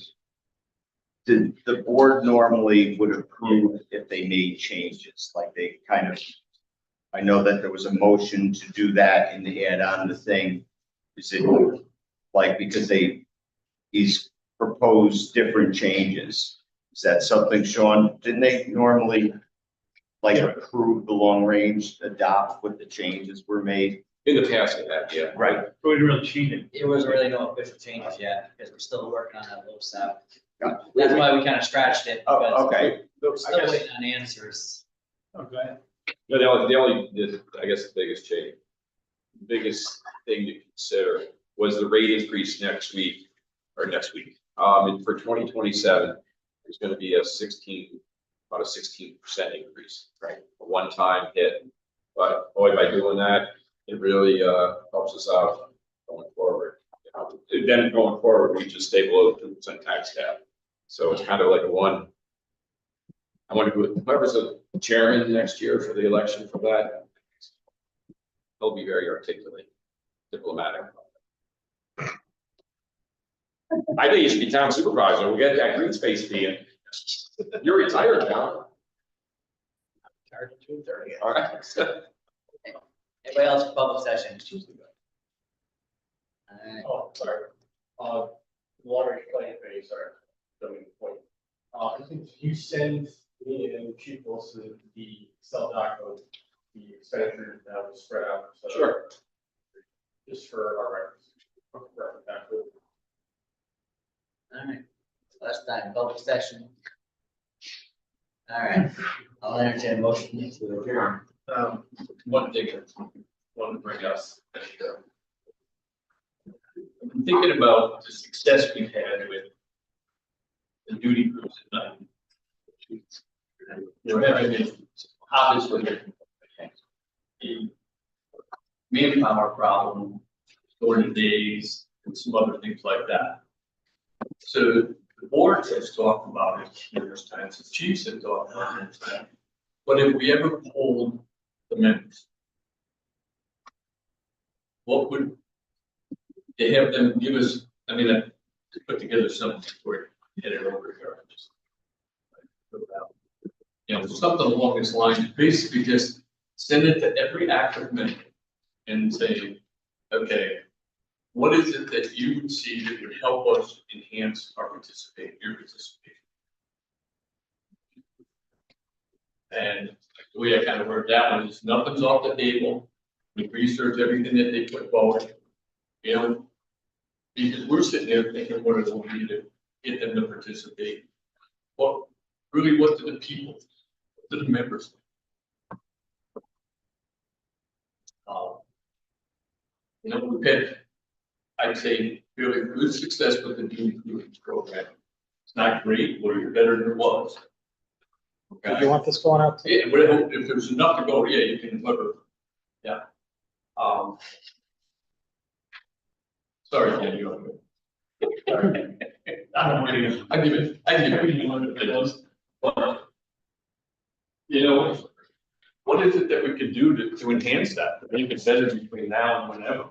Did the board normally would approve if they made changes, like they kind of I know that there was a motion to do that in the add-on the thing. Is it like, because he's proposed different changes? Is that something, Sean, didn't they normally like approve the long range, adopt what the changes were made? In the past, it had, yeah. Right. So we really cheated. It was really no official changes yet, because we're still working on that low step. Yeah. That's why we kind of scratched it, because Oh, okay. we're I still guess- waiting on answers. Okay. No, I guess the biggest change, biggest thing to consider was the rate increase next week, and for 2027, there's gonna be about a 16% increase, right? A one-time hit, but boy, by doing that, it really, helps us out going forward. You know, then going forward, we just stay below the 2% tax cap. So it's kind of like a one. I wonder whoever's the chairman next year for the election for that, he'll be very articulate, diplomatic. I think you should be town supervisor. We'll get that green space fee in. You're retired now. All right. Anybody else for public session? Alright, Oh, sorry. Water claim phase, sorry. Don't mean to point. I think you send me and Chief Wilson the Excel doc of the expenditures that was spread out. So Sure. just for our records. alright. Last time, public session. Alright, I'll entertain a motion to adjourn. One thing I want to bring us. I'm thinking about the success we've had with the duty crews at night. We're having this obviously a manpower problem, during the days and some other things like that. So the board has talked about it numerous times, the chiefs have talked about it. But if we ever polled the members, what would they have them give us? I mean, to put together something for get it over here. Just, you know, something along this line, basically just send it to every active member and say, okay, what is it that you would see that would help us enhance our participation, your participation? And the way I kind of worked that one is nothing's off the table. We research everything that they put forward. You know, because we're sitting there thinking, what do we need to get them to participate? Well, really, what do the people, what do the members? You know, we've had, I'd say, really good success with the duty crew program. It's not great, but it's better than it was. Do you want this going out? Yeah, but if there's enough to go, yeah, you can whatever. Yeah. Sorry, Ken, you don't. I give it one of those. But, you know, what is it that we could do to enhance that? I mean, you can set it between now and whenever.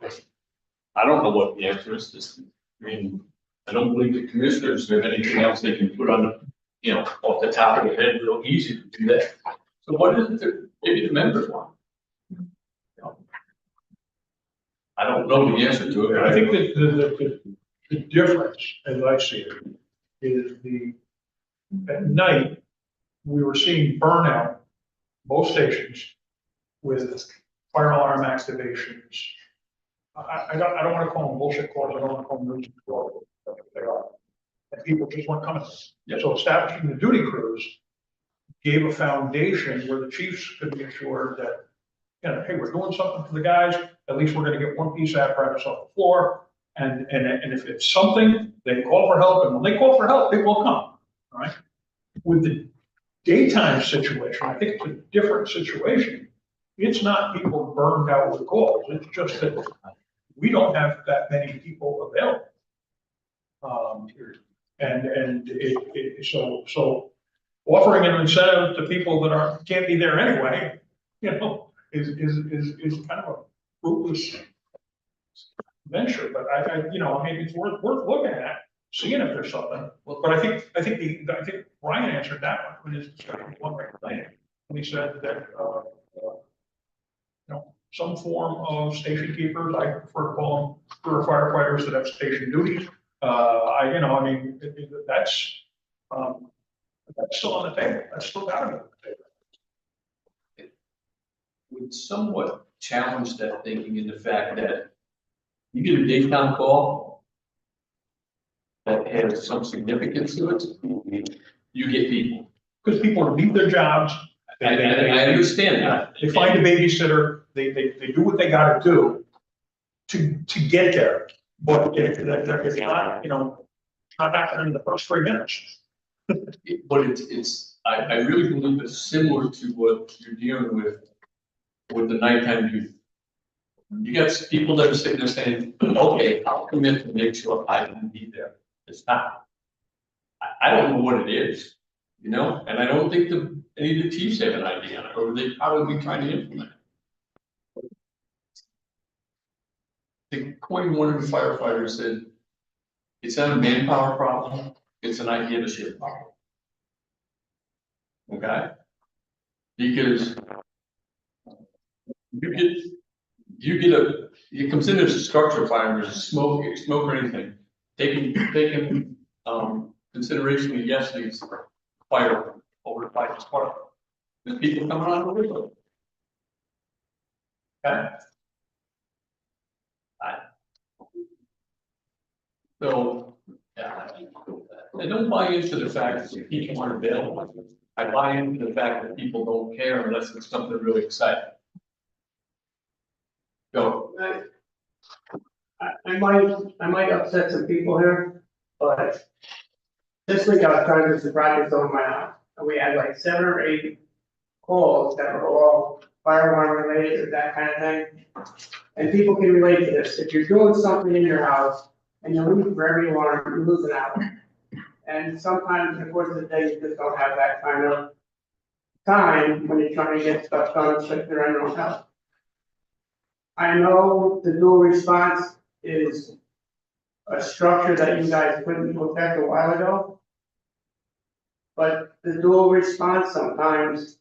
I don't know what the answer is. Just, I mean, I don't believe the commissioners have anything else they can put on, you know, off the top of their head, real easy to do that. So what is it that maybe the members want? You know, I don't know the answer to it. I think that the difference, as I see it, is at night, we were seeing burnout, both stations, with fire alarm activations. I don't want to call them bullshit calls, I don't want to call them routine calls. They are. And people just weren't coming. So establishing the duty crews gave a foundation where the chiefs could be assured that, you know, hey, we're doing something for the guys, at least we're gonna get one piece of apparatus off the floor. And if it's something, they call for help, and when they call for help, people will come, all right? With the daytime situation, I think it's a different situation. It's not people burned out with calls, it's just that we don't have that many people available. So offering an incentive to people that can't be there anyway, you know, is kind of a fruitless venture, but I mean, it's worth looking at, seeing if there's something. But I think Ryan answered that one when his discussion was one right thing. When he said that, some form of station keepers. I prefer to call them career firefighters that have station duties. I mean, that's still on the table. That's still gotta be on the table. Would somewhat challenge that thinking in the fact that you get a daytime call that has some significance to it, you get people. Because people leave their jobs. I understand that. They find a babysitter, they do what they gotta do to get there. But if it's not, not happening in the first 3 minutes. But I really believe it's similar to what you're dealing with the nighttime youth. You got people that are sitting there saying, okay, I'll commit to make sure I can be there. It's not. I don't know what it is, and I don't think any of the chiefs have an idea on it, or they probably be trying to implement it. To coin one of the firefighters said, it's not a manpower problem, it's an idea to ship problem. Okay? Because it comes in as a structure fire, there's smoke or anything, taking consideration of yesterday's fire over the fire spark. There's people coming on the window. Okay? So, yeah, I don't buy into the fact that people aren't available. I buy into the fact that people don't care unless it's something really exciting. Go. I might upset some people here, but this week I was trying to do some projects on my house, and we had like 7 or 8 calls that were all fire alarm related or that kind of thing. And people can relate to this. If you're doing something in your house and you lose for every alarm, you lose an hour. And sometimes, of course, of the day, you just don't have that kind of time when you're trying to get stuff done, especially around your own house. I know the dual response is a structure that you guys put into effect a while ago. But the dual response sometimes,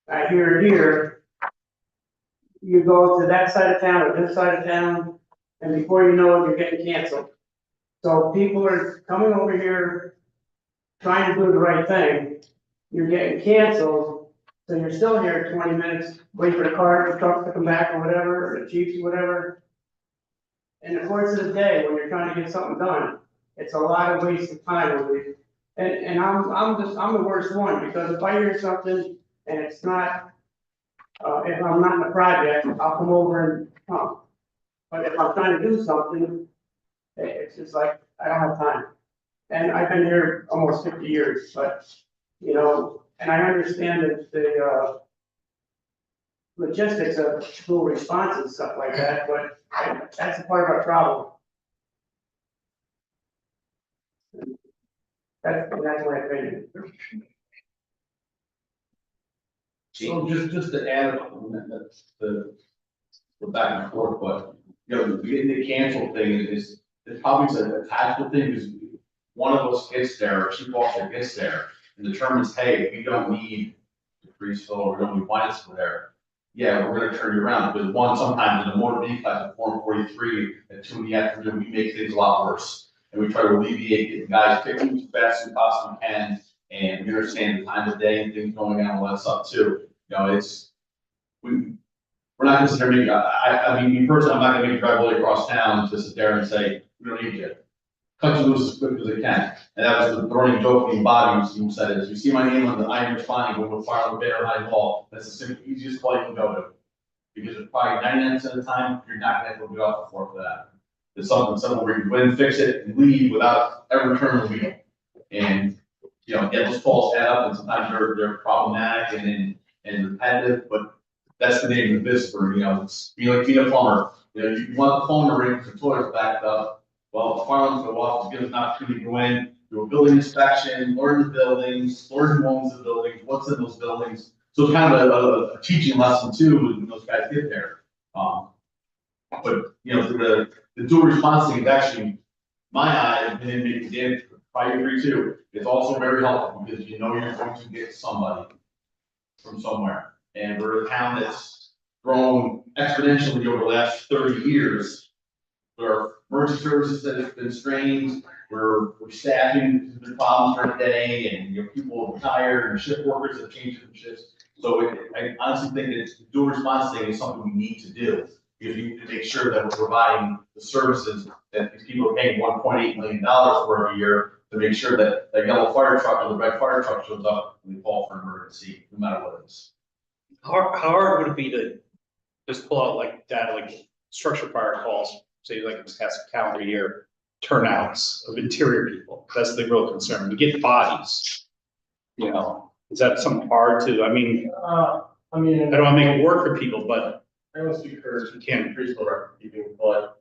I hear it here, you go to that side of town or this side of town, and before you know it, you're getting canceled. So people are coming over here, trying to do the right thing, you're getting canceled, so you're still here 20 minutes, wait for the car, the truck to come back or whatever, or the chiefs or whatever. In the course of the day, when you're trying to get something done, it's a lot of wasted time. And I'm the worst one, because if I hear something and it's not, if I'm not in the project, I'll come over and come. But if I'm trying to do something, it's just like, I don't have time. And I've been here almost 50 years, but, and I understand that the logistics of dual response and stuff like that, but that's a part of our problem. That's my opinion. So just to add on the back and forth, but, getting the cancel thing is probably a tactical thing, because one of us gets there, or chief officer gets there, and determines, hey, we don't need the freeze fill, or we don't need wine there. Yeah, we're gonna turn you around, because one, sometimes in the motor vehicle at Form 43 at 2 in the afternoon, we make things a lot worse. And we try to alleviate getting guys fixing as fast as we possibly can, and we understand the time of day and things going on, all that stuff too. We're not gonna sit there, I mean, me personally, I'm not gonna make you drive all the way across town to sit there and say, we don't need you. Cut you loose as quick as I can. And that was the burning joke in body, who said is, you see my name on the iron spine, go to fire on the bear high wall, that's the simple, easiest call you can go to. Because it's probably 99% of the time, you're not gonna be able to get off the floor for that. It's something where you go in and fix it and leave without ever turning the wheel. And, yeah, those calls add up, and sometimes they're problematic and repetitive, but that's the name of the business for, it's like being a plumber. You want the phone to ring because the toilet's backed up. Well, the fire alarms go off, it's give us an opportunity to go in, do a building inspection, learn the buildings, learn who owns the buildings, what's in those buildings. So it's kind of a teaching lesson too when those guys get there. But the dual response thing is actually, my eyes, and maybe Dan probably agree too, it's also very helpful, because you're going to get somebody from somewhere. And we're a town that's grown exponentially over the last 30 years. Our emergency services that have been strained, we're staffing the problems during the day, and people are tired, and shift workers have changed from shifts. So I honestly think that the dual response thing is something we need to do. Because you need to make sure that we're providing the services that these people are paying $1.8 million for every year, to make sure that the yellow fire truck or the red fire truck shows up when we call for an emergency, no matter what it is. How hard would it be to just pull out like data, like structure fire calls, say like this past calendar year, turnouts of interior people? That's the real concern. We get bodies, is that something hard to, I don't want to make it work for people, but I don't speak for you can't. increase the record keeping, but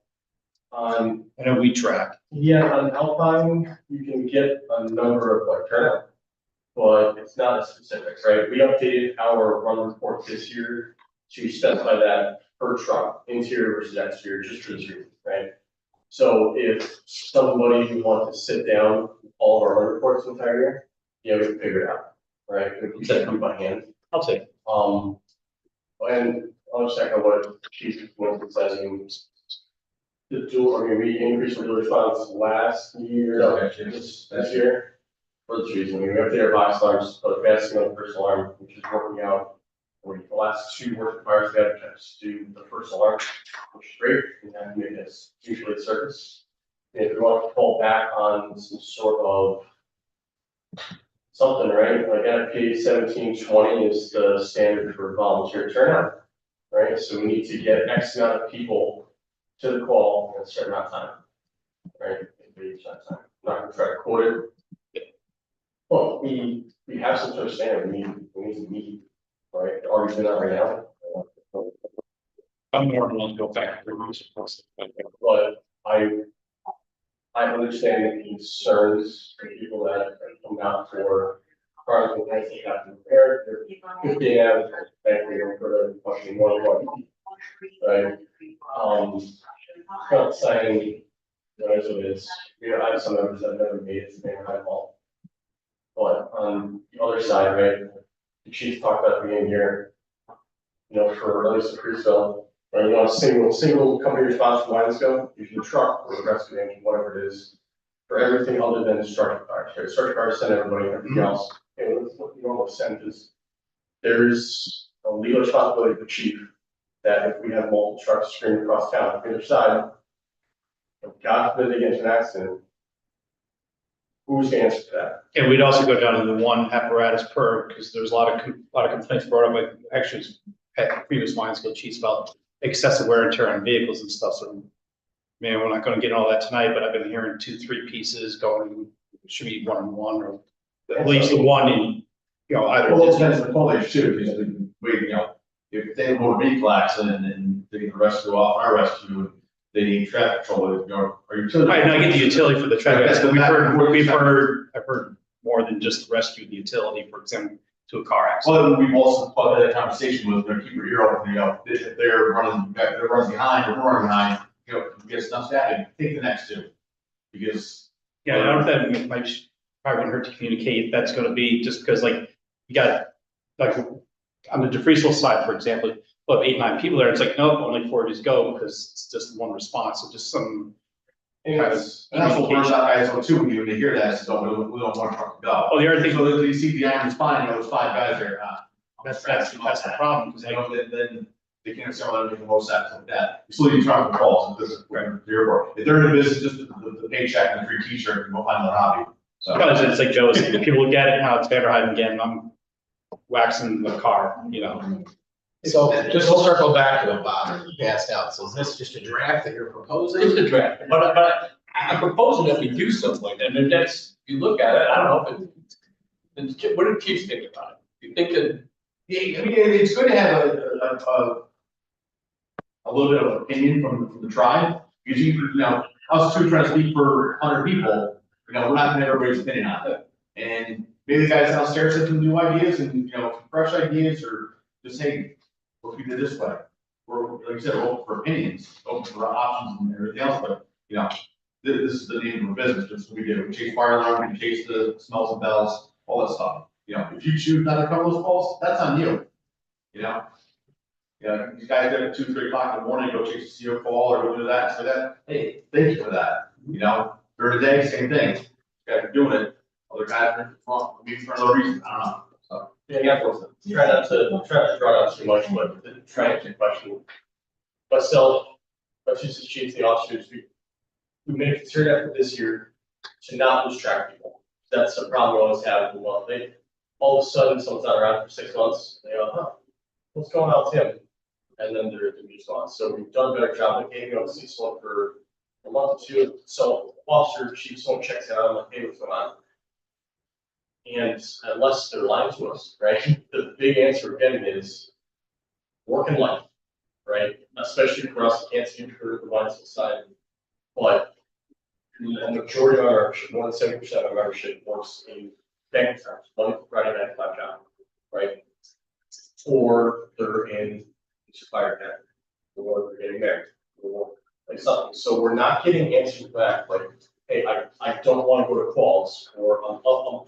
on, I know we track. on Alpine, you can get a number of like turnout, but it's not as specific, right? We updated our run report this year to specify that per truck, interior versus exterior, just for this reason, right? So if somebody wants to sit down all of our run reports the entire year, we can figure it out, right? We can set it by hand. I'll take. And I'll check on what Chief Winston says. The dual, we increased the dual response last year, no, actually this year. For this reason, we have their box alarms, but advancing on the first alarm, which is working out. The last 2 working fires we had to do the first alarm, which is great, and that made us usually surface. And if we want to fall back on some sort of something, right? Like NFPA 1720 is the standard for volunteer turnout, right? So we need to get X amount of people to the call at a certain amount of time, right? I'm not going to try to quote it. Well, we have some sort of standard. We need to meet, right? Are we doing that right now? I'm more than willing to go back. But I understand the concerns for people that come out for cars and things that have to repair. They're 15 hours, frankly, for the fucking one, right? Not saying, as it is, I have some members that have never made it to the high ball. But on the other side, right, the chief talked about being here, for at least a Cruiseville, right? You want a single company response from Lionsco, usually a truck or a rescue engine, whatever it is, for everything other than structure fires. Right? Structure fires send everybody, everything else. And let's look at the normal percentages. There's a legal responsibility for chief that if we have multiple trucks streaming across town, on the other side, God forbid they get into an accident, who's the answer to that? And we'd also go down to the one apparatus per, because there's a lot of complaints brought up, like actually at previous Lions Guild chiefs about excessive wear and tear on vehicles and stuff. So, man, we're not going to get all that tonight, but I've been hearing 2-3 pieces going, should be 1 and 1, or at least the one in, either. Well, it depends on the foliage too, because if they have a motor vehicle accident and they get rescue off our rescue, and they need traffic control, are you? Right, and I get the utility for the traffic, but I've heard more than just rescue the utility, for example, to a car accident. Well, we've also had that conversation with them, keep your ear open, if they're running behind or we're running behind, get stuff happening, take the next 2. Because. Yeah, I don't know if that might probably wouldn't hurt to communicate, that's gonna be just because you got, on the DeFriesville side, for example, 8-9 people there, it's nope, only 4 just go, because it's just one response, so just some. And that's what we're not guys on too, when you hear that, so we don't want truck to go. Oh, the other thing. So you see the iron spine, there's 5 guys there, That's the problem, because then they can't sell anything the most out like that. You still need traffic calls, and this is your work. If they're in the business, just the paycheck and the free t-shirt, and go find another hobby. So. It's like Joe said, if people look at it now, it's Vanderheim again, I'm waxing the car, So just to circle back to it, Bob, you passed out. So is this just a draft that you're proposing? It's a draft, but I'm proposing that we do something like that, and if you look at it, I don't know if what do Chiefs think about it? You think that? Yeah, I mean, it's good to have a little bit of opinion from the tribe, because us 2 trying to speak for 100 people, we're not gonna have everybody's opinion on it. And maybe the guys downstairs have some new ideas and, some fresh ideas, or just say, what if we did this way? Or like I said, we're open for opinions, open for options and everything else, but, this is the name of our business, just what we do. We chase fire alarm, we chase the smells and bells, all that stuff. If you choose not to cover those calls, that's on you. You know, these guys get at 2, 3 o'clock in the morning, go chase a CO call or go do that, so that, hey, thank you for that. You know, during the day, same thing. You guys are doing it. Other guys are wrong, maybe for another reason, I don't know. So, Yeah, try not to draw out too much, but try to answer your question. Myself, my assistant chief, the officers, we made a concern after this year to not lose track of people. That's a problem we always have. Well, they, all of a sudden, someone's not around for 6 months, they go, huh, what's going on with him? And then they're just gone. So we've done a better job. They gave me on see someone for a month or two. So officer, chief, someone checks out, I'm like, hey, what's going on? And unless they're lying to us, right? The big answer we're getting is work and life, right? Especially for us, can't speak for the mindset side, but the majority of our membership, more than 70% of our membership works in bank terms, Monday to Friday, 9 to 5 job, right? Or they're in fire academy, or they're getting married, or like something. So we're not getting answers back like, hey, I don't want to go to calls, or I'm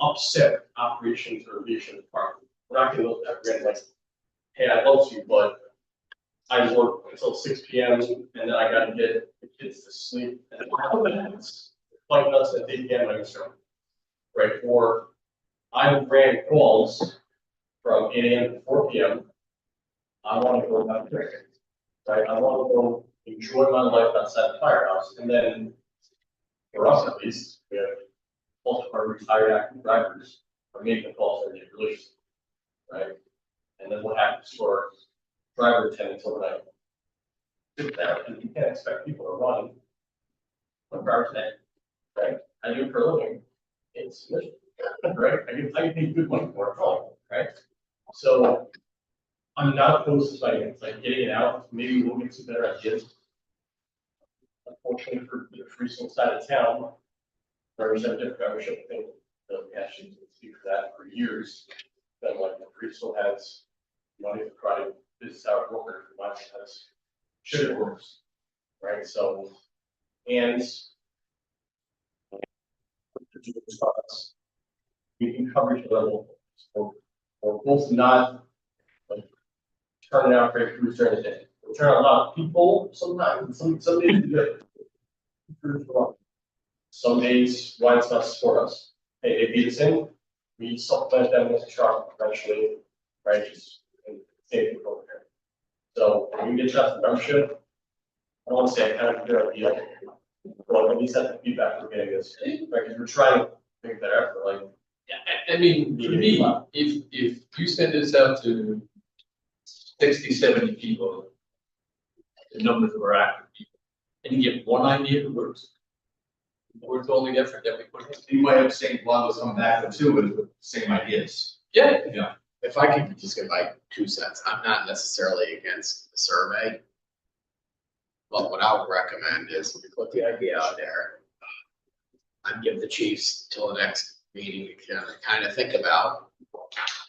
upset with operations or aviation department. We're not getting those back. We're getting like, hey, I love you, but I work until 6 p.m. and then I got to get the kids to sleep. And it's like us at 8 p.m. I'm sorry, right? Or I ran calls from 8 a.m. to 4 p.m. I want to go out drinking, right? I want to go enjoy my life outside the firehouse. And then, for us at least, we have most of our retired active drivers are making calls every day religiously, right? And then what happens to our driver attendants overnight? And you can't expect people to run 1 hour a day, right? I do it for a living. It's right. I get good money for it, right? So I'm not opposed to like getting it out. Maybe we'll get some better ideas. Unfortunately, for the freezing side of town, there's a different membership thing. The actually speak for that for years. Then like the preschool has money to try to business hour worker, mine has sugar works, right? So, and we can cover each other, or both not like turning out great crews during the day. We turn out a lot of people sometimes. Some days we good. Some days why it's not support us. Hey, they beat us in. We supplement them with a truck eventually, right? Just save people over here. So when we get shots of membership, I don't want to say I kind of feel like but at least that's the feedback we're getting is right because we're trying to make that effort. Like, I mean, for me, if you send this out to 60, 70 people, the numbers of our active people, and you get one idea that works, we're the only effort that we put in. You might have the same ones coming back with two with the same ideas. Yeah. Yeah. If I could just give my 2 cents, I'm not necessarily against the survey. But what I would recommend is we put the idea out there. I'd give the chiefs till the next meeting to kind of think about,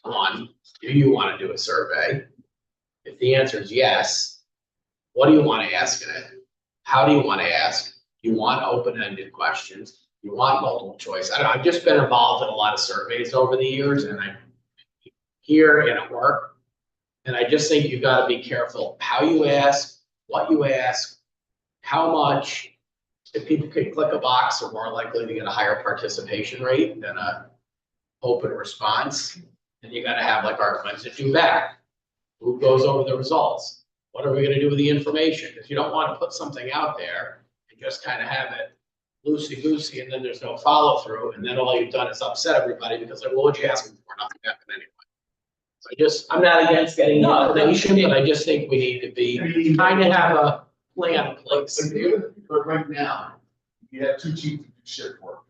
one, do you want to do a survey? If the answer is yes, what do you want to ask in it? How do you want to ask? You want open-ended questions? You want multiple choice? I've just been involved in a lot of surveys over the years, and I hear and at work, and I just think you've got to be careful how you ask, what you ask, how much. If people can click a box, they're more likely to get a higher participation rate than a open response. And you got to have like arguments to do back. Who goes over the results? What are we going to do with the information? Because you don't want to put something out there and just kind of have it loosey-goosey, and then there's no follow-through, and then all you've done is upset everybody because like, well, what'd you ask them for? Nothing happened anyway. So I'm not against getting information, but I just think we need to be kind of have a plan in place. But right now, you have 2 chiefs who do shift work.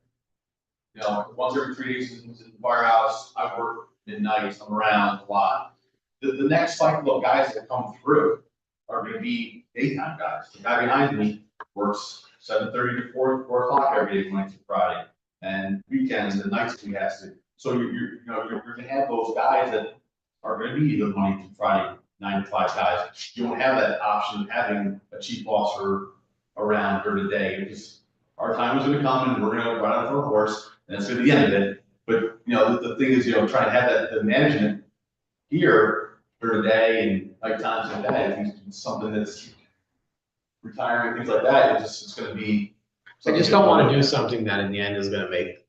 You know, once every 3 days in the firehouse, I work midnight, I'm around a lot. The next cycle of guys that come through are gonna be daytime guys. The guy behind me works 7:30 to 4 o'clock every day, Monday through Friday. And weekends and nights he has to. So you're gonna have those guys that are gonna be the Monday through Friday, 9 to 5 guys. You don't have that option of having a chief officer around during the day, because our time is gonna come and we're gonna run out for a horse, and that's gonna be the end of it. But, you know, the thing is, you know, trying to have that, the management here during the day and night times like that, if it's something that's retiring, things like that, it's gonna be. I just don't wanna do something that in the end is gonna make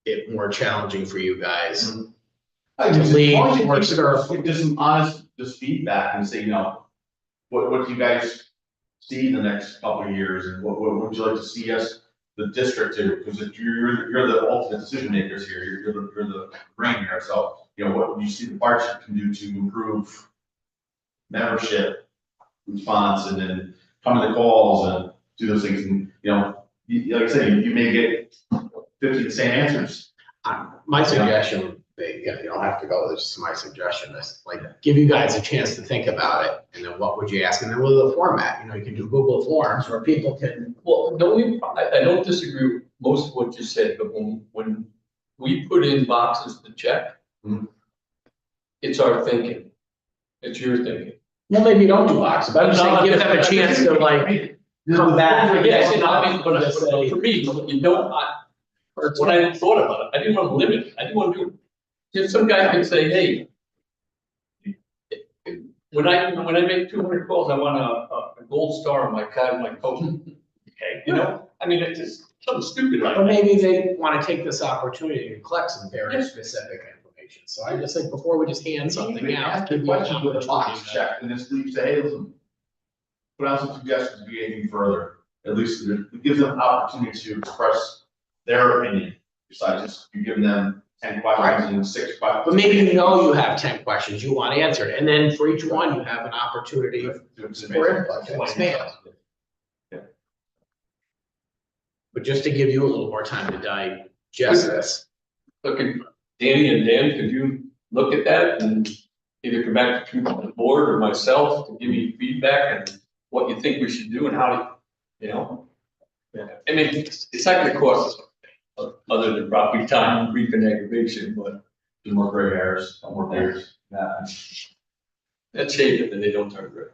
it more challenging for you guys. I To just, lead as long as you more give stuff. just some honest, just feedback and say, what do you guys see in the next couple of years, and what would you like to see us, the district do? Because if you're the ultimate decision makers here, you're the brain here, so, what would you see the fire chief can do to improve membership response, and then come to the calls and do those things, and, like I said, you may get 50 the same answers. My suggestion would be, you don't have to go, this is my suggestion, is like, give you guys a chance to think about it, and then what would you ask, and then with the format, you can do Google Forms where people can. Well, I don't disagree with most of what you said, but when we put in boxes to check, it's our thinking. It's your thinking. Well, maybe you don't do boxes, but I'm just saying, give them a chance to like, come back. Yes, but for me, you don't, when I thought about it, I didn't want to limit it. I didn't want to do, if some guy can say, hey, when I make 200 calls, I want a gold star on my card, my coach. Okay, it's just something stupid like But that. maybe they want to take this opportunity to collect some very specific information, so I just think before we just hand something out. Ask the give you an question with a box opportunity to- check, and just leave, say, hey, listen, put out some suggestions to be anything further. At least it gives them an opportunity to express their opinion, besides just you giving them 10 questions and 6 questions. But maybe you have 10 questions you want answered, and then for each one, you have an opportunity to for expand. input, to expand. But just to give you a little more time to digest this. Look, Danny and Dan, could you look at that and either come back to the board or myself to give me feedback and what you think we should do and how to, I mean, it's not gonna cost us other than probably time, grief and aggravation, but There's more gray hairs, more bears. that's shade it and they don't turn gray.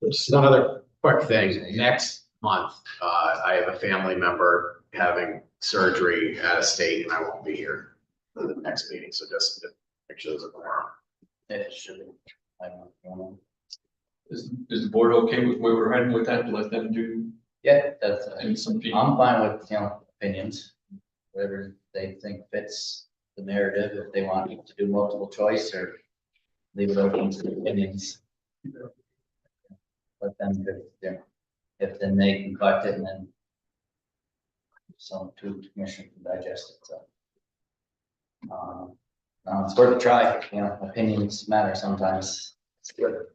Just one other quick thing, next month, I have a family member having surgery out of state, and I won't be here for the next meeting, so just make sure there's a quorum. It should be. I don't know. Is the board okay with where we're heading with that? Let them do Yeah, that's, and some people. I'm fine with, opinions, whatever they think fits the narrative, if they want to do multiple choice or leave it open to the opinions. Let them, if then they can collect it and then some to the commission can digest it, so. It's worth a try, opinions matter sometimes. It's good.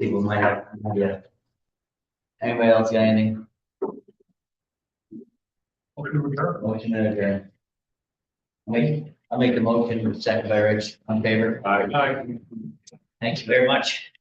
People might have an idea. Anybody else got anything? Motion to adjourn. I'll make the motion, second by Rich, on favor. Aye. Thank you very much.